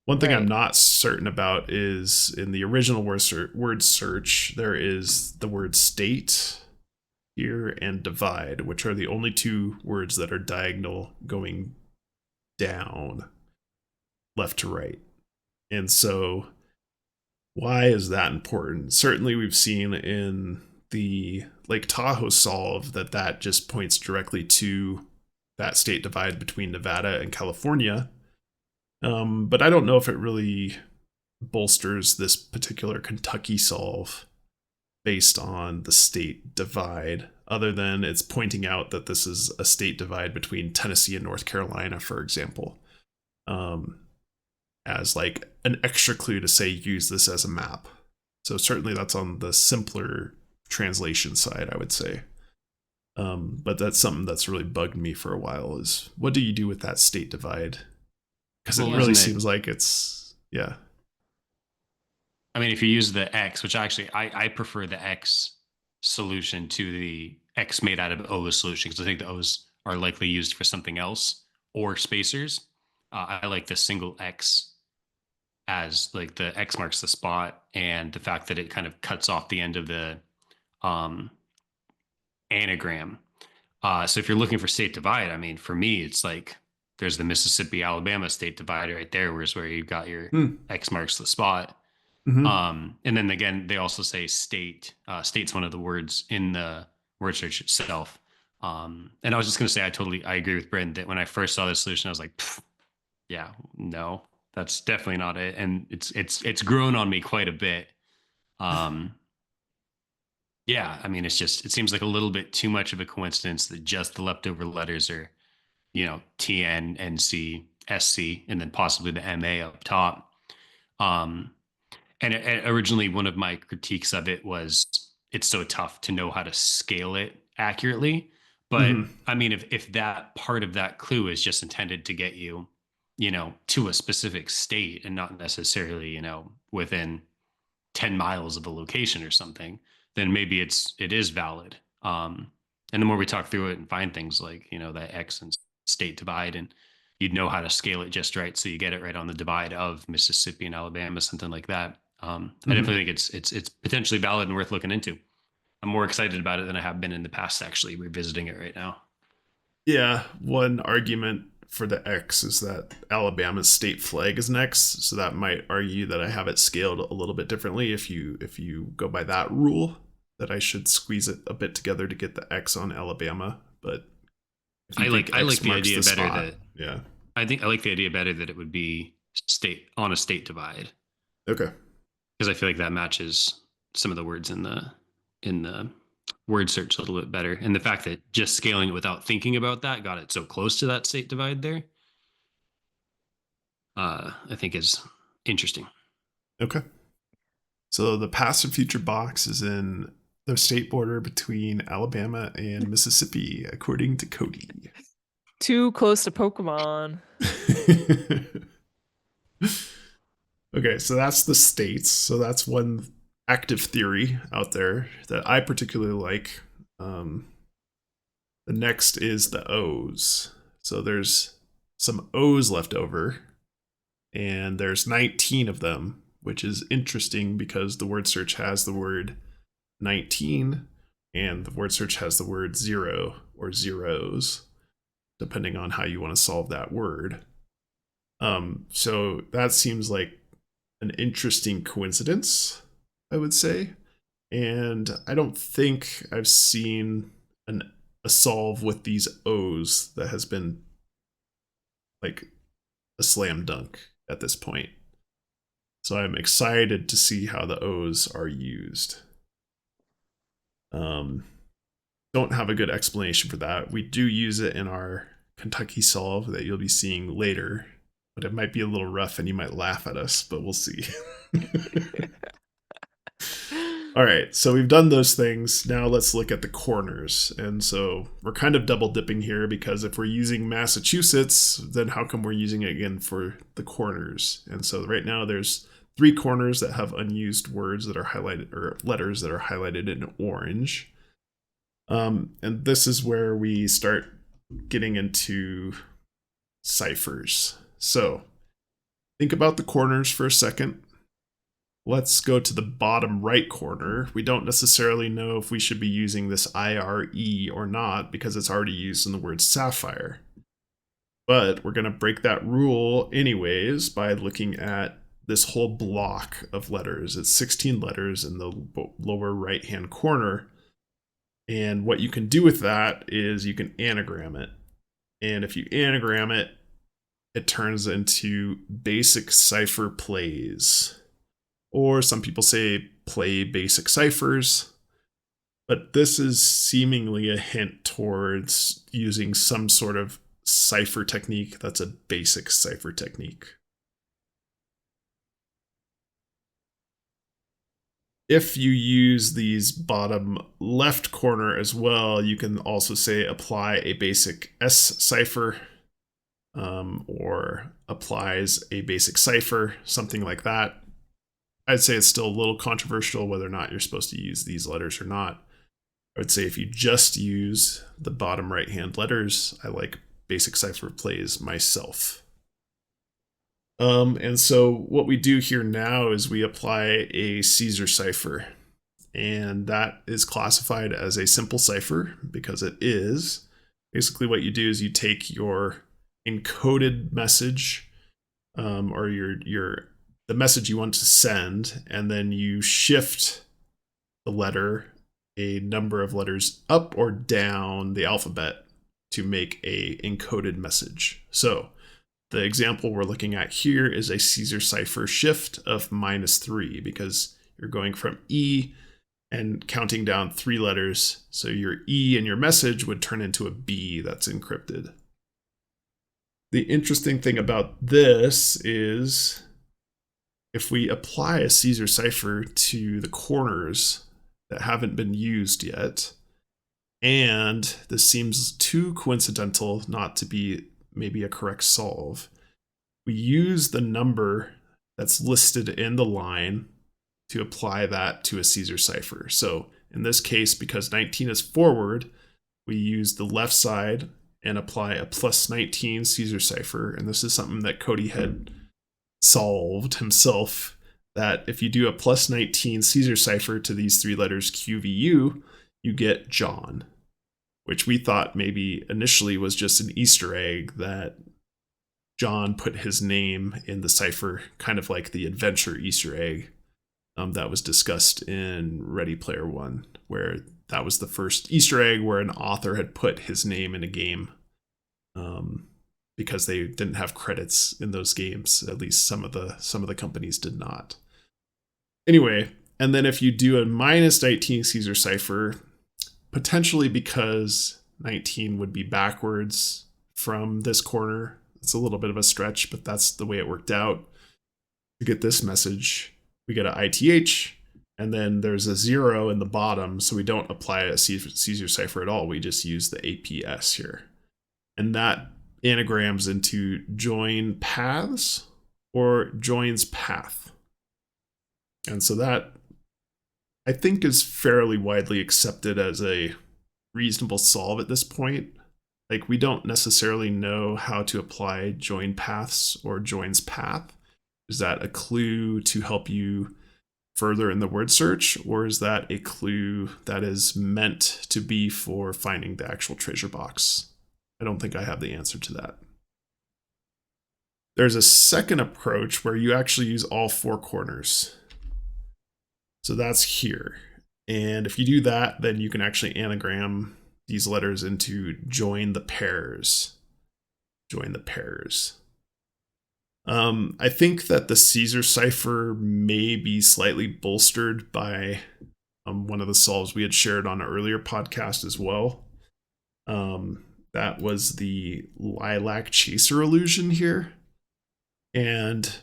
One thing I'm Right. not certain about is in the original word search, there is the word state here and divide, which are the only two words that are diagonal going down, left to right. And so, why is that important? Certainly, we've seen in the Lake Tahoe solve that just points directly to that state divide between Nevada and California. But I don't know if it really bolsters this particular Kentucky solve based on the state divide, other than it's pointing out that this is a state divide between Tennessee and North Carolina, for example, as like an extra clue to say use this as a map. So certainly that's on the simpler translation side, I would say. But that's something that's really bugged me for a while is what do you do with that state divide? Because it really seems like it's, yeah. I mean, if you use the X, which actually I prefer the X solution to the X made out of O's solution, because I think the O's are likely used for something else or spacers. I like the single X as like the X marks the spot, and the fact that it kind of cuts off the end of the anagram. So if you're looking for state divide, I mean, for me, it's like there's the Mississippi Alabama state divide right there, where you've got your X marks the spot. And then again, they also say state. State's one of the words in the word search itself. And I was just going to say, I agree with Brent that when I first saw this solution, I was like, yeah, no, that's definitely not it. And it's grown on me quite a bit. Yeah, I mean, it seems like a little bit too much of a coincidence that just the leftover letters are, TN, NC, SC, and then possibly the MA up top. And originally, one of my critiques of it was it's so tough to know how to scale it accurately. But I mean, if that part of that clue is just intended to get you, to a specific state and not necessarily, within 10 miles of a location or something, then maybe it is valid. And the more we talk through it and find things like, that X and state divide, and you'd know how to scale it just right, so you get it right on the divide of Mississippi and Alabama, something like that. I definitely think it's potentially valid and worth looking into. I'm more excited about it than I have been in the past, actually revisiting it right now. Yeah, one argument for the X is that Alabama's state flag is an X, so that might argue that I have it scaled a little bit differently if you go by that rule, that I should squeeze it a bit together to get the X on Alabama. But I like the idea better that yeah. I like the idea better that it would be state on a state divide. Okay. Because I feel like that matches some of the words in the word search a little bit better. And the fact that just scaling it without thinking about that got it so close to that state divide there, I think is interesting. Okay. So the passive future box is in the state border between Alabama and Mississippi, according to Cody. Too close to Pokemon. Okay, so that's the states. So that's one active theory out there that I particularly like. The next is the O's. So there's some O's left over, and there's 19 of them, which is interesting because the word search has the word 19, and the word search has the word 0 or zeros, depending on how you want to solve that word. So that seems like an interesting coincidence, I would say. And I don't think I've seen a solve with these O's that has been like a slam dunk at this point. So I'm excited to see how the O's are used. Don't have a good explanation for that. We do use it in our Kentucky solve that you'll be seeing later, but it might be a little rough and you might laugh at us, but we'll see. All right, so we've done those things. Now let's look at the corners. And so we're kind of double dipping here because if we're using Massachusetts, then how come we're using it again for the corners? And so right now there's 3 corners that have unused words that are highlighted, or letters that are highlighted in orange. And this is where we start getting into ciphers. So think about the corners for a second. Let's go to the bottom right corner. We don't necessarily know if we should be using this IRE or not because it's already used in the word sapphire. But we're going to break that rule anyways by looking at this whole block of letters. It's 16 letters in the lower right-hand corner. And what you can do with that is you can anagram it. And if you anagram it, it turns into basic cipher plays. Or some people say play basic ciphers. But this is seemingly a hint towards using some sort of cipher technique that's a basic cipher technique. If you use these bottom left corner as well, you can also say apply a basic S cipher or applies a basic cipher, something like that. I'd say it's still a little controversial whether or not you're supposed to use these letters or not. I would say if you just use the bottom right-hand letters, I like basic cipher plays myself. And so what we do here now is we apply a Caesar cipher, and that is classified as a simple cipher because it is. Basically what you do is you take your encoded message or the message you want to send, and then you shift the letter a number of letters up or down the alphabet to make a encoded message. So the example we're looking at here is a Caesar cipher shift of -3 because you're going from E and counting down 3 letters. So your E in your message would turn into a B that's encrypted. The interesting thing about this is if we apply a Caesar cipher to the corners that haven't been used yet, and this seems too coincidental not to be maybe a correct solve, we use the number that's listed in the line to apply that to a Caesar cipher. So in this case, because 19 is forward, we use the left side and apply a +19 Caesar cipher. And this is something that Cody had solved himself, that if you do a +19 Caesar cipher to these 3 letters QVU, you get Jon, which we thought maybe initially was just an Easter egg that Jon put his name in the cipher, kind of like the adventure Easter egg that was discussed in Ready Player One, where that was the first Easter egg where an author had put his name in a game because they didn't have credits in those games. At least some of the companies did not. Anyway, and then if you do a -19 Caesar cipher, potentially because 19 would be backwards from this corner. It's a little bit of a stretch, but that's the way it worked out. To get this message, we get a ITH, and then there's a 0 in the bottom, so we don't apply a Caesar cipher at all. We just use the APS here. And that anagrams into join paths or joins path. And so that, I think, is fairly widely accepted as a reasonable solve at this point. Like, we don't necessarily know how to apply join paths or joins path. Is that a clue to help you further in the word search, or is that a clue that is meant to be for finding the actual treasure box? I don't think I have the answer to that. There's a second approach where you actually use all 4 corners. So that's here. And if you do that, then you can actually anagram these letters into join the pairs. Join the pairs. I think that the Caesar cipher may be slightly bolstered by one of the solves we had shared on an earlier podcast as well. That was the lilac chaser illusion here. And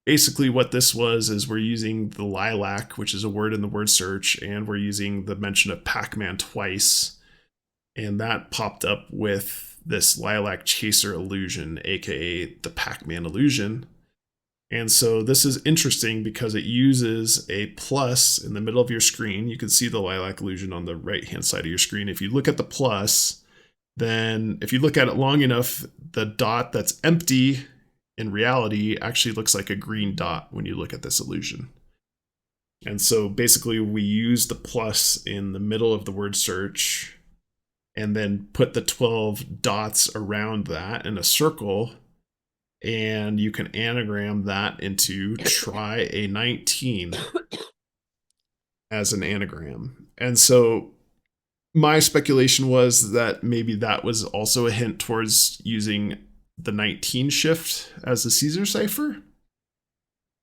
basically what this was is we're using the lilac, which is a word in the word search, and we're using the mention of Pac-Man twice. And that popped up with this lilac chaser illusion, aka the Pac-Man illusion. And so this is interesting because it uses a plus in the middle of your screen. You can see the lilac illusion on the right-hand side of your screen. If you look at the plus, then if you look at it long enough, the dot that's empty in reality actually looks like a green dot when you look at this illusion. And so basically we use the plus in the middle of the word search and then put the 12 dots around that in a circle, and you can anagram that into try a 19 as an anagram. And so my speculation was that maybe that was also a hint towards using the 19 shift as a Caesar cipher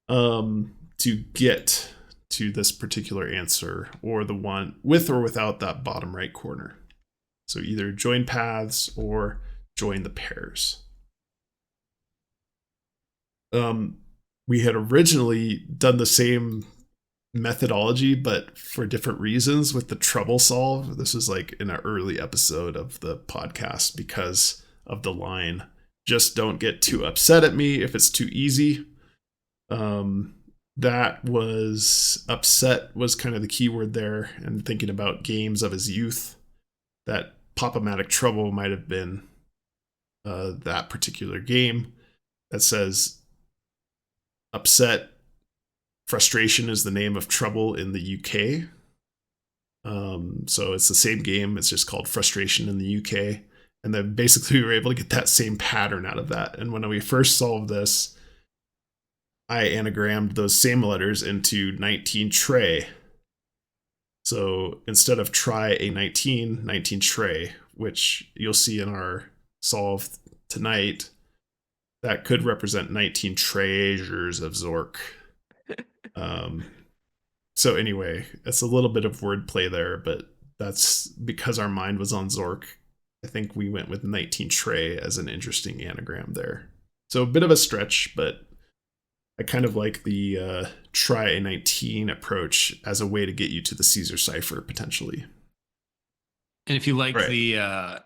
to get to this particular answer, or the one with or without that bottom right corner. So either join paths or join the pairs. We had originally done the same methodology, but for different reasons with the trouble solve. This is like in an early episode of the podcast because of the line, just don't get too upset at me if it's too easy. That was upset was kind of the key word there, and thinking about games of his youth, that Pop-O-Matic Trouble might have been that particular game that says upset. Frustration is the name of trouble in the UK. So it's the same game. It's just called Frustration in the UK. And then basically we were able to get that same pattern out of that. And when we first solved this, I anagrammed those same letters into 19 tray. So instead of try a 19, 19 tray, which you'll see in our solve tonight, that could represent 19 treasures of Zork. So anyway, it's a little bit of wordplay there, but that's because our mind was on Zork. I think we went with 19 tray as an interesting anagram there. So a bit of a stretch, but I kind of like the try a 19 approach as a way to get you to the Caesar cipher potentially. And if you like Right.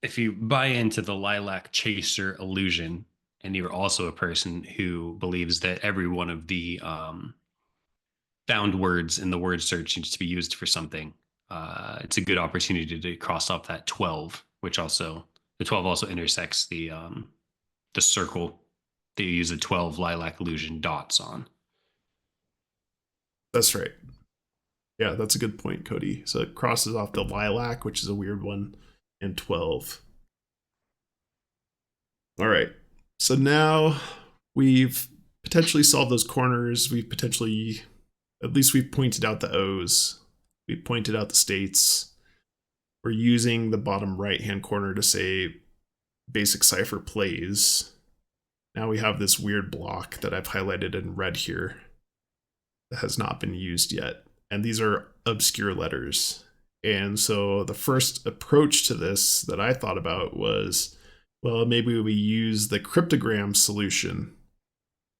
if you buy into the lilac chaser illusion, and you're also a person who believes that every one of the found words in the word search needs to be used for something, it's a good opportunity to cross off that 12, which also the 12 also intersects the circle that you use the 12 lilac illusion dots on. That's right. Yeah, that's a good point, Cody. So it crosses off the lilac, which is a weird one, and 12. All right. So now we've potentially solved those corners. We've potentially, at least we've pointed out the O's. We pointed out the states. We're using the bottom right-hand corner to say basic cipher plays. Now we have this weird block that I've highlighted in red here that has not been used yet. And these are obscure letters. And so the first approach to this that I thought about was, well, maybe we use the cryptogram solution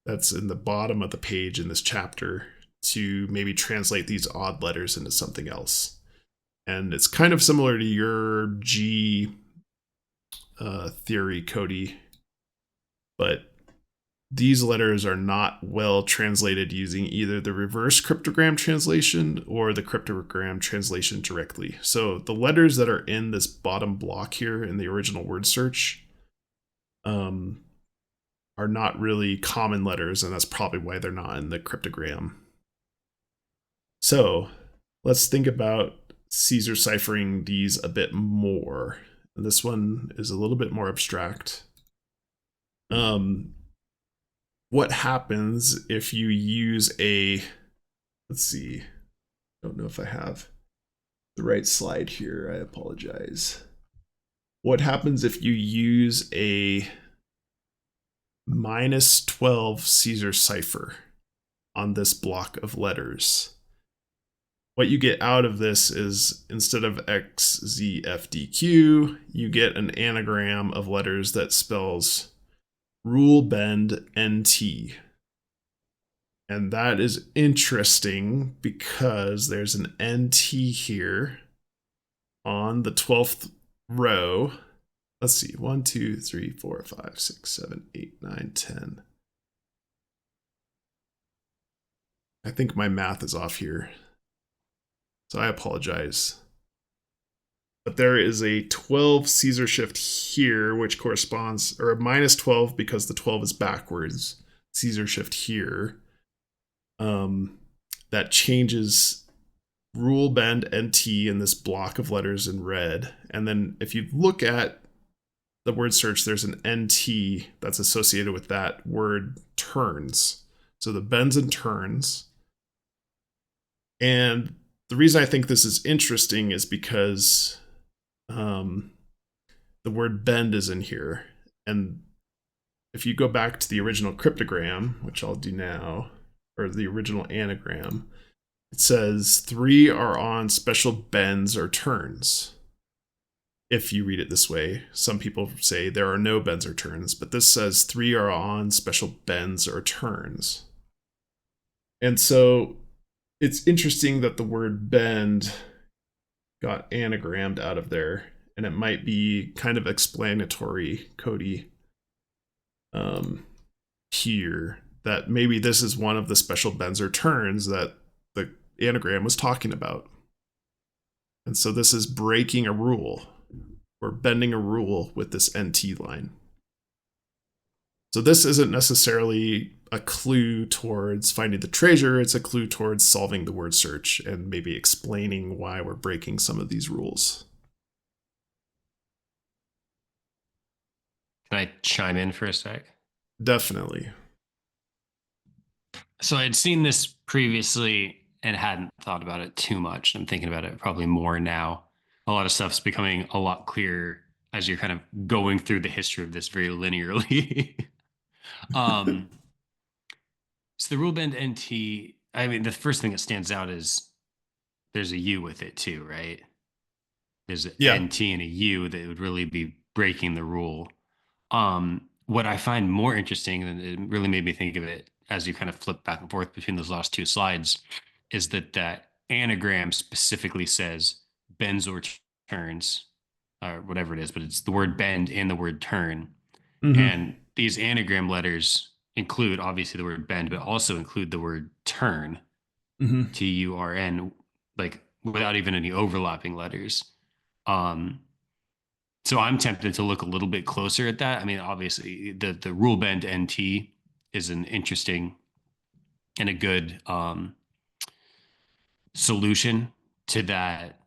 that's in the bottom of the page in this chapter to maybe translate these odd letters into something else. And it's kind of similar to your G theory, Cody, but these letters are not well translated using either the reverse cryptogram translation or the cryptogram translation directly. So the letters that are in this bottom block here in the original word search are not really common letters, and that's probably why they're not in the cryptogram. So let's think about Caesar ciphering these a bit more. This one is a little bit more abstract. What happens if you use a, let's see, I don't know if I have the right slide here, I apologize. What happens if you use a -12 Caesar cipher on this block of letters? What you get out of this is, instead of XZFDQ, you get an anagram of letters that spells rule bend NT. And that is interesting because there's an NT here on the 12th row. Let's see, 1, 2, 3, 4, 5, 6, 7, 8, 9, 10. I think my math is off here, so I apologize. But there is a 12 Caesar shift here, which corresponds, or a minus 12 because the 12 is backwards. Caesar shift here. That changes rule bend NT in this block of letters in red. And then if you look at the word search, there's an NT that's associated with that word turns. So the bends and turns. And the reason I think this is interesting is because the word bend is in here. And if you go back to the original cryptogram, which I'll do now, or the original anagram, it says 3 are on special bends or turns. If you read it this way, some people say there are no bends or turns, but this says 3 are on special bends or turns. And so it's interesting that the word bend got anagrammed out of there, and it might be kind of explanatory, Cody, here, that maybe this is one of the special bends or turns that the anagram was talking about. And so this is breaking a rule, or bending a rule with this NT line. So this isn't necessarily a clue towards finding the treasure, it's a clue towards solving the word search and maybe explaining why we're breaking some of these rules. Can I chime in for a sec? Definitely. So I'd seen this previously and hadn't thought about it too much. I'm thinking about it probably more now. A lot of stuff's becoming a lot clearer as you're kind of going through the history of this very linearly. So the rule bend NT, I mean, the first thing that stands out is there's a U with it too, right? There's an NT and a U that would really be breaking the rule. What I find more interesting, and it really made me think of it as you kind of flip back and forth between those last 2 slides, is that anagram specifically says bends or turns, or whatever it is, but it's the word bend and the word turn. Mm-hmm. And these anagram letters include obviously the word bend, but also include the word turn, mm-hmm. TURN, like without even any overlapping letters. So I'm tempted to look a little bit closer at that. I mean, obviously the rule bend NT is an interesting and a good solution to that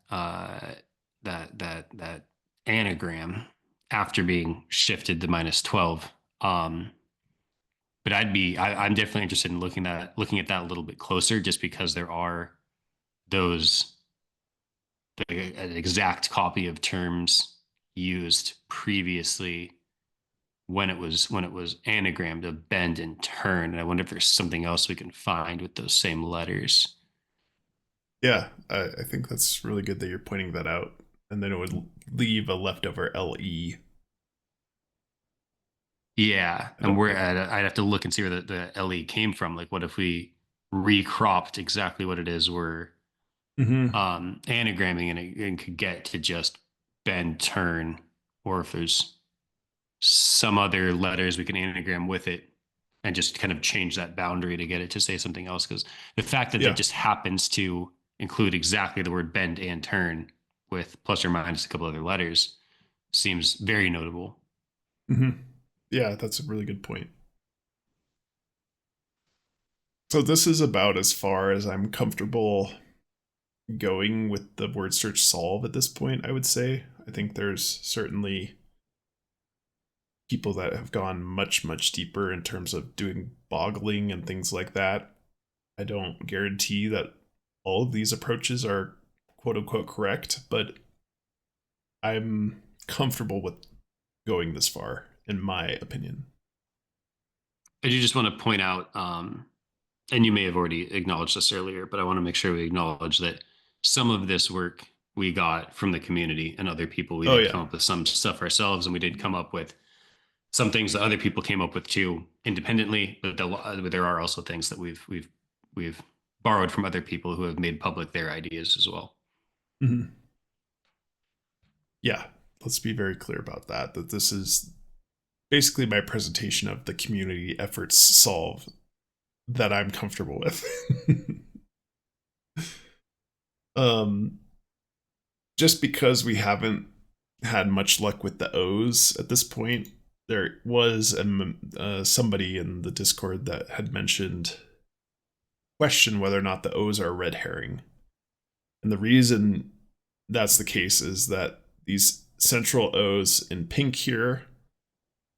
that anagram after being shifted to minus 12. But I'm definitely interested in looking at that a little bit closer, just because there are those an exact copy of terms used previously when it was anagrammed of bend and turn. And I wonder if there's something else we can find with those same letters. Yeah, I think that's really good that you're pointing that out. And then it would leave a leftover LE. Yeah, and I'd have to look and see where the LE came from. Like, what if we recropped exactly what it is we're anagramming, and could get to just bend, turn, or if there's some other letters we can anagram with it and just kind of change that boundary to get it to say something else. Because the fact that it just happens to include exactly the word bend and turn with plus or minus a couple other letters seems very notable. Mm-hmm. Yeah, that's a really good point. So this is about as far as I'm comfortable going with the word search solve at this point, I would say. I think there's certainly people that have gone much, much deeper in terms of doing boggling and things like that. I don't guarantee that all of these approaches are quote unquote correct, but I'm comfortable with going this far, in my opinion. I do just want to point out, and you may have already acknowledged this earlier, but I want to make sure we acknowledge that some of this work we got from the community and other people. We did come up with some stuff ourselves, and we did come up with some things that other people came up with too independently, but there are also things that we've borrowed from other people who have made public their ideas as well. Mm-hmm. Yeah, let's be very clear about that this is basically my presentation of the community efforts solve that I'm comfortable with. just because we haven't had much luck with the O's at this point, there was somebody in the Discord that had mentioned question whether or not the O's are a red herring. And the reason that's the case is that these central O's in pink here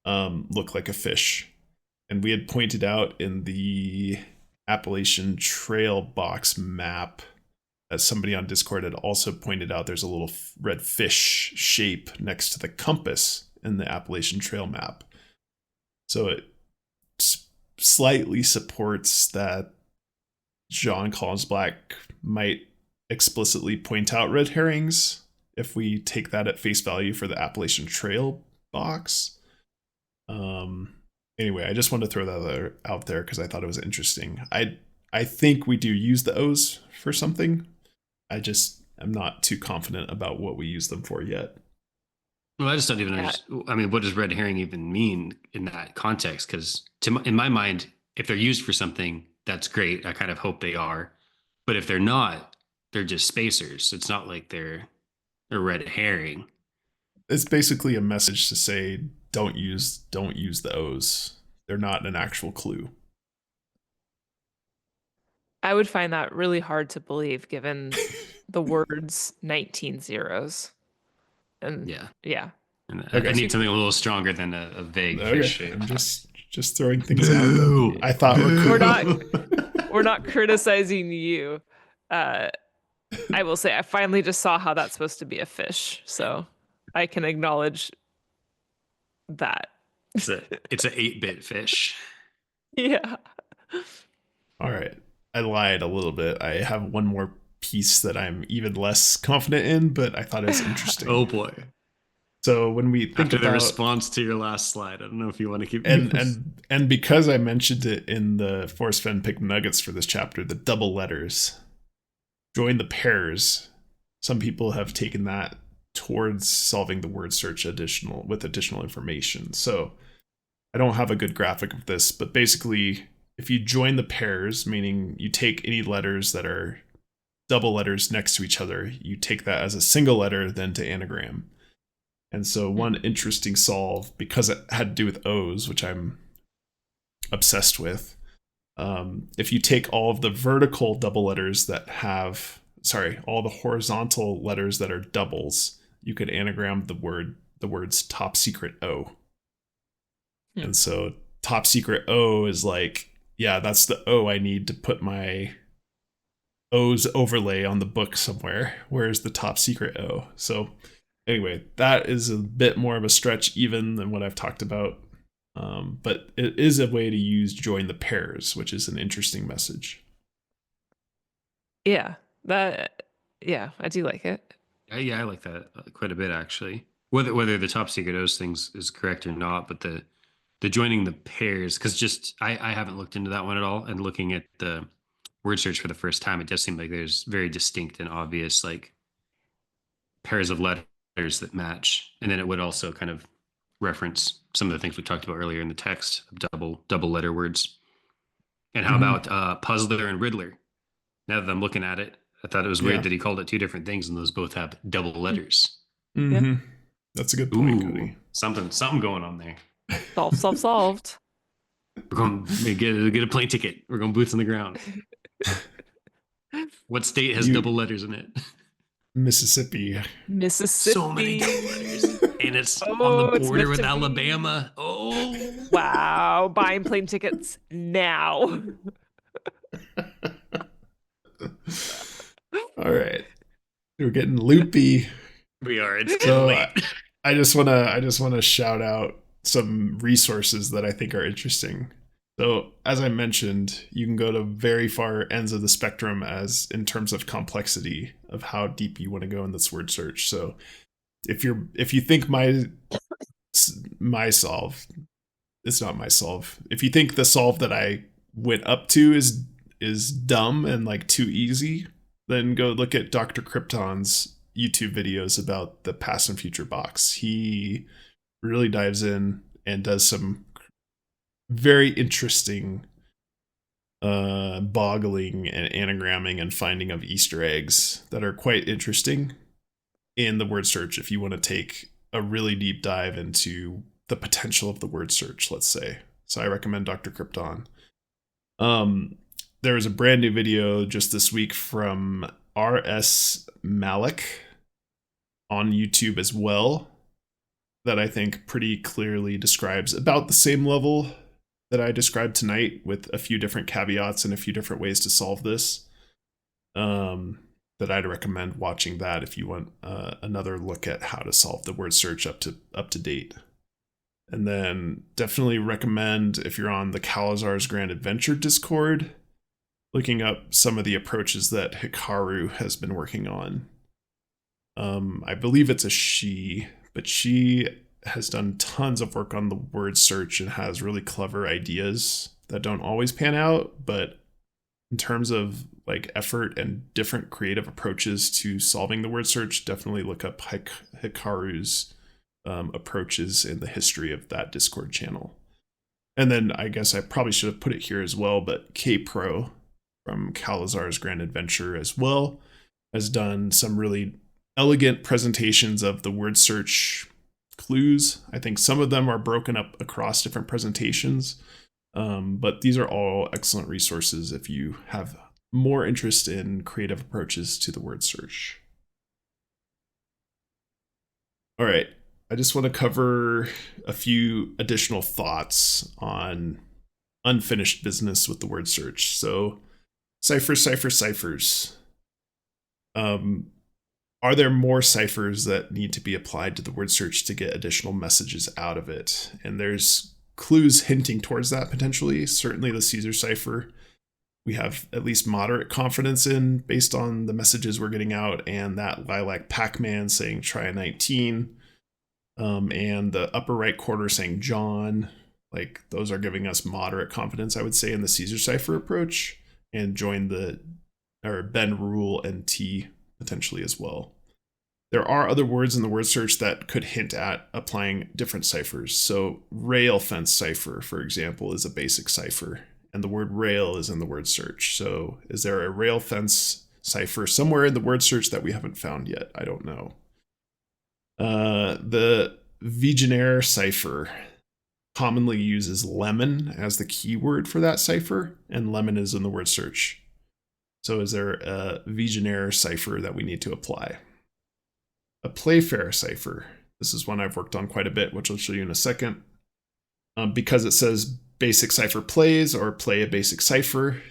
look like a fish. And we had pointed out in the Appalachian Trail box map, as somebody on Discord had also pointed out, there's a little red fish shape next to the compass in the Appalachian Trail map. So it slightly supports that Jon Collins-Black might explicitly point out red herrings if we take that at face value for the Appalachian Trail box. Anyway, I just wanted to throw that out there because I thought it was interesting. I think we do use the O's for something. I'm not too confident about what we use them for yet. Well, I just don't even understand. I mean, what does red herring even mean in that context? Because in my mind, if they're used for something, that's great. I kind of hope they are. But if they're not, they're just spacers. It's not like they're a red herring. It's basically a message to say don't use the O's. They're not an actual clue. I would find that really hard to believe given the words 19 zeros. And yeah. And I need something a little stronger than a vague fish shape. I'm just throwing things out. I thought we're not criticizing you. I will say I finally just saw how that's supposed to be a fish, so I can acknowledge that. It's a 8-bit fish. Yeah. All right. I lied a little bit. I have one more piece that I'm even less confident in, but I thought it was interesting. Oh boy. So when we think after about the response to your last slide, I don't know if you want to keep and because I mentioned it in the Forrest Fenn pick nuggets for this chapter, the double letters join the pairs. Some people have taken that towards solving the word search with additional information. So I don't have a good graphic of this, but basically if you join the pairs, meaning you take any letters that are double letters next to each other, you take that as a single letter, then to anagram. And so one interesting solve, because it had to do with O's, which I'm obsessed with, if you take all of the vertical double letters all the horizontal letters that are doubles, you could anagram the words top secret O. Yeah. And so top secret O is like, yeah, that's the O I need to put my O's overlay on the book somewhere. Where's the top secret O? So anyway, that is a bit more of a stretch even than what I've talked about. But it is a way to use join the pairs, which is an interesting message. Yeah, I do like it. Yeah, I like that quite a bit, actually. Whether the top secret O's things is correct or not, but the joining the pairs, because I haven't looked into that one at all, and looking at the word search for the first time, it does seem like there's very distinct and obvious like pairs of letters that match, and then it would also kind of reference some of the things we talked about earlier in the text of double letter words. And how about puzzler and riddler? Now that I'm looking at it, I thought it was weird that he called it two different things, and those both have double letters. Mm-hmm. Yeah. That's a good point, Cody. Something going on there. Solved. We're going to get a plane ticket. We're going boots on the ground. What state has double letters in it? Mississippi. So many double letters. And it's on the border with Alabama. Oh. Wow. Buying plane tickets now. All right. We're getting loopy. We are. It's getting late. I just want to shout out some resources that I think are interesting. So, as I mentioned, you can go to very far ends of the spectrum as in terms of complexity of how deep you want to go in this word search. So, if you think my solve, it's not my solve. If you think the solve that I went up to is dumb and like too easy, then go look at Dr. Krypton's YouTube videos about the past and future box. He really dives in and does some very interesting boggling and anagramming and finding of Easter eggs that are quite interesting. in the word search if you want to take a really deep dive into the potential of the word search, let's say. So I recommend Dr. Krypton. There was a brand new video just this week from R.S. Malik on YouTube as well that I think pretty clearly describes about the same level that I described tonight, with a few different caveats and a few different ways to solve this. That I'd recommend watching that if you want another look at how to solve the word search up to date. And then definitely recommend, if you're on the Calazar's Grand Adventure Discord, looking up some of the approaches that Hikaru has been working on. I believe it's a she, but she has done tons of work on the word search and has really clever ideas that don't always pan out, but in terms of like effort and different creative approaches to solving the word search, definitely look up Hikaru's approaches in the history of that Discord channel. And then I guess I probably should have put it here as well, but K-Pro from Calazar's Grand Adventure as well has done some really elegant presentations of the word search clues. I think some of them are broken up across different presentations, but these are all excellent resources if you have more interest in creative approaches to the word search. All right, I just want to cover a few additional thoughts on unfinished business with the word search. So ciphers. Are there more ciphers that need to be applied to the word search to get additional messages out of it? And there's clues hinting towards that potentially. Certainly the Caesar cipher, we have at least moderate confidence in based on the messages we're getting out, and that Lilac Pac-Man saying try a 19, and the upper right quarter saying John. Like, those are giving us moderate confidence, I would say, in the Caesar cipher approach, and join Ben Rule and T potentially as well. There are other words in the word search that could hint at applying different ciphers. So rail fence cipher, for example, is a basic cipher, and the word rail is in the word search. So is there a rail fence cipher somewhere in the word search that we haven't found yet? I don't know. The Vigenère cipher commonly uses lemon as the keyword for that cipher, and lemon is in the word search. So is there a Vigenère cipher that we need to apply? A Playfair cipher. This is one I've worked on quite a bit, which I'll show you in a second. Because it says basic cipher plays or play a basic cipher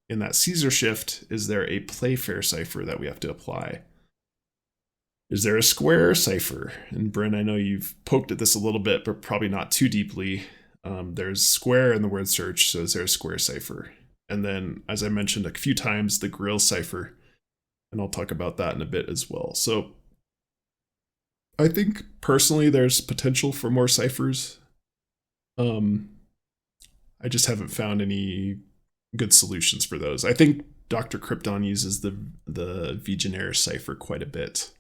in that Caesar shift, is there a Playfair cipher that we have to apply? Is there a square cipher? And Bryn, I know you've poked at this a little bit, but probably not too deeply. There's square in the word search, so is there a square cipher? And then, as I mentioned a few times, the grill cipher, and I'll talk about that in a bit as well. So I think personally there's potential for more ciphers. I just haven't found any good solutions for those. I think Dr. Krypton uses the Vigenère cipher quite a bit.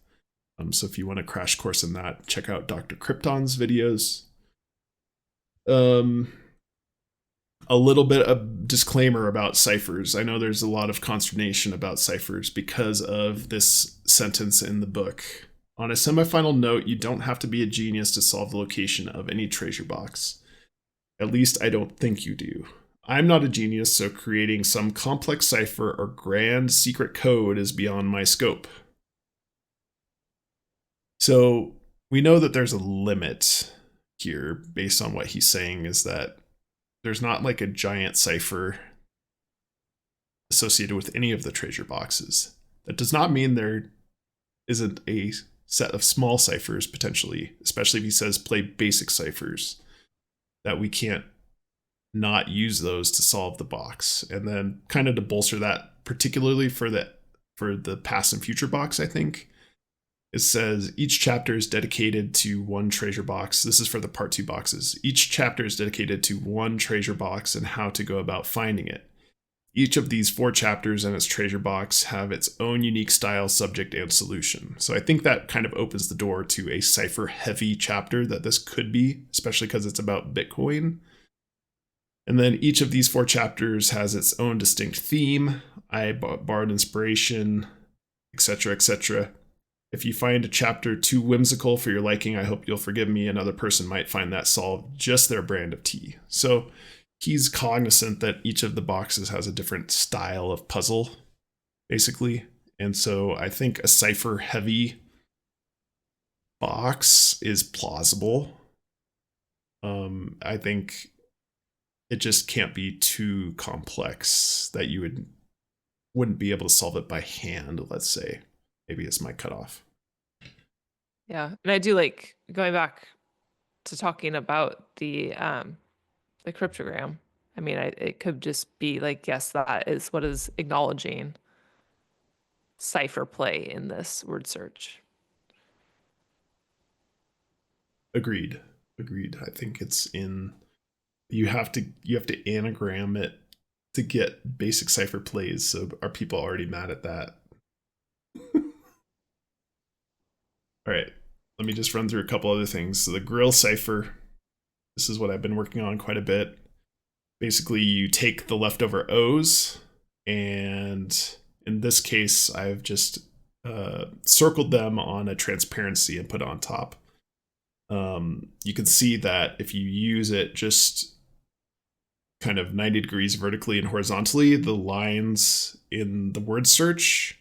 So if you want a crash course in that, check out Dr. Krypton's videos. A little bit of disclaimer about ciphers. I know there's a lot of consternation about ciphers because of this sentence in the book. On a semifinal note, you don't have to be a genius to solve the location of any treasure box. At least I don't think you do. I'm not a genius, so creating some complex cipher or grand secret code is beyond my scope. So we know that there's a limit here based on what he's saying, is that there's not like a giant cipher associated with any of the treasure boxes. That does not mean there isn't a set of small ciphers potentially, especially if he says play basic ciphers, that we can't not use those to solve the box. And then kind of to bolster that, particularly for the past and future box, I think it says each chapter is dedicated to one treasure box. This is for the part 2 boxes. Each chapter is dedicated to one treasure box and how to go about finding it. Each of these 4 chapters and its treasure box have its own unique style, subject, and solution. So I think that kind of opens the door to a cipher-heavy chapter that this could be, especially because it's about Bitcoin. And then each of these 4 chapters has its own distinct theme. I borrowed inspiration, etc., etc. If you find a chapter too whimsical for your liking, I hope you'll forgive me. Another person might find that solved just their brand of tea. So he's cognizant that each of the boxes has a different style of puzzle, basically. And so I think a cipher heavy box is plausible. I think it just can't be too complex that you wouldn't be able to solve it by hand, let's say. Maybe is my cutoff. Yeah, and I do like going back to talking about the cryptogram. I mean, it could just be like, yes, that is what is acknowledging cipher play in this word search. Agreed. I think it's in. You have to anagram it to get basic cipher plays. So are people already mad at that? All right. Let me just run through a couple other things. So the grill cipher. This is what I've been working on quite a bit. Basically, you take the leftover O's, and in this case, I've just circled them on a transparency and put it on top. You can see that if you use it just kind of 90 degrees vertically and horizontally, the lines in the word search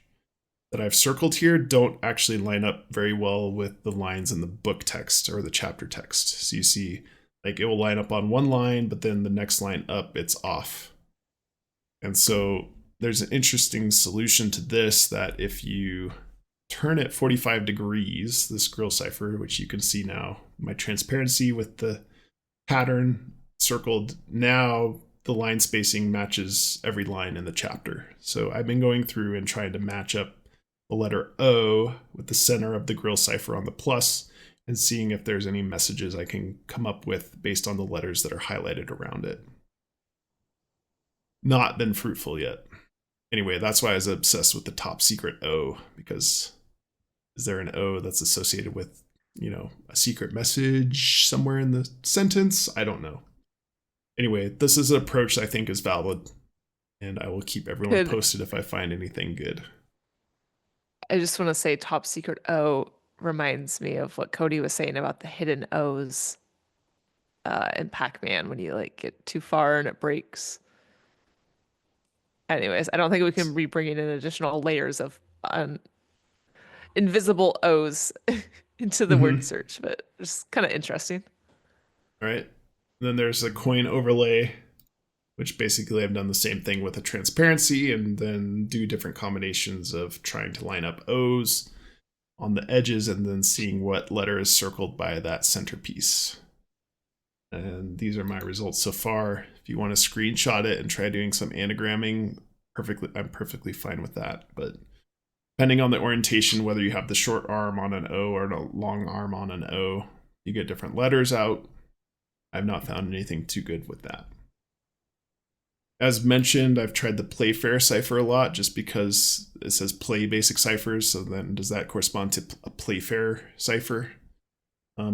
that I've circled here don't actually line up very well with the lines in the book text or the chapter text. So you see, like, it will line up on one line, but then the next line up, it's off. And so there's an interesting solution to this, that if you turn it 45 degrees, this grill cipher, which you can see now, my transparency with the pattern circled, now the line spacing matches every line in the chapter. So I've been going through and trying to match up the letter O with the center of the grill cipher on the plus, and seeing if there's any messages I can come up with based on the letters that are highlighted around it. Not been fruitful yet. Anyway, that's why I was obsessed with the top secret O, because is there an O that's associated with, a secret message somewhere in the sentence? I don't know. Anyway, this is an approach I think is valid, and I will keep everyone posted if I find anything good. I just want to say top secret O reminds me of what Cody was saying about the hidden O's in Pac-Man when you get too far and it breaks. Anyways, I don't think we can be bringing in additional layers of invisible O's into the word search, but it's kind of interesting. All right. Then there's a coin overlay, which basically I've done the same thing with a transparency, and then do different combinations of trying to line up O's on the edges and then seeing what letter is circled by that centerpiece. And these are my results so far. If you want to screenshot it and try doing some anagramming, I'm perfectly fine with that. But depending on the orientation, whether you have the short arm on an O or a long arm on an O, you get different letters out. I've not found anything too good with that. As mentioned, I've tried the Playfair cipher a lot just because it says play basic ciphers. So then does that correspond to a Playfair cipher?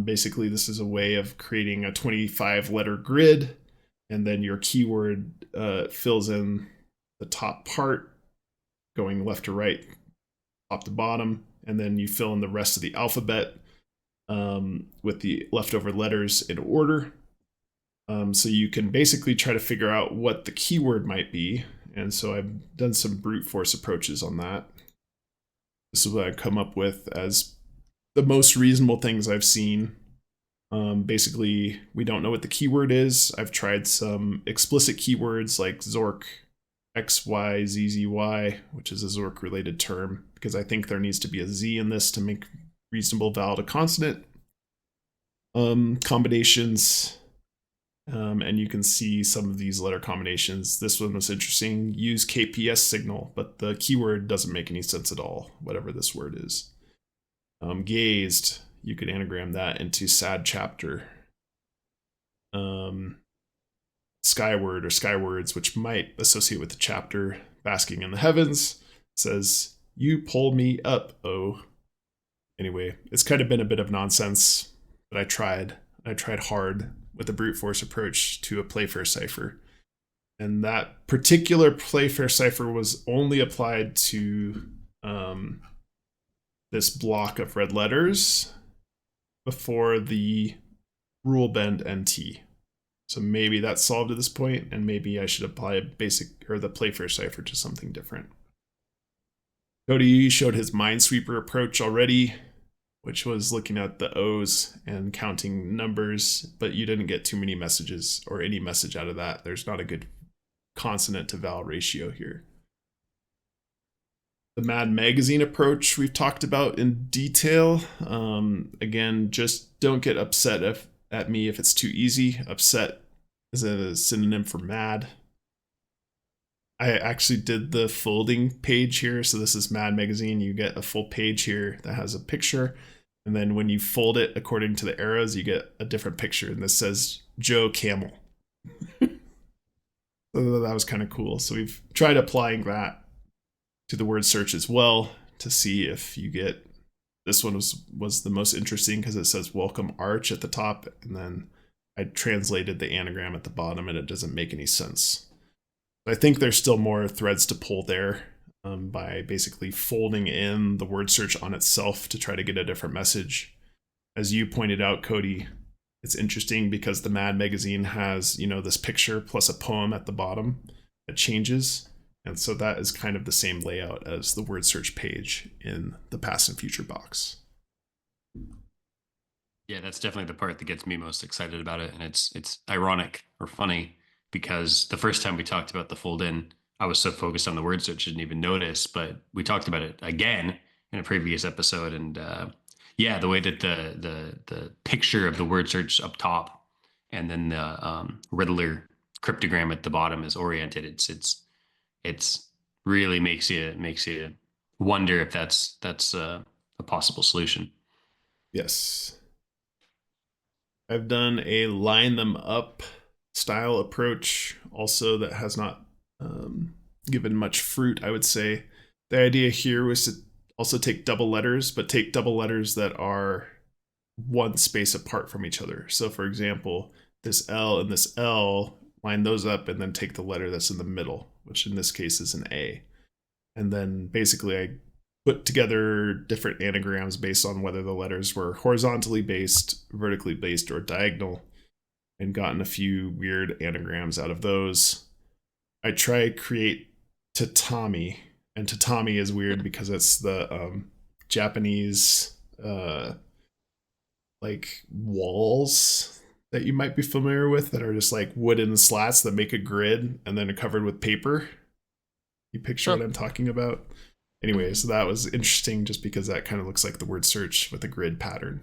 Basically, this is a way of creating a 25-letter grid, and then your keyword fills in the top part, going left to right, top to bottom, and then you fill in the rest of the alphabet with the leftover letters in order. So you can basically try to figure out what the keyword might be. And so I've done some brute force approaches on that. This is what I've come up with as the most reasonable things I've seen. Basically, we don't know what the keyword is. I've tried some explicit keywords like Zork, XYZZY, which is a Zork related term, because I think there needs to be a Z in this to make reasonable vowel to consonant combinations. And you can see some of these letter combinations. This one was interesting. Use KPS signal, but the keyword doesn't make any sense at all, whatever this word is. Gazed, you could anagram that into sad chapter. Skyward or skywards, which might associate with the chapter. Basking in the heavens says, you pull me up, oh. Anyway, it's kind of been a bit of nonsense, but I tried hard with a brute force approach to a Playfair cipher. And that particular Playfair cipher was only applied to this block of red letters before the rule bend NT. So maybe that's solved at this point, and maybe I should apply a basic or the Playfair cipher to something different. Cody showed his Minesweeper approach already, which was looking at the O's and counting numbers, but you didn't get too many messages or any message out of that. There's not a good consonant to vowel ratio here. The Mad Magazine approach we've talked about in detail. Again, just don't get upset at me if it's too easy. Upset is a synonym for mad. I actually did the folding page here. So this is Mad Magazine. You get a full page here that has a picture. And then when you fold it according to the arrows, you get a different picture. And this says Joe Camel. So that was kind of cool. So we've tried applying that to the word search as well to see if you get, this one was the most interesting because it says welcome arch at the top. And then I translated the anagram at the bottom and it doesn't make any sense. I think there's still more threads to pull there by basically folding in the word search on itself to try to get a different message. As you pointed out, Cody, it's interesting because the Mad Magazine has, this picture plus a poem at the bottom that changes. And so that is kind of the same layout as the word search page in the past and future box. Yeah, that's definitely the part that gets me most excited about it. And it's ironic or funny because the first time we talked about the fold in, I was so focused on the word search, I didn't even notice, but we talked about it again in a previous episode. And the way that the picture of the word search up top and then the Riddler cryptogram at the bottom is oriented. It's really makes you wonder if that's a possible solution. Yes. I've done a line them up style approach also that has not given much fruit, I would say. The idea here was to also take double letters, but take double letters that are one space apart from each other. So for example, this L and this L, line those up and then take the letter that's in the middle, which in this case is an A. And then basically I put together different anagrams based on whether the letters were horizontally based, vertically based, or diagonal, and gotten a few weird anagrams out of those. I try create tatami, and tatami is weird because it's the Japanese like walls that you might be familiar with that are just like wooden slats that make a grid and then are covered with paper. You picture what I'm talking about? Anyway, so that was interesting just because that kind of looks like the word search with a grid pattern.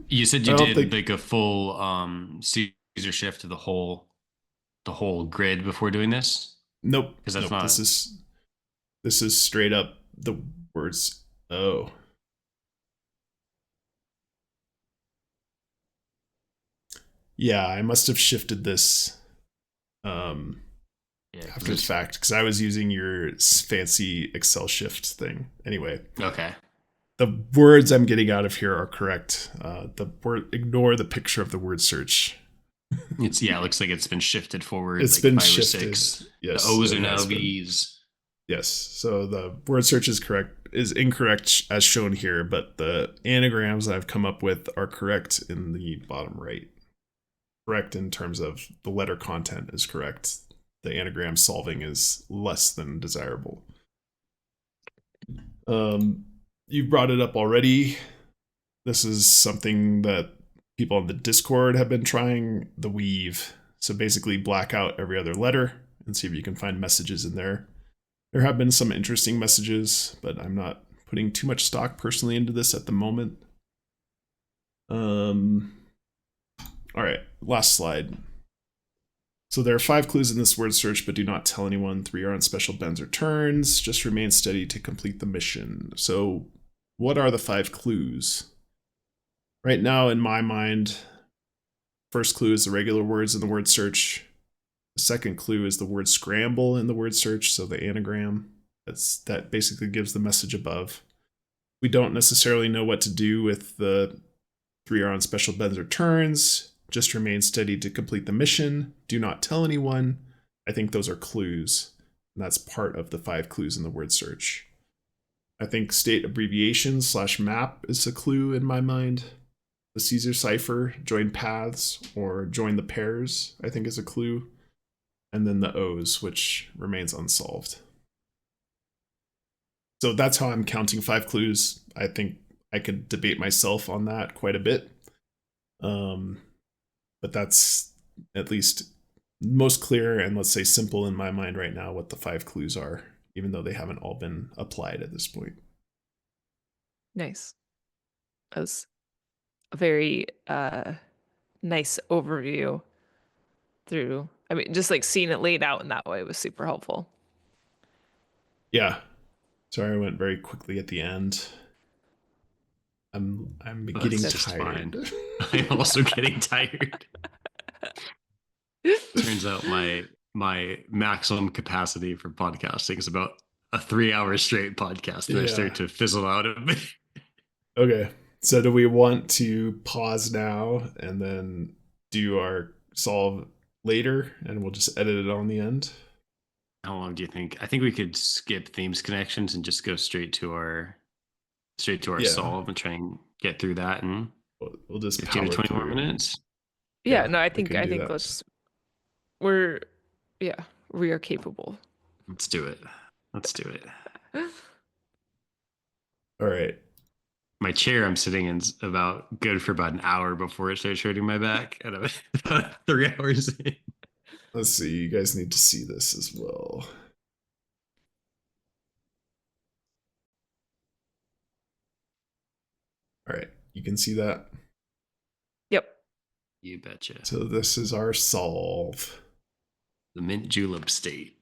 You said you did like a full Caesar shift to the whole grid before doing this? Nope. Because that's not. This is straight up the words. Oh. Yeah, I must have shifted this after the fact because I was using your fancy Excel shift thing. Anyway. Okay. The words I'm getting out of here are correct. Ignore the picture of the word search. It looks like it's been shifted forward. It's like been 5 shifted. or 6. Yes, the O's are now V's. Yes. So the word search is incorrect as shown here, but the anagrams I've come up with are correct in the bottom right. Correct in terms of the letter content is correct. The anagram solving is less than desirable. You've brought it up already. This is something that people on the Discord have been trying, the weave. So basically black out every other letter and see if you can find messages in there. There have been some interesting messages, but I'm not putting too much stock personally into this at the moment. All right, last slide. So there are 5 clues in this word search, but do not tell anyone. 3 are on special bends or turns. Just remain steady to complete the mission. So what are the 5 clues? Right now, in my mind, first clue is the regular words in the word search. The second clue is the word scramble in the word search, so the anagram. That basically gives the message above. We don't necessarily know what to do with the 3 are on special bends or turns. Just remain steady to complete the mission. Do not tell anyone. I think those are clues. And that's part of the 5 clues in the word search. I think state abbreviation / map is a clue in my mind. The Caesar cipher, join paths or join the pairs, I think is a clue. And then the O's, which remains unsolved. So that's how I'm counting 5 clues. I think I could debate myself on that quite a bit. But that's at least most clear and, let's say, simple in my mind right now what the 5 clues are, even though they haven't all been applied at this point. Nice. That was a very nice overview through. I mean, just like seeing it laid out in that way was super helpful. Yeah. Sorry, I went very quickly at the end. I'm getting That's just tired. fine. I'm also getting tired. Turns out my maximum capacity for podcasting is about a 3-hour straight podcast, and I start to fizzle out a bit. Okay. So do we want to pause now and then do our solve later, and we'll just edit it on the end? How long do you think? I think we could skip themes connections and just go straight to our solve and try and get through that in we'll just 15 to 20 more minutes. Yeah, no, I think that. we are capable. Let's do it. All right. My chair I'm sitting in is about good for about an hour before it starts hurting my back, and I'm about 3 hours in. Let's see. You guys need to see this as well. All right. You can see that? Yep. You betcha. So this is our solve. The mint julep state.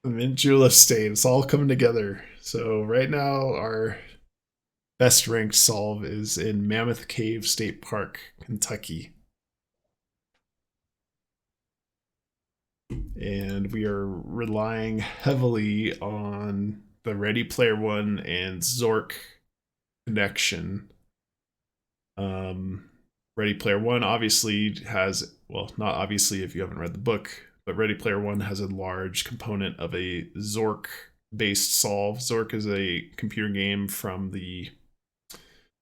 The mint julep state. It's all coming together. So right now, our best ranked solve is in Mammoth Cave State Park, Kentucky. And we are relying heavily on the Ready Player One and Zork connection. Ready Player One obviously has, well, not obviously if you haven't read the book, but Ready Player One has a large component of a Zork-based solve. Zork is a computer game from the,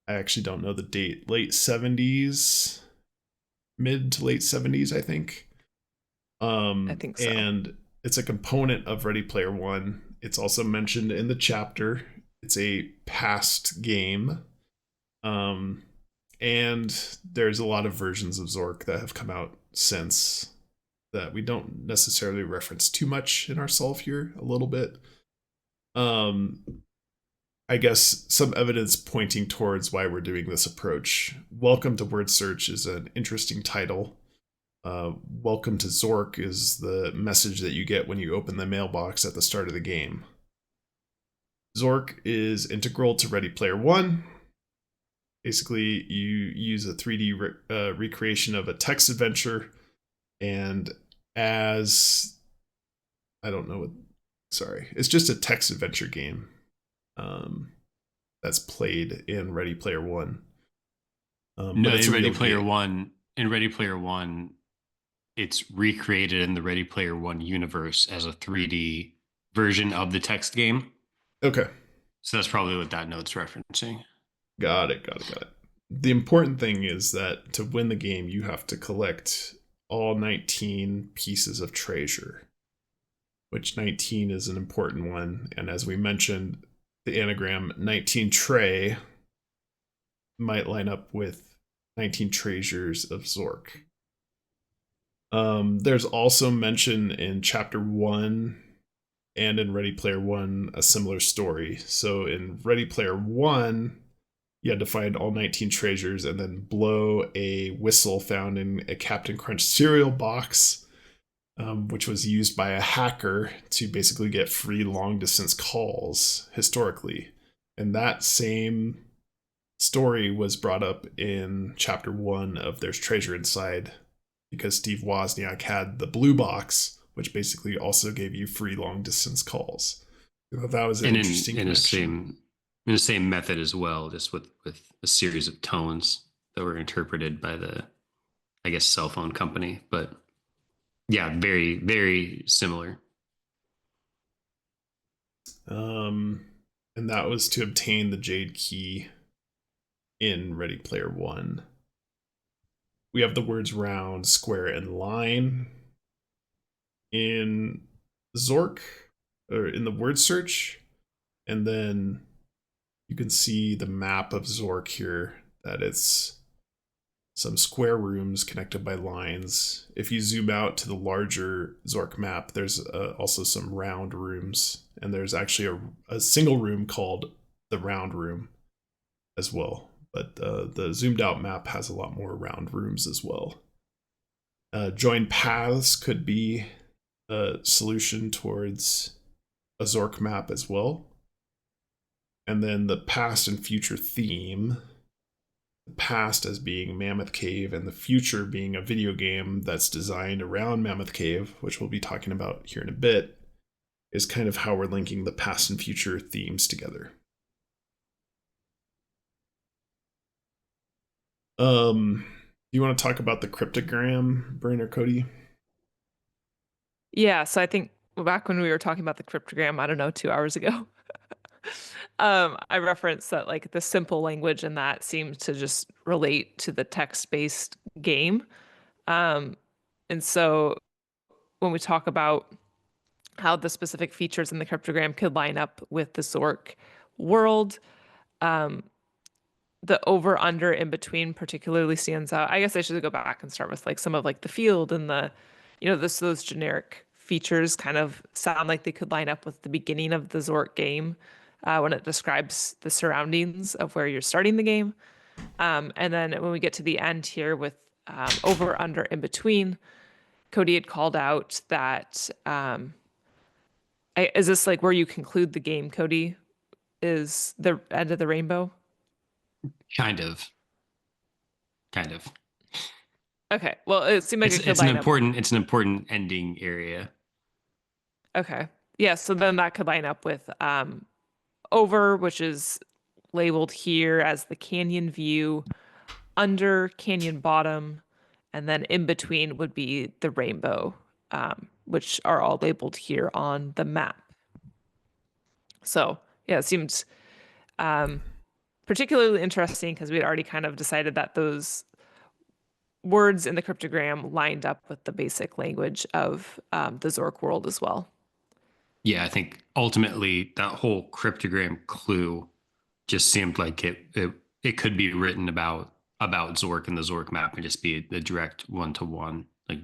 I actually don't know the date, late 70s, mid to late 70s, I think. I think so. And it's a component of Ready Player One. It's also mentioned in the chapter. It's a past game. And there's a lot of versions of Zork that have come out since that we don't necessarily reference too much in our solve here, a little bit. I guess some evidence pointing towards why we're doing this approach. Welcome to Wordsearch is an interesting title. Welcome to Zork is the message that you get when you open the mailbox at the start of the game. Zork is integral to Ready Player One. Basically, you use a 3D recreation of a text adventure, and it's just a text adventure game that's played in Ready Player One. No, it's Ready Player One. In Ready Player One, it's recreated in the Ready Player One universe as a 3D version of the text game. Okay. So that's probably what that note's referencing. Got it. The important thing is that to win the game, you have to collect all 19 pieces of treasure, which 19 is an important one. And as we mentioned, the anagram 19 tray might line up with 19 treasures of Zork. There's also mention in Chapter 1 and in Ready Player One a similar story. So in Ready Player One, you had to find all 19 treasures and then blow a whistle found in a Captain Crunch cereal box, which was used by a hacker to basically get free long-distance calls historically. And that same story was brought up in Chapter 1 of There's Treasure Inside, because Steve Wozniak had the blue box, which basically also gave you free long-distance calls. So that was an interesting connection. In the same method as well, just with a series of tones that were interpreted by the, I guess, cell phone company. But yeah, very, very similar. and that was to obtain the Jade Key in Ready Player One. We have the words round, square, and line in Zork, or in the word search, and then you can see the map of Zork here, that it's some square rooms connected by lines. If you zoom out to the larger Zork map, there's also some round rooms, and there's actually a single room called the round room as well. But the zoomed out map has a lot more round rooms as well. Join paths could be a solution towards a Zork map as well. And then the past and future theme, the past as being Mammoth Cave and the future being a video game that's designed around Mammoth Cave, which we'll be talking about here in a bit, is kind of how we're linking the past and future themes together. You want to talk about the cryptogram, Brain or Cody? Yeah, so I think back when we were talking about the cryptogram, I don't know, 2 hours ago, I referenced that like the simple language in that seems to just relate to the text-based game. And so when we talk about how the specific features in the cryptogram could line up with the Zork world, the over under in between particularly stands out. I guess I should go back and start with like some of like the field and the, those generic features kind of sound like they could line up with the beginning of the Zork game when it describes the surroundings of where you're starting the game. And then when we get to the end here with over under in between, Cody had called out that is this like where you conclude the game, Cody? Is the end of the rainbow? Kind of. Okay. Well, it seemed like it could It's an line up. important ending area. Okay. Yeah. So then that could line up with over, which is labeled here as the canyon view, under canyon bottom, and then in between would be the rainbow, which are all labeled here on the map. So yeah, it seems particularly interesting because we'd already kind of decided that those words in the cryptogram lined up with the basic language of the Zork world as well. Yeah, I think ultimately that whole cryptogram clue just seemed like it could be written about Zork and the Zork map and just be the direct one-to-one like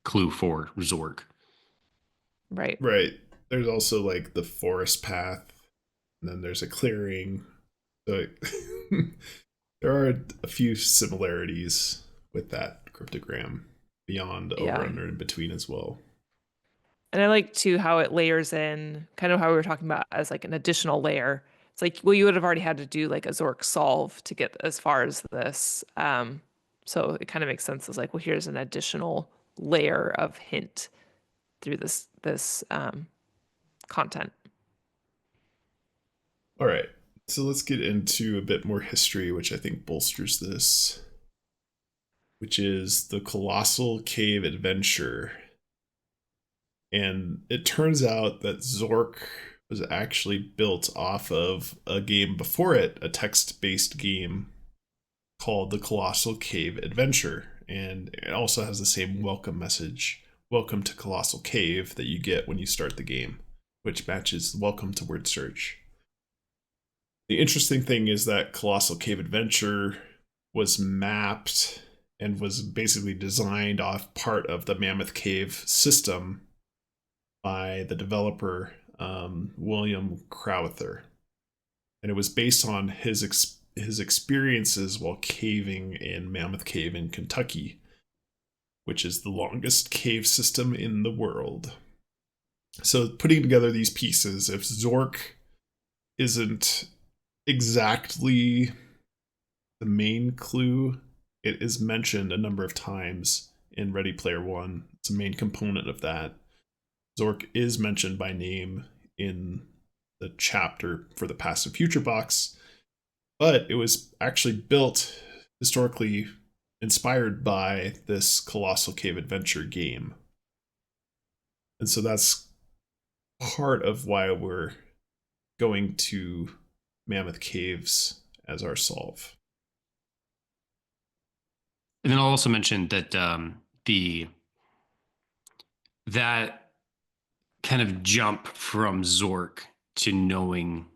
clue for Zork. Right. There's also like the forest path, and then there's a clearing. So there are a few similarities with that cryptogram beyond over, under, and between as well. And I like too how it layers in kind of how we were talking about as like an additional layer. It's like, well, you would have already had to do like a Zork solve to get as far as this. So it kind of makes sense as like, well, here's an additional layer of hint through this content. All right. So let's get into a bit more history, which I think bolsters this, which is the Colossal Cave Adventure. And it turns out that Zork was actually built off of a game before it, a text-based game called the Colossal Cave Adventure. And it also has the same welcome message, welcome to Colossal Cave, that you get when you start the game, which matches welcome to Wordsearch. The interesting thing is that Colossal Cave Adventure was mapped and was basically designed off part of the Mammoth Cave system by the developer William Crowther, and it was based on his experiences while caving in Mammoth Cave in Kentucky, which is the longest cave system in the world. So putting together these pieces, if Zork isn't exactly the main clue, it is mentioned a number of times in Ready Player One. It's a main component of that. Zork is mentioned by name in the chapter for the past and future box, but it was actually built historically inspired by this Colossal Cave Adventure game. And so that's part of why we're going to Mammoth Caves as our solve. And then I'll also mention that that kind of jump from Zork to knowing,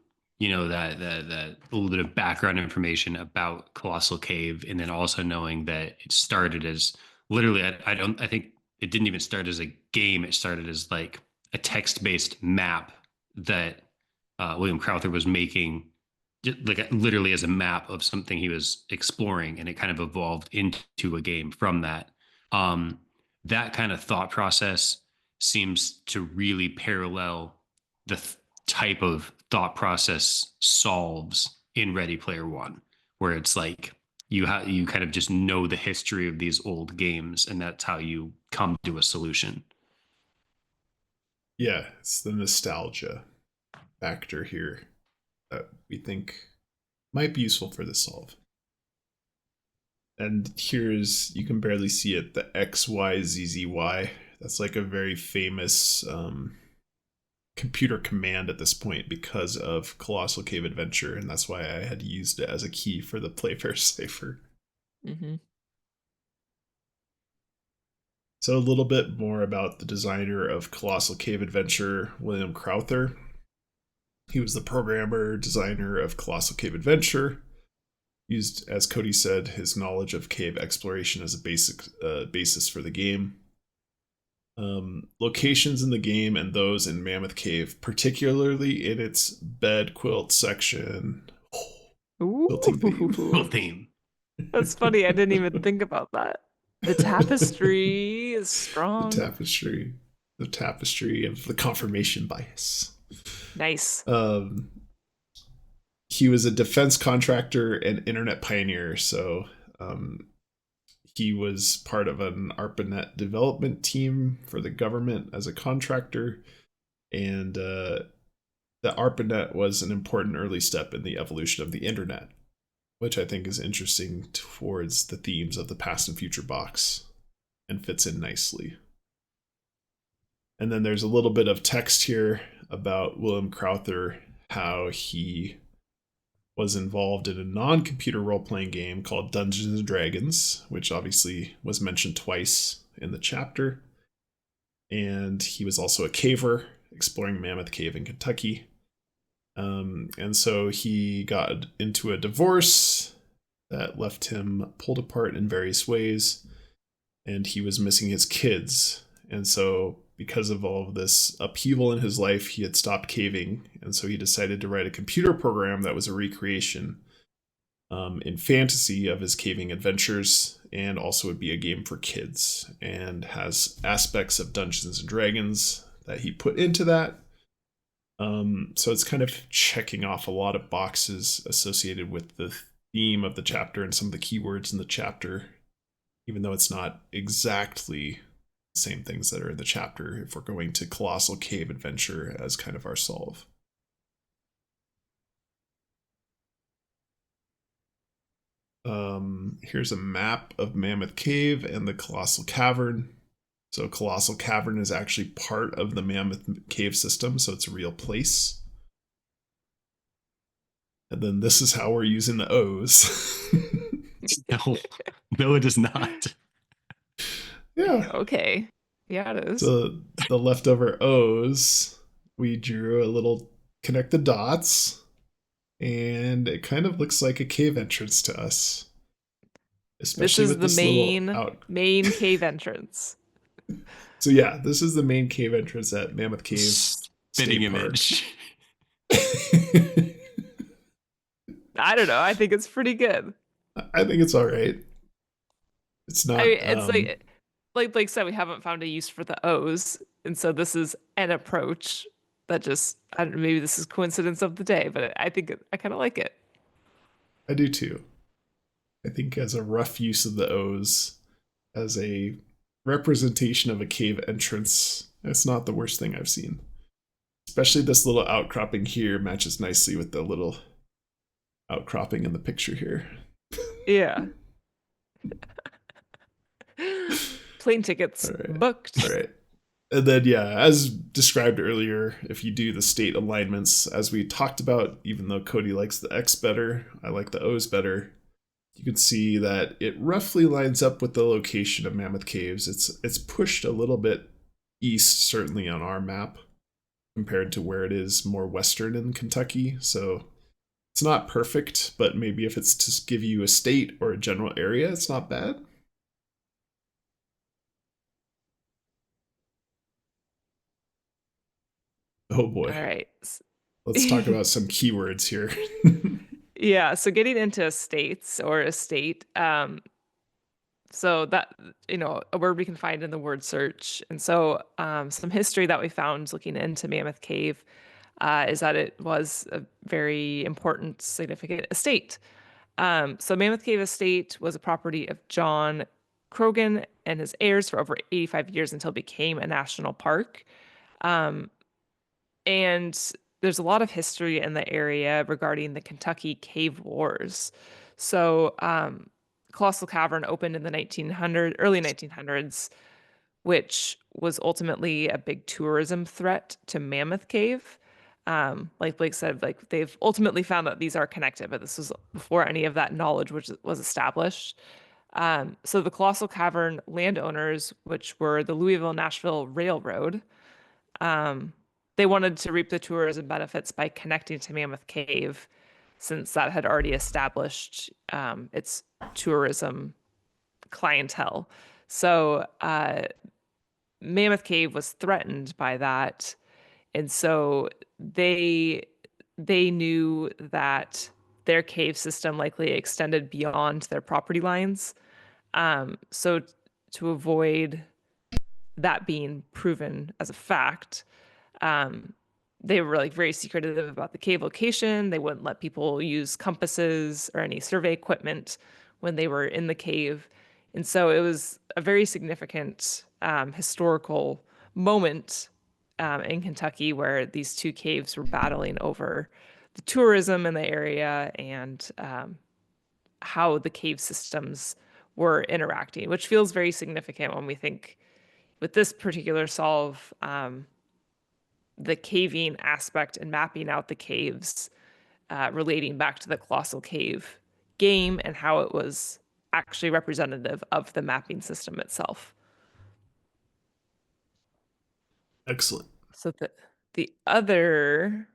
that a little bit of background information about Colossal Cave, and then also knowing that it started as literally, I think it didn't even start as a game. It started as like a text-based map that William Crowther was making, like literally as a map of something he was exploring, and it kind of evolved into a game from that. That kind of thought process seems to really parallel the type of thought process solves in Ready Player One, where it's like you kind of just know the history of these old games, and that's how you come to a solution. Yeah, it's the nostalgia factor here that we think might be useful for this solve. And here's, you can barely see it, the XYZZY. That's like a very famous computer command at this point because of Colossal Cave Adventure, and that's why I had used it as a key for the Playfair cipher. Mm-hmm. So a little bit more about the designer of Colossal Cave Adventure, William Crowther. He was the programmer, designer of Colossal Cave Adventure. Used, as Cody said, his knowledge of cave exploration as a basis for the game. Locations in the game and those in Mammoth Cave, particularly in its bed quilt section. Ooh. Theme. That's funny. I didn't even think about that. The tapestry is strong. The tapestry of the confirmation bias. Nice. He was a defense contractor and internet pioneer, so he was part of an ARPANET development team for the government as a contractor, and the ARPANET was an important early step in the evolution of the internet, which I think is interesting towards the themes of the past and future box and fits in nicely. And then there's a little bit of text here about William Crowther, how he was involved in a non-computer role-playing game called Dungeons & Dragons, which obviously was mentioned twice in the chapter. And he was also a caver, exploring Mammoth Cave in Kentucky. And so he got into a divorce that left him pulled apart in various ways, and he was missing his kids. And so because of all of this upheaval in his life, he had stopped caving, and so he decided to write a computer program that was a recreation in fantasy of his caving adventures, and also would be a game for kids, and has aspects of Dungeons and Dragons that he put into that. So it's kind of checking off a lot of boxes associated with the theme of the chapter and some of the keywords in the chapter, even though it's not exactly same things that are in the chapter if we're going to Colossal Cave Adventure as kind of our solve. Here's a map of Mammoth Cave and the Colossal Cavern. So Colossal Cavern is actually part of the Mammoth Cave system, so it's a real place. And then this is how we're using the O's. No, it is not. Yeah. Okay. Yeah, it is. So the leftover O's, we drew a little connect the dots, and it kind of looks like a cave entrance to us. Especially this is with the main cave entrance. So yeah, this is the main cave entrance at Mammoth Cave. Spitting image. I don't know. I think it's pretty good. I think it's all right. It's not. I mean, it's like Blake said, we haven't found a use for the O's, and so this is an approach that just, I don't know, maybe this is coincidence of the day, but I think I kind of like it. I do too. I think as a rough use of the O's as a representation of a cave entrance, it's not the worst thing I've seen. Especially this little outcropping here matches nicely with the little outcropping in the picture here. Yeah. Plane tickets All right. booked. All right. And then, yeah, as described earlier, if you do the state alignments, as we talked about, even though Cody likes the X better, I like the O's better, you can see that it roughly lines up with the location of Mammoth Caves. It's pushed a little bit east, certainly on our map, compared to where it is more western in Kentucky. So it's not perfect, but maybe if it's to give you a state or a general area, it's not bad. Oh boy. All right. Let's talk about some keywords here. Yeah, so getting into estates or estate, so that, a word we can find in the word search. And so some history that we found looking into Mammoth Cave is that it was a very important, significant estate. So Mammoth Cave Estate was a property of John Croghan and his heirs for over 85 years until it became a national park. And there's a lot of history in the area regarding the Kentucky Cave Wars. So, Colossal Cavern opened in the early 1900s, which was ultimately a big tourism threat to Mammoth Cave. Like Blake said, like they've ultimately found that these are connected, but this was before any of that knowledge was established. So the Colossal Cavern landowners, which were the Louisville-Nashville Railroad, they wanted to reap the tourism benefits by connecting to Mammoth Cave, since that had already established its tourism clientele. So Mammoth Cave was threatened by that, and so they knew that their cave system likely extended beyond their property lines. So to avoid that being proven as a fact, they were like very secretive about the cave location. They wouldn't let people use compasses or any survey equipment when they were in the cave. And so it was a very significant historical moment in Kentucky where these two caves were battling over the tourism in the area and how the cave systems were interacting, which feels very significant when we think with this particular solve, the caving aspect and mapping out the caves relating back to the Colossal Cave game and how it was actually representative of the mapping system itself. Excellent. So the other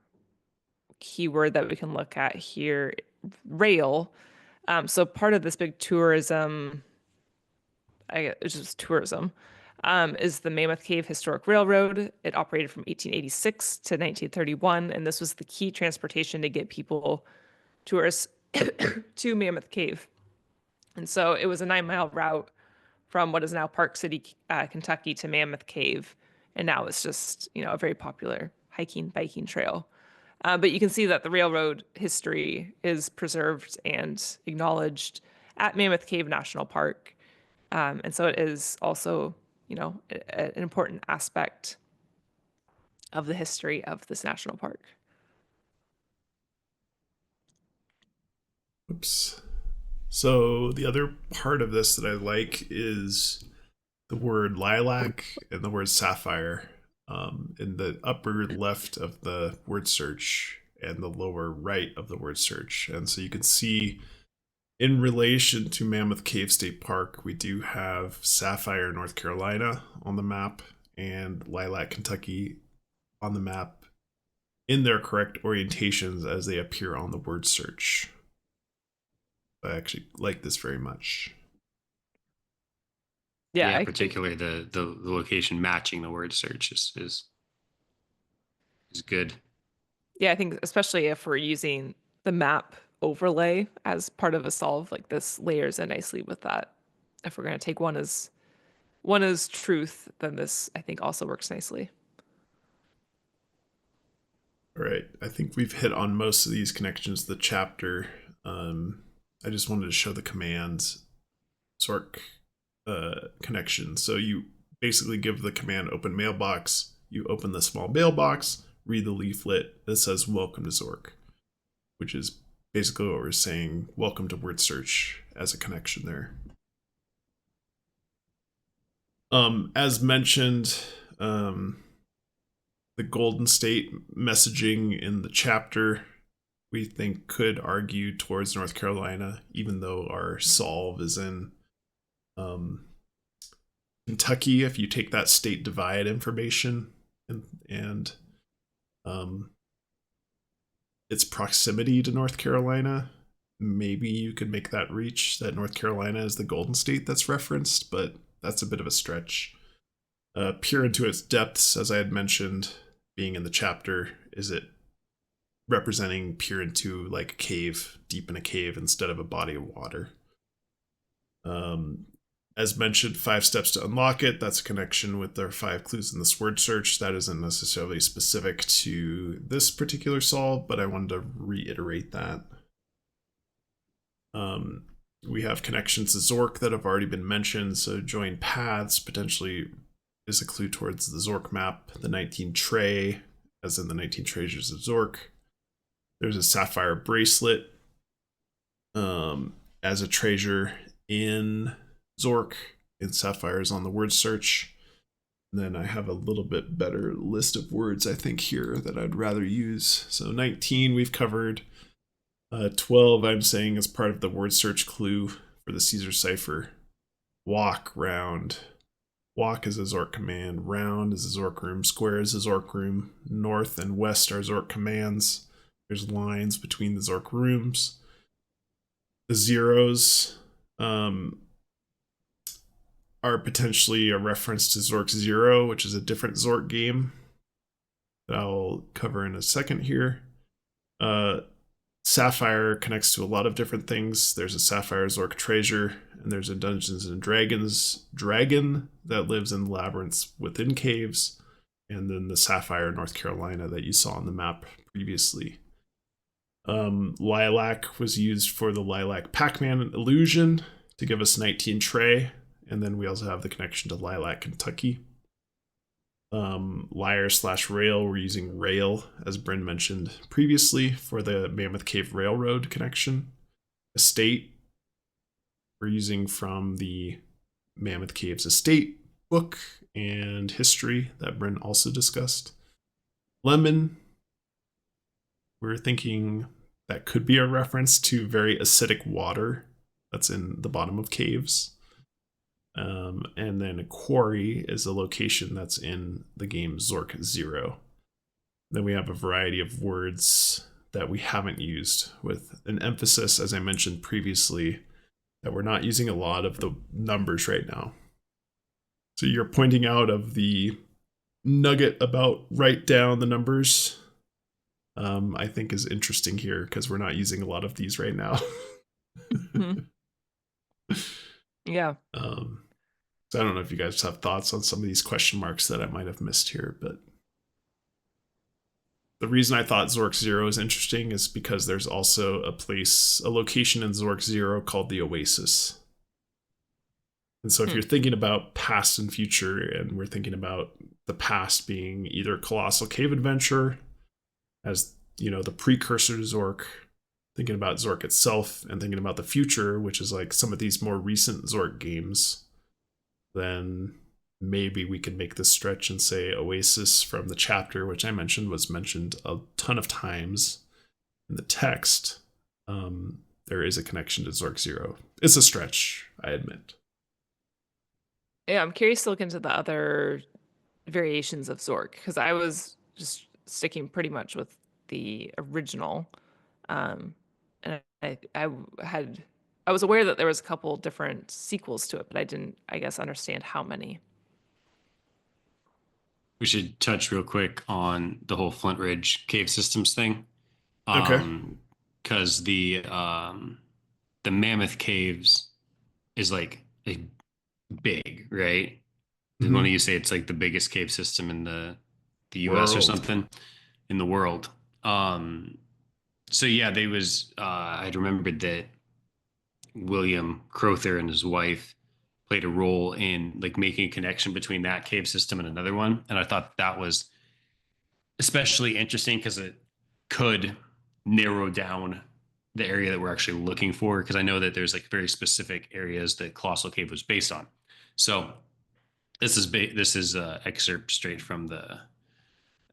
keyword that we can look at here, rail. So part of this big tourism, it's just tourism, is the Mammoth Cave Historic Railroad. It operated from 1886 to 1931, and this was the key transportation to get tourists to Mammoth Cave. And so it was a 9-mile route from what is now Park City, Kentucky to Mammoth Cave. And now it's just, a very popular hiking, biking trail. But you can see that the railroad history is preserved and acknowledged at Mammoth Cave National Park. And so it is also, an important aspect of the history of this national park. Oops. So the other part of this that I like is the word lilac and the word sapphire in the upper left of the word search and the lower right of the word search. And so you can see in relation to Mammoth Cave State Park, we do have Sapphire, North Carolina on the map and Lilac, Kentucky on the map in their correct orientations as they appear on the word search. I actually like this very much. Yeah, particularly the location matching the word search is good. Yeah, I think especially if we're using the map overlay as part of a solve, like this layers in nicely with that. If we're going to take one as truth, then this I think also works nicely. All right, I think we've hit on most of these connections to the chapter. I just wanted to show the commands sort connection. So you basically give the command open mailbox, you open the small mailbox, read the leaflet that says welcome to Zork, which is basically what we're saying, welcome to word search as a connection there. As mentioned, the Golden State messaging in the chapter we think could argue towards North Carolina, even though our solve is in Kentucky. If you take that state divide information and its proximity to North Carolina, maybe you could make that reach that North Carolina is the Golden State that's referenced, but that's a bit of a stretch. Peer into its depths, as I had mentioned, being in the chapter, is it representing peer into like a cave, deep in a cave instead of a body of water? As mentioned, 5 steps to unlock it. That's a connection with their 5 clues in this word search. That isn't necessarily specific to this particular solve, but I wanted to reiterate that. We have connections to Zork that have already been mentioned. So join paths potentially is a clue towards the Zork map. The 19 tray, as in the 19 treasures of Zork. There's a sapphire bracelet as a treasure in Zork, and sapphires on the word search. And then I have a little bit better list of words I think here that I'd rather use. So 19 we've covered. 12 I'm saying is part of the word search clue for the Caesar cipher. Walk, round. Walk is a Zork command. Round is a Zork room. Square is a Zork room. North and west are Zork commands. There's lines between the Zork rooms. The zeros are potentially a reference to Zork Zero, which is a different Zork game that I'll cover in a second here. Sapphire connects to a lot of different things. There's a Sapphire Zork treasure, and there's a Dungeons and Dragons dragon that lives in labyrinths within caves, and then the Sapphire North Carolina that you saw on the map previously. Lilac was used for the Lilac Pac-Man illusion to give us 19 tray, and then we also have the connection to Lilac, Kentucky. Lyre/rail, we're using rail, as Bryn mentioned previously, for the Mammoth Cave Railroad connection. Estate, we're using from the Mammoth Cave's estate book and history that Bryn also discussed. Lemon, we're thinking that could be a reference to very acidic water that's in the bottom of caves. And then a quarry is a location that's in the game Zork Zero. Then we have a variety of words that we haven't used, with an emphasis, as I mentioned previously, that we're not using a lot of the numbers right now. So you're pointing out of the nugget about write down the numbers, I think is interesting here, because we're not using a lot of these right now. Yeah. So I don't know if you guys have thoughts on some of these question marks that I might have missed here, but the reason I thought Zork Zero is interesting is because there's also a location in Zork Zero called the Oasis. And so if you're thinking about past and future, and we're thinking about the past being either Colossal Cave Adventure as, you know, the precursor to Zork, thinking about Zork itself, and thinking about the future, which is like some of these more recent Zork games, then maybe we could make this stretch and say Oasis from the chapter, which I mentioned was mentioned a ton of times in the text. There is a connection to Zork Zero. It's a stretch, I admit. Yeah, I'm curious to look into the other variations of Zork, because I was just sticking pretty much with the original. And I was aware that there was a couple different sequels to it, but I didn't, I guess, understand how many. We should touch real quick on the whole Flint Ridge cave systems thing. Okay. Because the Mammoth Caves is like a big, right? Didn't one of you say it's like the biggest cave system in the US or something in the world? So yeah, they was I'd remembered that William Crowther and his wife played a role in like making a connection between that cave system and another one, and I thought that was especially interesting because it could narrow down the area that we're actually looking for, because I know that there's like very specific areas that Colossal Cave was based on. So This is excerpt straight from the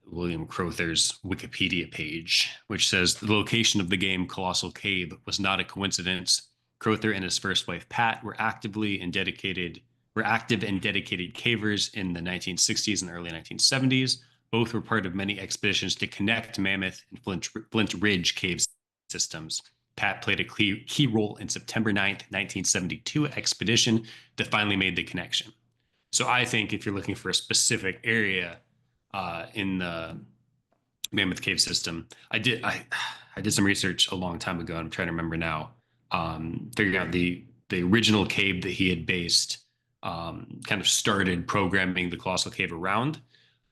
William Crowther's Wikipedia page, which says the location of the game Colossal Cave was not a coincidence. Crowther and his first wife Pat were active and dedicated cavers in the 1960s and early 1970s. Both were part of many expeditions to connect Mammoth and Flint Ridge cave systems. Pat played a key role in September 9th, 1972 expedition that finally made the connection. So I think if you're looking for a specific area in the Mammoth Cave system, I did some research a long time ago. I'm trying to remember now. Figuring out the original cave that he had based, kind of started programming the Colossal Cave around,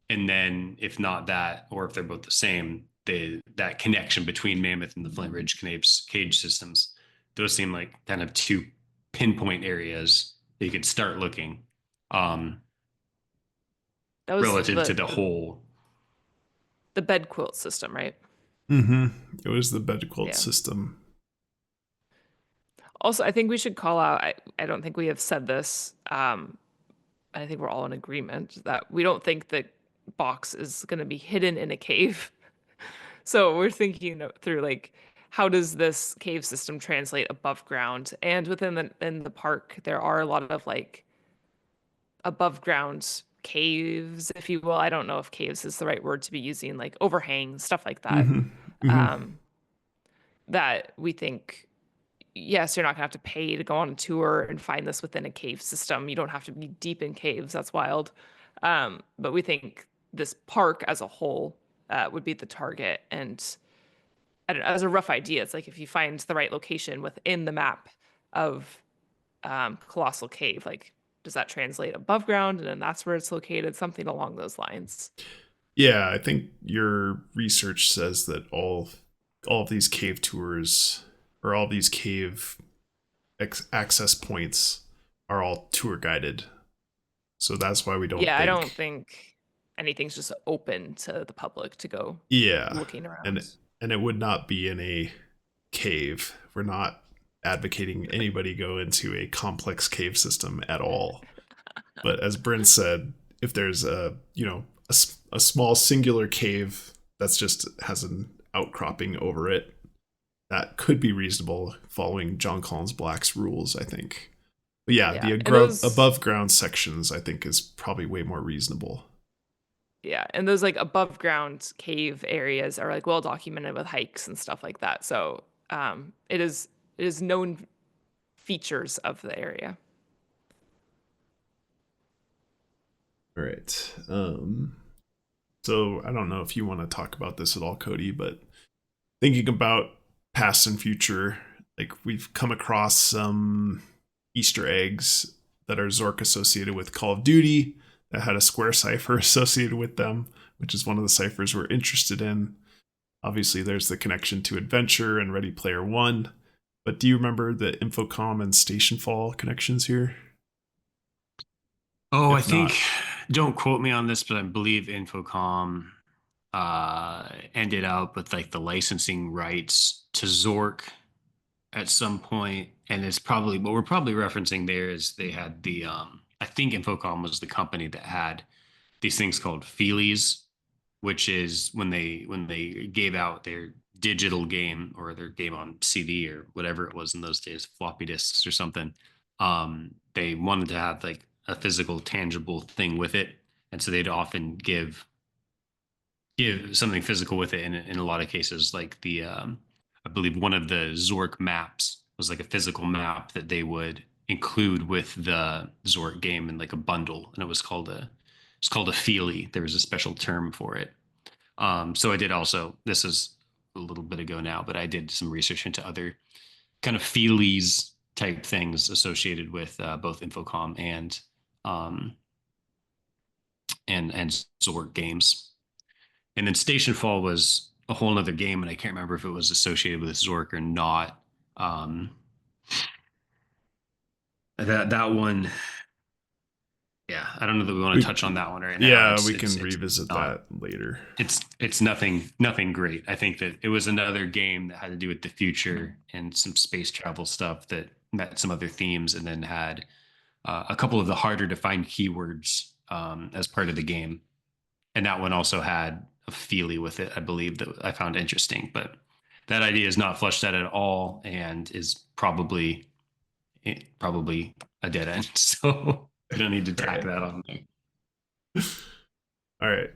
and then if not that, or if they're both the same, that connection between Mammoth and the Flint Ridge cage systems, those seem like kind of two pinpoint areas that you could start looking. That was relative to the whole the bed quilt system, right? Mm-hmm. It was the bed quilt Yeah. system. Also, I think we should call out, I don't think we have said this. I think we're all in agreement that we don't think the box is going to be hidden in a cave. So we're thinking through, like, how does this cave system translate above ground? And within the park, there are a lot of like above ground caves, if you will. I don't know if caves is the right word to be using, like overhangs, stuff like that. Mm-hmm. Mm-hmm. That we think, yes, you're not gonna have to pay to go on a tour and find this within a cave system. You don't have to be deep in caves. That's wild. But we think this park as a whole would be the target. And I don't know, as a rough idea, it's like if you find the right location within the map of Colossal Cave, like, does that translate above ground and then that's where it's located? Something along those lines. Yeah, I think your research says that all of these cave tours, or all these cave access points, are all tour guided. So that's why we don't. Yeah, I don't think anything's just open to the public to go. Yeah, looking around. And it would not be in a cave. We're not advocating anybody go into a complex cave system at all. But as Bryn said, if there's a small singular cave that's just has an outcropping over it, that could be reasonable following Jon Collins-Black's rules, I think. But yeah, the above ground sections, I think, is probably way more reasonable. Yeah, and those like above ground cave areas are like well documented with hikes and stuff like that. So it is known features of the area. All right. So I don't know if you want to talk about this at all, Cody, but thinking about past and future, like we've come across some Easter eggs that are Zork associated with Call of Duty that had a square cipher associated with them, which is one of the ciphers we're interested in. Obviously, there's the connection to Adventure and Ready Player One. But do you remember the Infocom and Stationfall connections here? Oh, I think, don't quote me on this, but I believe Infocom ended up with like the licensing rights to Zork at some point, and it's probably what we're probably referencing there is they had the I think Infocom was the company that had these things called feelies, which is when they gave out their digital game or their game on CD or whatever it was in those days, floppy disks or something. They wanted to have like a physical, tangible thing with it, and so they'd often give something physical with it. In a lot of cases, like I believe one of the Zork maps was like a physical map that they would include with the Zork game in like a bundle, and it was called a feely. There was a special term for it. So I did also, this is a little bit ago now, but I did some research into other kind of feelies type things associated with both Infocom and Zork games. And then Stationfall was a whole nother game, and I can't remember if it was associated with Zork or not. That one, yeah, I don't know that we want to touch on that one right now. Yeah, we can revisit that later. It's nothing great. I think that it was another game that had to do with the future and some space travel stuff that met some other themes, and then had a couple of the harder to find keywords as part of the game. And that one also had a feelie with it, I believe, that I found interesting. But that idea is not fleshed out at all and is probably a dead end. So we don't need to tack that on there. All right.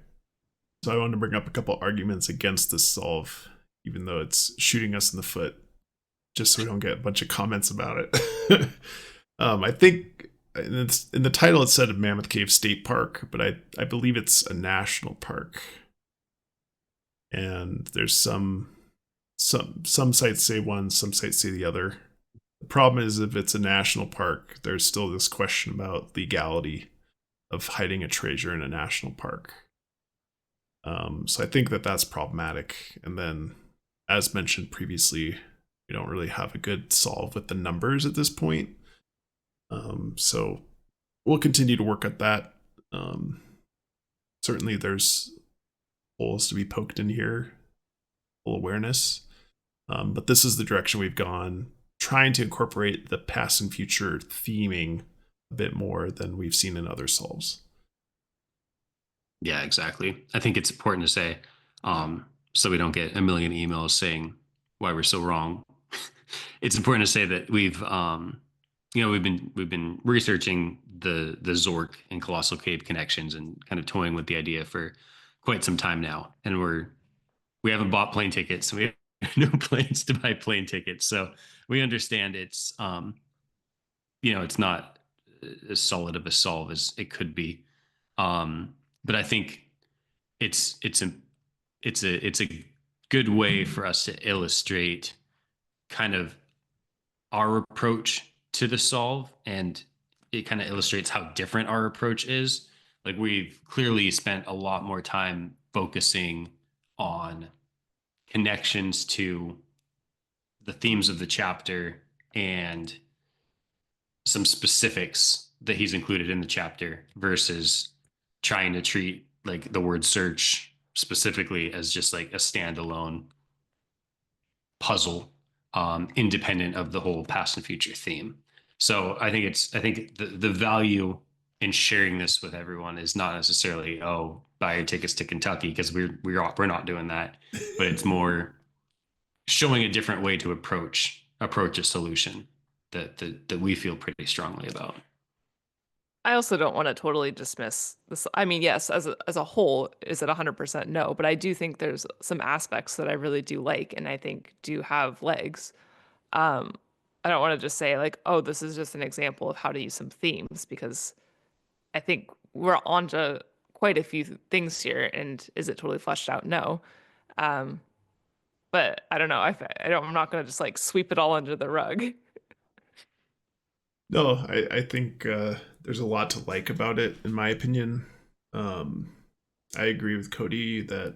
So I want to bring up a couple arguments against this solve, even though it's shooting us in the foot, just so we don't get a bunch of comments about it. I think in the title it said Mammoth Cave State Park, but I believe it's a national park. And there's some sites say one, some sites say the other. The problem is if it's a national park, there's still this question about legality of hiding a treasure in a national park. So I think that's problematic. And then, as mentioned previously, we don't really have a good solve with the numbers at this point. So we'll continue to work at that. Certainly there's holes to be poked in here, full awareness. But this is the direction we've gone, trying to incorporate the past and future theming a bit more than we've seen in other solves. Yeah, exactly. I think it's important to say, so we don't get a million emails saying why we're so wrong. It's important to say that we've been researching the Zork and Colossal Cave connections and kind of toying with the idea for quite some time now, and we haven't bought plane tickets, so we have no plans to buy plane tickets. So we understand it's it's not as solid of a solve as it could be. But I think it's a good way for us to illustrate kind of our approach to the solve, and it kind of illustrates how different our approach is. Like, we've clearly spent a lot more time focusing on connections to the themes of the chapter and some specifics that he's included in the chapter versus trying to treat like the word search specifically as just like a standalone puzzle, independent of the whole past and future theme. So I think the value in sharing this with everyone is not necessarily, oh, buy your tickets to Kentucky, because we're not doing that, but it's more showing a different way to approach a solution that we feel pretty strongly about. I also don't want to totally dismiss this. I mean, yes, as a whole, is it 100% no? But I do think there's some aspects that I really do like, and I think do have legs. I don't want to just say like, oh, this is just an example of how to use some themes, because I think we're on to quite a few things here. And is it totally fleshed out? No. But I don't know. I'm not going to just like sweep it all under the rug. No, I think there's a lot to like about it, in my opinion. I agree with Cody that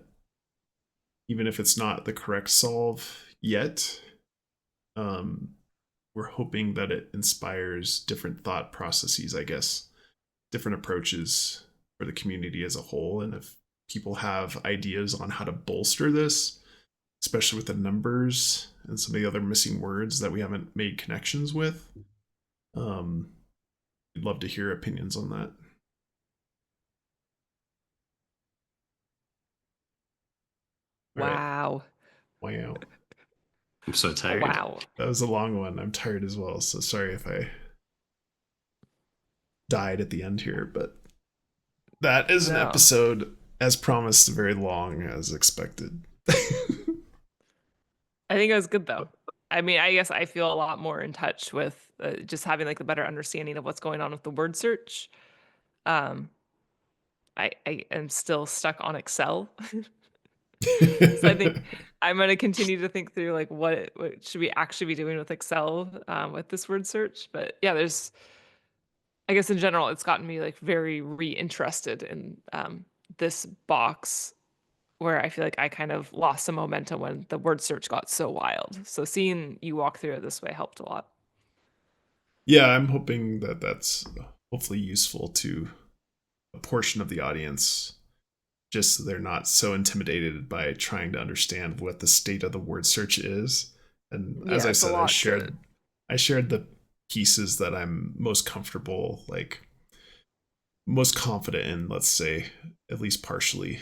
even if it's not the correct solve yet, we're hoping that it inspires different thought processes, I guess, different approaches for the community as a whole. And if people have ideas on how to bolster this, especially with the numbers and some of the other missing words that we haven't made connections with, we'd love to hear opinions on that. Wow. Right. Wow. I'm so tired. Wow. That was a long one. I'm tired as well, so sorry if I died at the end here, but that is an episode, as promised, very long as expected. I think it was good though. I mean, I guess I feel a lot more in touch with just having like a better understanding of what's going on with the word search. I am still stuck on Excel. So I think I'm going to continue to think through like what should we actually be doing with Excel with this word search. But yeah, I guess in general, it's gotten me like very reinterested in this box, where I feel like I kind of lost some momentum when the word search got so wild. So seeing you walk through it this way helped a lot. Yeah, I'm hoping that that's hopefully useful to a portion of the audience, just so they're not so intimidated by trying to understand what the state of the word search is. And as I said, I shared the pieces that I'm most comfortable, like most confident in, let's say, at least partially,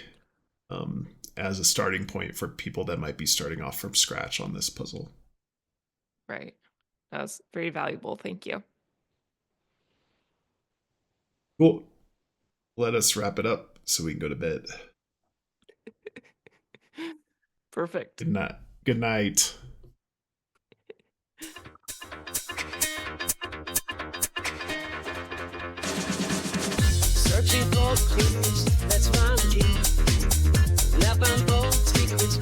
as a starting point for people that might be starting off from scratch on this puzzle. Right. That was very valuable. Thank you. Cool. Let us wrap it up so we can go to bed. Perfect. Good night. Good night. Searching for clues, let's find you. Left and bold secrets.